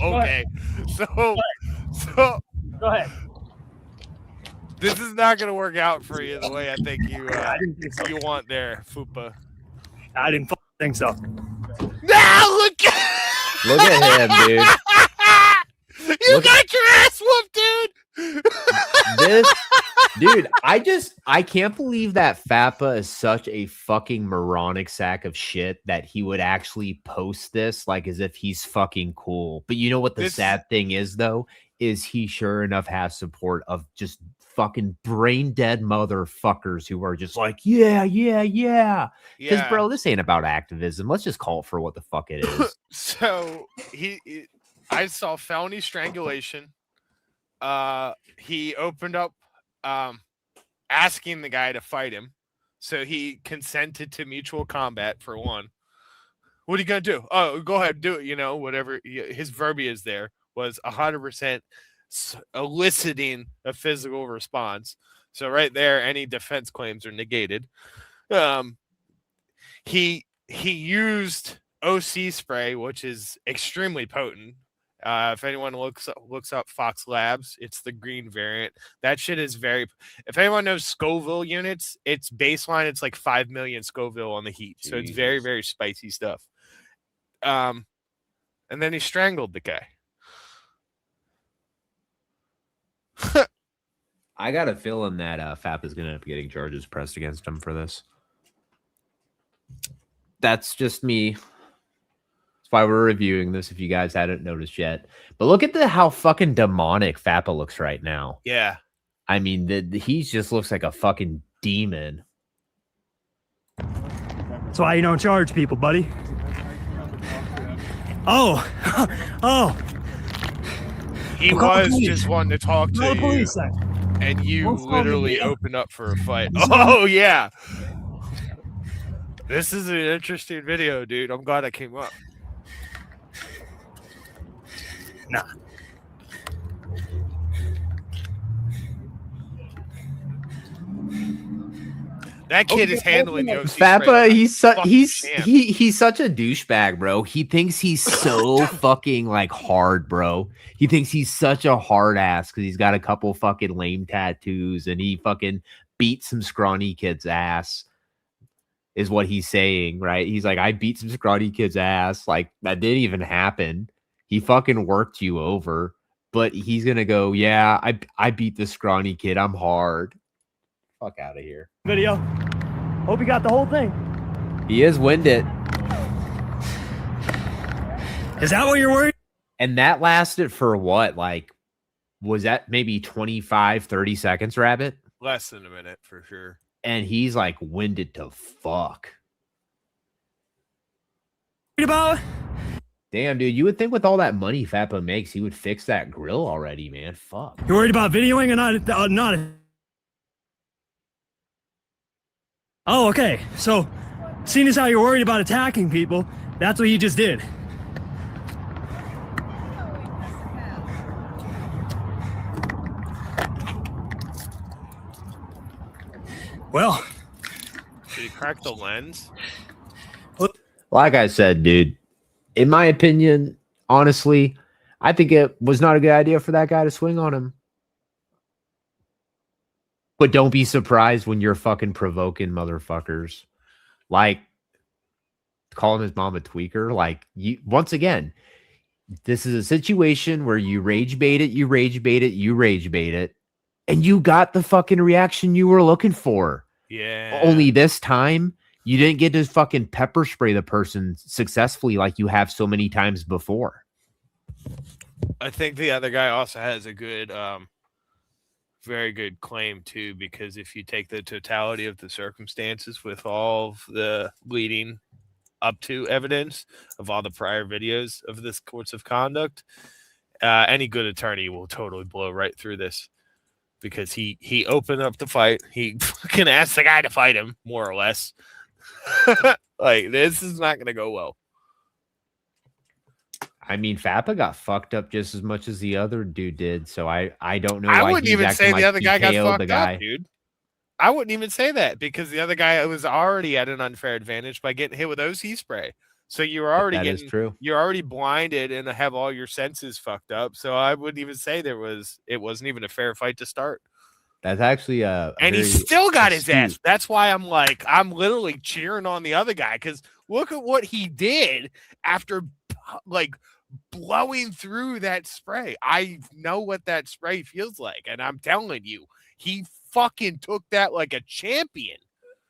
Okay. So
go ahead.
This is not gonna work out for you the way I think you you want there, FUPA.
I didn't think so.
Now look
at him, dude.
You got your ass whooped, dude.
Dude, I can't believe that FUPA is such a fucking moronic sack of shit that he would actually post this like as if he's fucking cool. But you know what the sad thing is though, is he sure enough has support of just fucking brain dead motherfuckers who are just like, yeah. Because bro, this ain't about activism. Let's just call it for what the fuck it is.
So I saw felony strangulation. He opened up asking the guy to fight him. So he consented to mutual combat for one. What are you gonna do? Oh, go ahead, do it. You know, whatever his verbiage there was 100% eliciting a physical response. So right there, any defense claims are negated. He used OC spray, which is extremely potent, If anyone looks up Fox Labs, it's the green variant. That shit is very. If anyone knows Scoville units, its baseline, it's like 5 million Scoville on the heat, so it's very, very spicy stuff. And then he strangled the guy.
I got a feeling that FAP is going to end up getting charges pressed against him for this. That's just me. That's why we're reviewing this, if you guys hadn't noticed yet. But look at how fucking demonic FAPA looks right now.
Yeah.
I mean, he just looks like a fucking demon.
That's why you don't charge people, buddy. Oh. Oh.
He was just wanting to talk to you.
Police then.
And you
Let's call
literally
the-
open up for a fight. Oh, yeah. This is an interesting video, dude. I'm glad I came up.
Nah.
That kid is handling the OC
FAPA,
straight.
he's such a douchebag, bro. He thinks he's so fucking like hard, bro. He thinks he's such a hard ass because he's got a couple fucking lame tattoos and he fucking beat some scrawny kid's ass. Is what he's saying, right? He's like, I beat some scrawny kid's ass. Like, that didn't even happen. He fucking worked you over. But he's gonna go, yeah, I beat the scrawny kid. I'm hard. Fuck out of here.
Video. Hope you got the whole thing.
He is winded.
Is that what you're worried?
And that lasted for what? Like, was that maybe 25, 30 seconds, Rabbit?
Less than a minute, for sure.
And he's like winded to fuck.
About?
Damn, dude, you would think with all that money FAPA makes, he would fix that grill already, man. Fuck.
You're worried about videoing or not? Oh, okay. So, seeing as how you're worried about attacking people, that's what you just did. Well,
Did he crack the lens?
Like I said, dude, in my opinion, honestly, I think it was not a good idea for that guy to swing on him. But don't be surprised when you're fucking provoking motherfuckers. Like, calling his mom a tweaker. Like, you, once again, this is a situation where you rage bait it, and you got the fucking reaction you were looking for.
Yeah.
Only this time, you didn't get to fucking pepper spray the person successfully like you have so many times before.
I think the other guy also has a good, very good claim too, because if you take the totality of the circumstances with all of the leading up to evidence of all the prior videos of this course of conduct, any good attorney will totally blow right through this, because he opened up the fight. He fucking asked the guy to fight him, more or less. Like, this is not going to go well.
I mean, FAPA got fucked up just as much as the other dude did, so I don't know.
I
why
wouldn't
he's
even
acting
say
like
the other
he
guy got
KO'd the
fucked
guy.
up, dude. I wouldn't even say that, because the other guy was already at an unfair advantage by getting hit with OC spray. So you were already
That is
getting,
true.
you're already blinded and have all your senses fucked up. So I wouldn't even say it wasn't even a fair fight to start.
That's actually
And he
very
still got his
astute.
ass. That's why I'm literally cheering on the other guy, because look at what he did after like blowing through that spray. I know what that spray feels like, and I'm telling you, he fucking took that like a champion.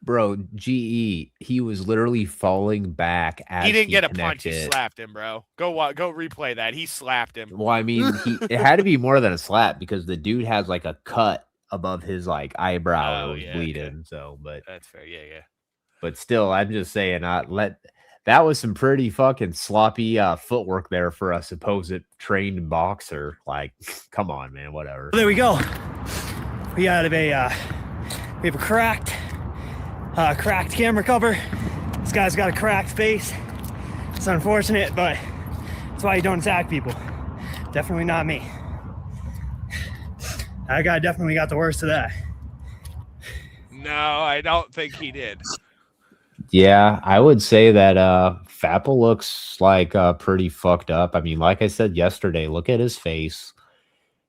Bro, GE, he was literally falling back as
He didn't get a punch.
connected.
He slapped him, bro. Go replay that. He slapped him.
Well, I mean, it had to be more than a slap because the dude has like a cut above his like eyebrow.
Oh,
It was
yeah,
bleeding.
okay.
So, but
That's fair. Yeah.
But still, I'm just saying, that was some pretty fucking sloppy footwork there for a supposed trained boxer. Like, come on, man, whatever.
There we go. We have a cracked camera cover. This guy's got a cracked face. It's unfortunate, but that's why you don't attack people. Definitely not me. That guy definitely got the worst of that.
No, I don't think he did.
Yeah, I would say that Fappa looks like pretty fucked up. I mean, like I said yesterday, look at his face.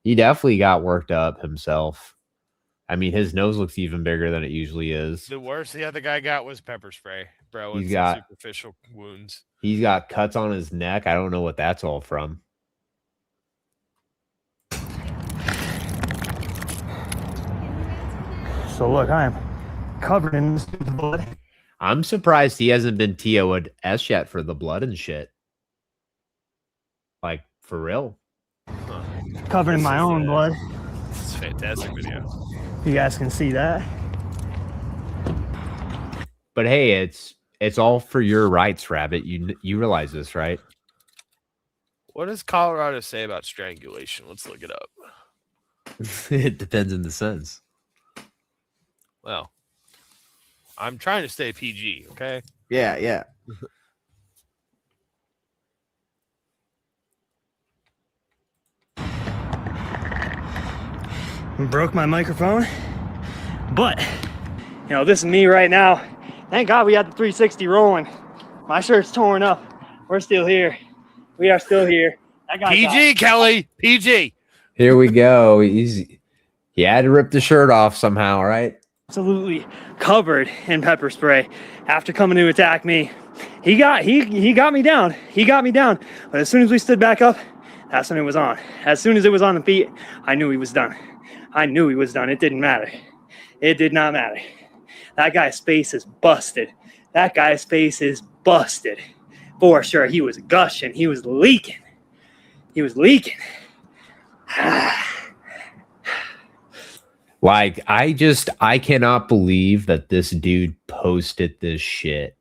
He definitely got worked up himself. I mean, his nose looks even bigger than it usually is.
The worst the other guy got was pepper spray, bro.
He's
It's
got
superficial wounds.
He's got cuts on his neck. I don't know what that's all from.
So look, I am covered in stupid blood.
I'm surprised he hasn't been TO'd S yet for the blood and shit. Like, for real.
Huh.
Covered in my own blood.
It's a fantastic video.
You guys can see that.
But hey, it's all for your rights, Rabbit. You realize this, right?
What does Colorado say about strangulation? Let's look it up.
It depends in the sense.
Well, I'm trying to stay PG, okay?
Yeah, yeah.
Broke my microphone, but you know, this is me right now. Thank God we had the 360 rolling. My shirt's torn up. We're still here. We are still here. That guy
PG, Kelly, PG.
Here we go. He had to rip the shirt off somehow, right?
Absolutely covered in pepper spray after coming to attack me. He got me down. He got me down. But as soon as we stood back up, that's when it was on. As soon as it was on the feet, I knew he was done. I knew he was done. It didn't matter. It did not matter. That guy's face is busted. That guy's face is busted. For sure. He was gushing. He was leaking. He was leaking.
Like, I cannot believe that this dude posted this shit.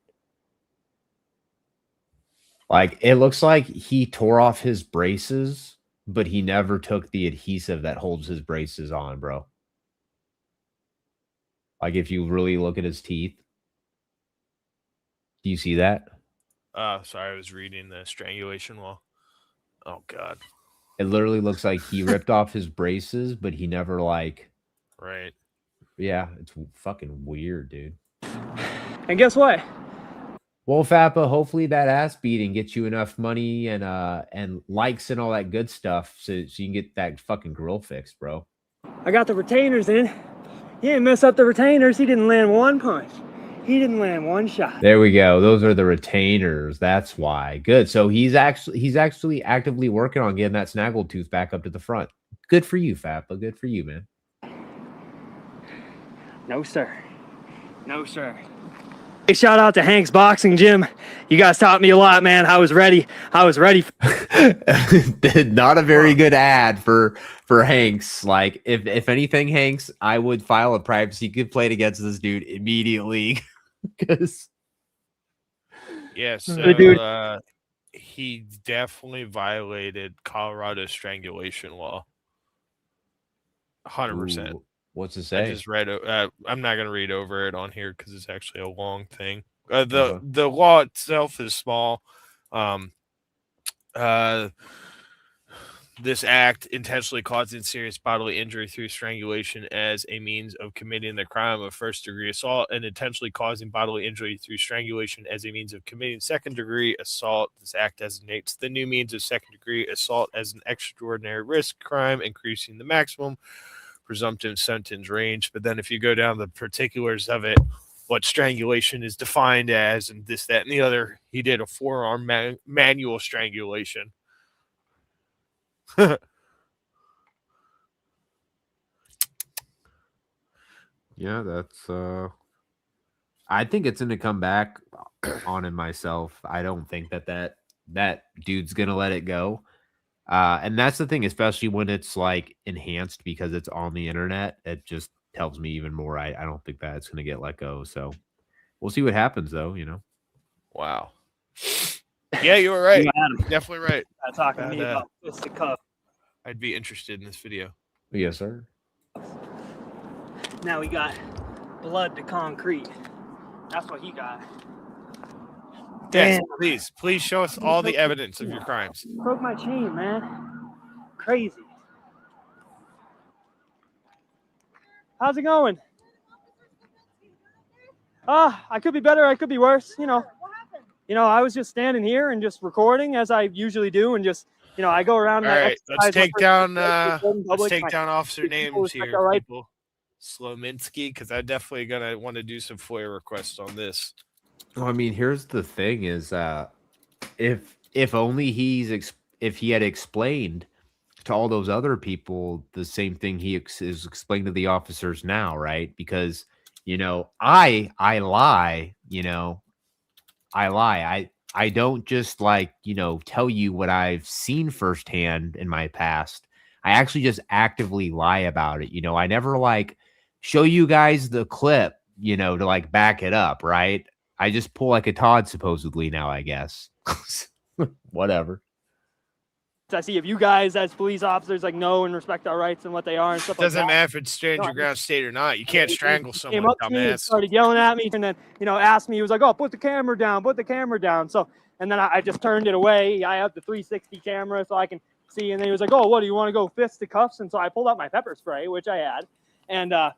Like, it looks like he tore off his braces, but he never took the adhesive that holds his braces on, bro. Like, if you really look at his teeth. Do you see that?
Sorry, I was reading the strangulation law. Oh, God.
It literally looks like he ripped off his braces, but he never, like...
Right.
Yeah, it's fucking weird, dude.
And guess what?
Well, Fappa, hopefully that ass beating gets you enough money and likes and all that good stuff so you can get that fucking grill fixed, bro.
I got the retainers in. He didn't mess up the retainers. He didn't land one punch. He didn't land one shot.
There we go. Those are the retainers. That's why. Good. So he's actually actively working on getting that snaggletooth back up to the front. Good for you, Fappa. Good for you, man.
No, sir. No, sir. Hey, shout out to Hank's Boxing Gym. You guys taught me a lot, man. I was ready. Not
a very good ad for Hanks. Like, if anything, Hanks, I would file a privacy complaint against this dude immediately. Because
he definitely violated Colorado's strangulation law. 100%.
What's it say?
I just read it. I'm not going to read over it on here because it's actually a long thing. The law itself is small. This act intentionally causing serious bodily injury through strangulation as a means of committing the crime of first-degree assault and intentionally causing bodily injury through strangulation as a means of committing second-degree assault. This act designates the new means of second-degree assault as an extraordinary risk crime, increasing the maximum presumptive sentence range. But then if you go down the particulars of it, what strangulation is defined as and this, that, and the other, he did a forearm manual strangulation.
Yeah, that's I think it's gonna come back on him myself. I don't think that dude's gonna let it go. And that's the thing, especially when it's like enhanced because it's on the internet, it just tells me even more. I don't think that it's gonna get let go. So we'll see what happens though, you know.
Wow. Yeah, you were right. Definitely right.
Talking to me about fisted cup.
I'd be interested in this video.
Yes, sir.
Now we got blood to concrete. That's what he got.
Yes, please show us all the evidence of your crimes.
Broke my chain, man. Crazy. How's it going? I could be better. I could be worse. You know.
What happened?
you know, I was just standing here and just recording as I usually do, and just, you know, I go around.
All
and I
right, let's
exercise
take
my
down
public.
officer
People
names
respect
here,
our rights.
people. Slominski, because I'm definitely gonna want to do some FOIA requests on this.
Well, I mean, here's the thing: is if only if he had explained to all those other people the same thing he is explaining to the officers now, right? Because you know, I lie, you know, I lie. I don't just like, you know, tell you what I've seen firsthand in my past. I actually just actively lie about it. You know, I never like show you guys the clip, you know, to like back it up, right? I just pull like a Todd supposedly now, I guess. Whatever.
I see if you guys as police officers like know and respect our rights and what they are and stuff
Doesn't
like that.
matter if it's stand your ground state or not. You can't strangle
He
someone,
came up to me and
dumbass.
started yelling at me, and then, you know, asked me, he was like, oh, put the camera down, put the camera down. So, and then I just turned it away. I have the 360 camera so I can see, and then he was like, oh, what, do you want to go fist to cuffs? And so I pulled out my pepper spray, which I had, and I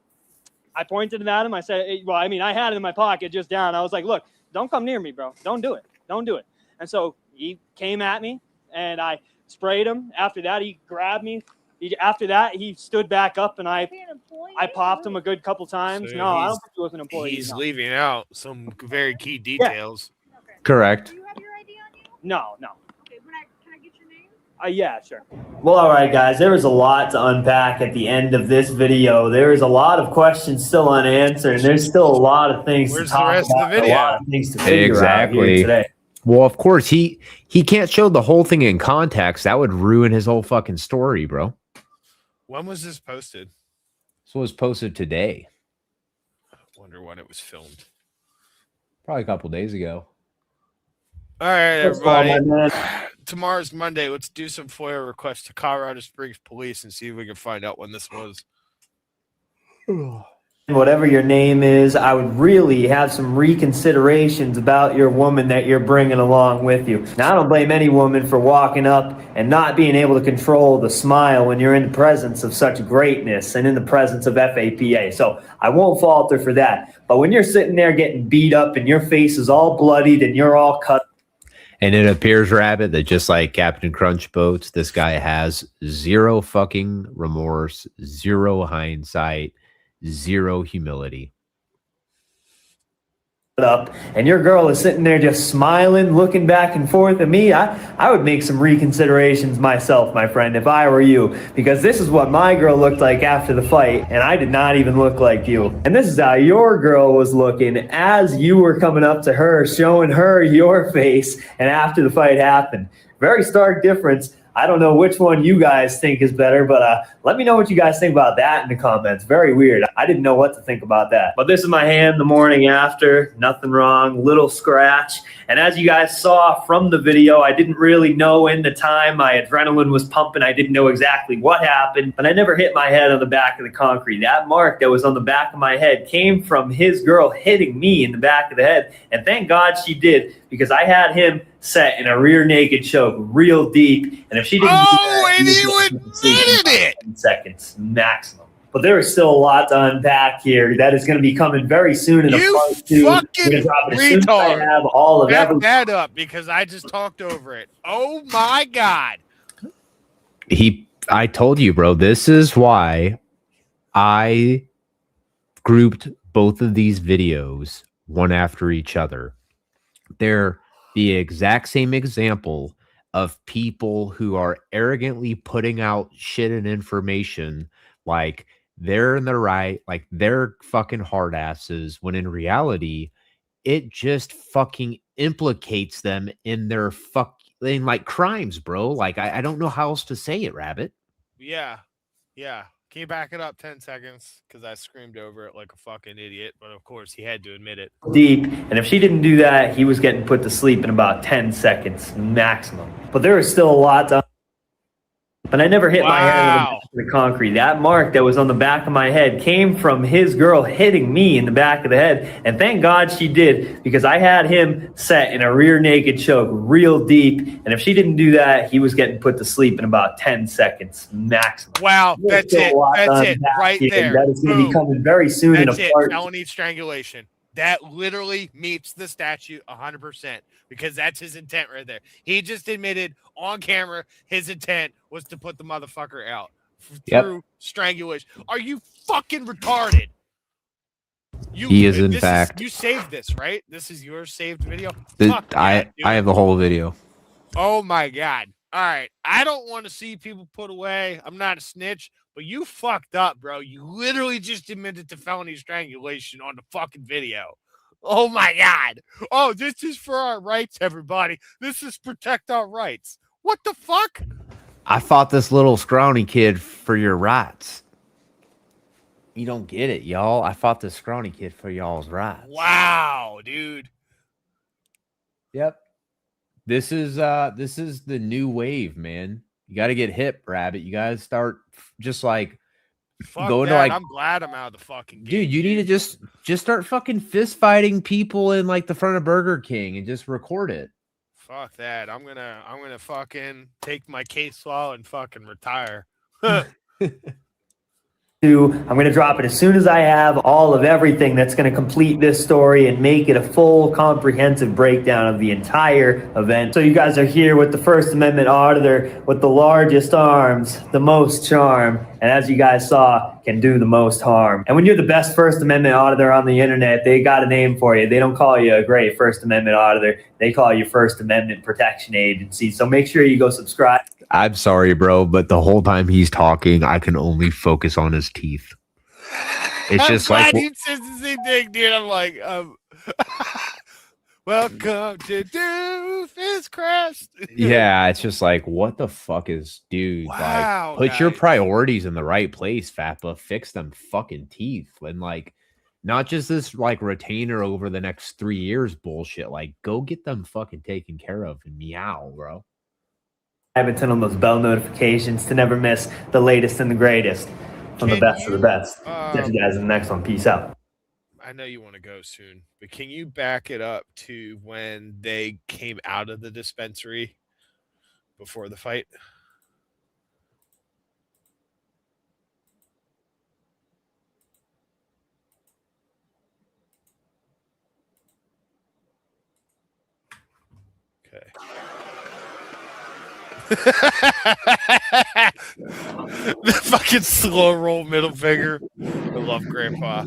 pointed it at him. I said, well, I mean, I had it in my pocket just down. I was like, look, don't come near me, bro. Don't do it. Don't do it. And so he came at me, and I sprayed him. After that, he grabbed me. After that, he stood back up, and I popped him a good couple times.
So
no, I don't think he was an employee.
He's
no.
leaving out some very key details.
Correct.
No. Yeah, sure.
Well, all right, guys, there was a lot to unpack at the end of this video. There is a lot of questions still unanswered, and there's still a lot of things to talk about, a lot of things to figure out here today.
Well, of course, he can't show the whole thing in context. That would ruin his whole fucking story, bro.
When was this posted?
This was posted today.
I wonder when it was filmed.
Probably a couple days ago.
All right, everybody. Tomorrow's Monday. Let's do some FOIA requests to Colorado Springs Police and see if we can find out when this was.
Whatever your name is, I would really have some reconsiderations about your woman that you're bringing along with you. Now, I don't blame any woman for walking up and not being able to control the smile when you're in the presence of such greatness and in the presence of FAPA. So I won't fault her for that. But when you're sitting there getting beat up and your face is all bloodied and you're all cut.
And it appears, Rabbit, that just like Captain Crunch Boats, this guy has zero fucking remorse, zero hindsight, zero humility.
Up and your girl is sitting there just smiling, looking back and forth at me. I would make some reconsiderations myself, my friend, if I were you, because this is what my girl looked like after the fight, and I did not even look like you. And this is how your girl was looking as you were coming up to her, showing her your face, and after the fight happened. Very stark difference. I don't know which one you guys think is better, but let me know what you guys think about that in the comments. Very weird. I didn't know what to think about that. But this is my hand the morning after. Nothing wrong. Little scratch. And as you guys saw from the video, I didn't really know in the time. My adrenaline was pumping. I didn't know exactly what happened, but I never hit my head on the back of the concrete. That mark that was on the back of my head came from his girl hitting me in the back of the head. And thank God she did, because I had him set in a rear naked choke real deep, and if she didn't do that,
and you admitted it.
10 seconds maximum. But there is still a lot to unpack here. That is going to be coming very soon in a part 2.
Fucking
drop it as soon as I
retard.
have all of
Back
everything.
that up because I just talked over it. Oh my God.
I told you, bro, this is why I grouped both of these videos one after each other. They're the exact same example of people who are arrogantly putting out shit and information like they're in the right, like they're fucking hard asses, when in reality, it just fucking implicates them in their in like crimes, bro. Like I don't know how else to say it, Rabbit.
Yeah. Can you back it up 10 seconds? Because I screamed over it like a fucking idiot. But of course, he had to admit it.
Deep, and if she didn't do that, he was getting put to sleep in about 10 seconds maximum. But there is still a lot to. But I never hit my head on the concrete. That mark that was on the back of my head came from his girl hitting me in the back of the head. And thank God she did, because I had him set in a rear naked choke real deep. And if she didn't do that, he was getting put to sleep in about 10 seconds maximum.
Wow, that's it. That's it. Right there.
That is going to be coming very soon in a part.
Felony strangulation. That literally meets the statute 100% because that's his intent right there. He just admitted on camera his intent was to put the motherfucker out through strangulation. Are you fucking retarded?
He is, in fact.
You saved this, right? This is your saved video?
I have the whole video.
Oh my God. All right. I don't want to see people put away. I'm not a snitch, but you fucked up, bro. You literally just admitted to felony strangulation on the fucking video. Oh my God. Oh, this is for our rights, everybody. This is protect our rights. What the fuck?
I fought this little scrawny kid for your rights. You don't get it, y'all. I fought this scrawny kid for y'all's rights.
Wow, dude.
Yep. This is the new wave, man. You got to get hip, Rabbit. You got to start just like
going to like. I'm glad I'm out of the fucking game.
Dude, you need to just start fucking fist fighting people in like the front of Burger King and just record it.
Fuck that. I'm gonna fucking take my case law and fucking retire.
I'm going to drop it as soon as I have all of everything that's going to complete this story and make it a full comprehensive breakdown of the entire event. So you guys are here with the First Amendment auditor with the largest arms, the most charm, and as you guys saw, can do the most harm. And when you're the best First Amendment auditor on the internet, they got a name for you. They don't call you a great First Amendment auditor. They call you First Amendment Protection Agency. So make sure you go subscribe.
I'm sorry, bro, but the whole time he's talking, I can only focus on his teeth. It's just like
he says the same thing, dude. I'm like, welcome to Doofus Crest.
Yeah, it's just like, what the fuck is, dude?
Wow,
like, put your priorities in the right place, FUPA. Fix them fucking teeth, and like, not just this like retainer over the next 3 years bullshit. Like, go get them fucking taken care of and meow, bro.
And turn on those bell notifications to never miss the latest and the greatest from the best of the best. Catch you guys in the next one. Peace out.
I know you want to go soon, but can you back it up to when they came out of the dispensary before the fight? Okay. The fucking slow roll middle finger. I love Grandpa.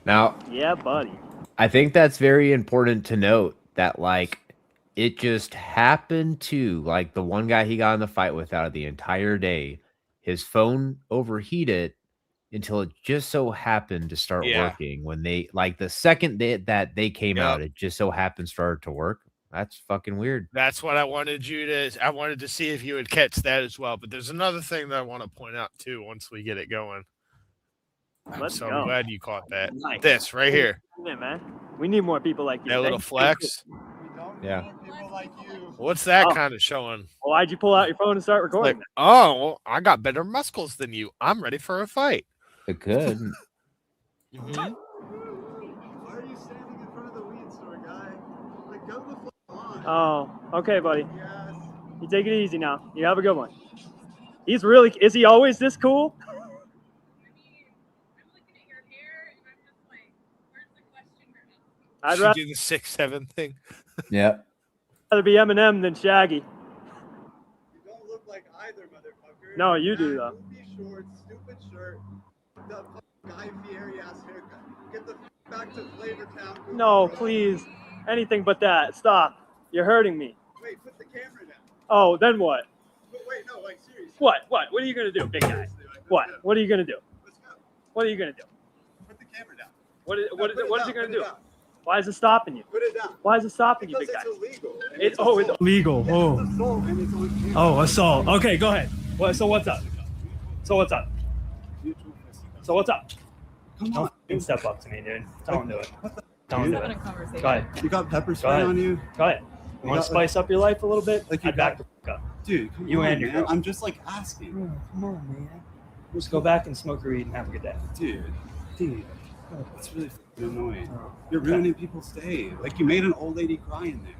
Now,
yeah, buddy.
I think that's very important to note that like it just happened to like the one guy he got in the fight with out of the entire day, his phone overheated until it just so happened to start working when they like the second that they came out, it just so happened started to work. That's fucking weird.
That's what I wanted to see if you would catch that as well. But there's another thing that I want to point out too once we get it going. I'm so glad you caught that.
Nice.
This right here.
Yeah, man. We need more people like you.
That little flex.
Yeah.
What's that kind of showing?
Well, why'd you pull out your phone and start recording?
Like, oh, well, I got better muscles than you. I'm ready for a fight.
It could.
Why are you standing in front of the weed store, guy? Like, go the fuck on.
Oh, okay, buddy. Yes. You take it easy now. You have a good one. Is he always this cool? I'd rather
do the 6'7" thing.
Yeah.
rather be Eminem than Shaggy.
You don't look like either, motherfucker.
No, you do though.
Goofy shorts, stupid shirt, the Guy Fieri ass haircut. Get the back to Flavortown.
No, please. Anything but that. Stop. You're hurting me.
Wait, put the camera down.
Oh, then what?
Wait, no, like seriously.
What? What are you gonna do, big guy? What? What are you gonna do?
Let's go.
What are you gonna do?
Put the camera down.
What is he gonna do?
Down.
Why is it stopping you?
Put it down.
Why is it stopping you, big guy?
It's illegal.
It's illegal. Oh, assault. Okay, go ahead. So what's up? So what's up? Don't step up to me, dude. Don't do it. Don't do it. Go ahead.
You got pepper spray on you?
Go ahead. You want to spice up your life a little bit?
Like
I'd back the fuck up.
Dude, come
You
on,
and your
man.
girl.
I'm just like asking.
Come on, man. Just go back and smoke your weed and have a good day.
Dude. It's really annoying. You're ruining people's day. Like, you made an old lady cry in there.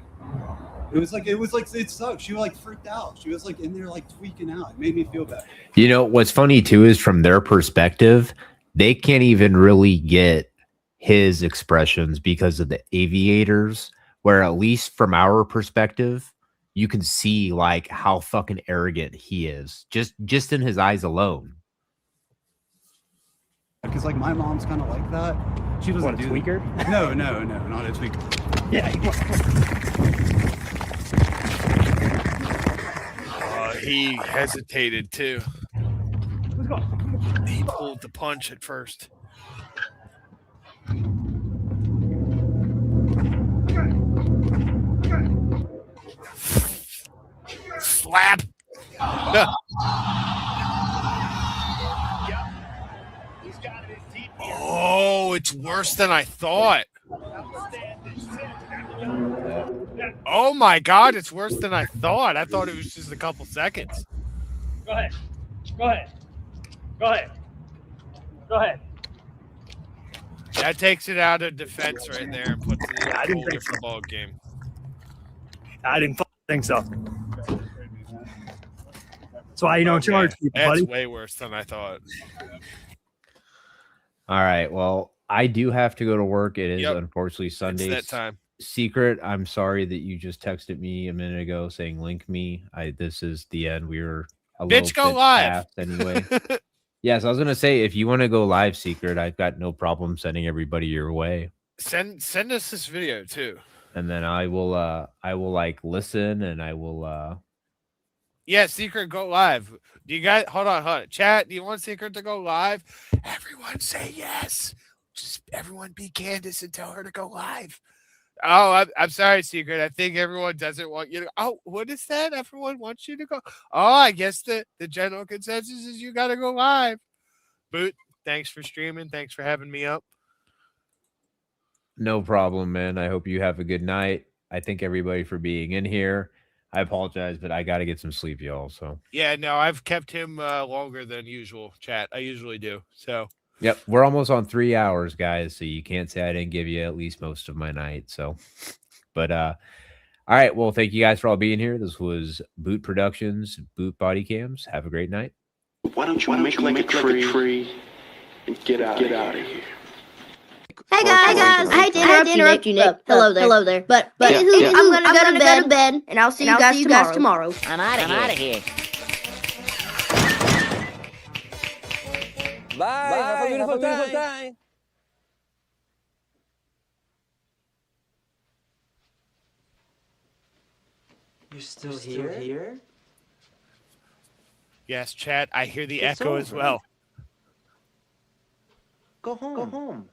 It was like it sucked. She like freaked out. She was like in there like tweaking out. It made me feel bad.
You know, what's funny too is from their perspective, they can't even really get his expressions because of the aviators, where at least from our perspective, you can see like how fucking arrogant he is just in his eyes alone.
Because like my mom's kind of like that. She doesn't
What, a
do
tweaker?
No, not a tweaker.
Yeah.
He hesitated too. He pulled the punch at first. Slap. Oh, it's worse than I thought. Oh my God, it's worse than I thought. I thought it was just a couple seconds.
Go ahead. Go ahead. Go ahead. Go ahead.
That takes it out of defense right there and puts it in a whole different ball game.
I didn't think so. That's why you don't charge people,
That's
buddy.
way worse than I thought.
All right. Well, I do have to go to work. It is unfortunately Sunday.
It's that time.
Secret, I'm sorry that you just texted me a minute ago saying link me. This is the end. We were a little
Bitch, go
bit
live.
past anyway. Yes, I was gonna say if you want to go live, Secret, I've got no problem sending everybody your way.
Send us this video too.
And then I will like listen and I will
Yeah, Secret, go live. Do you guys hold on. Chat, do you want Secret to go live? Everyone say yes. Just everyone be Candace and tell her to go live. Oh, I'm sorry, Secret. I think everyone doesn't want you to. Oh, what is that? Everyone wants you to go. Oh, I guess the general consensus is you got to go live. Boot, thanks for streaming. Thanks for having me up.
No problem, man. I hope you have a good night. I thank everybody for being in here. I apologize, but I got to get some sleep, y'all. So
Yeah, no, I've kept him longer than usual, chat. I usually do. So
yep, we're almost on 3 hours, guys. So you can't say I didn't give you at least most of my night. So, but all right. Well, thank you guys for all being here. This was Boot Productions, Boot Body Cams. Have a great night.
Why don't you make like a tree and get out of here?
Hey guys, I hate to interrupt you, Nick. Hello there. But anywho, I'm gonna go to bed, and I'll see you guys tomorrow. I'm out of here.
Bye. Have a beautiful time.
You're still here?
yes, chat. I hear the
It's
echo as
over.
well.
Go home.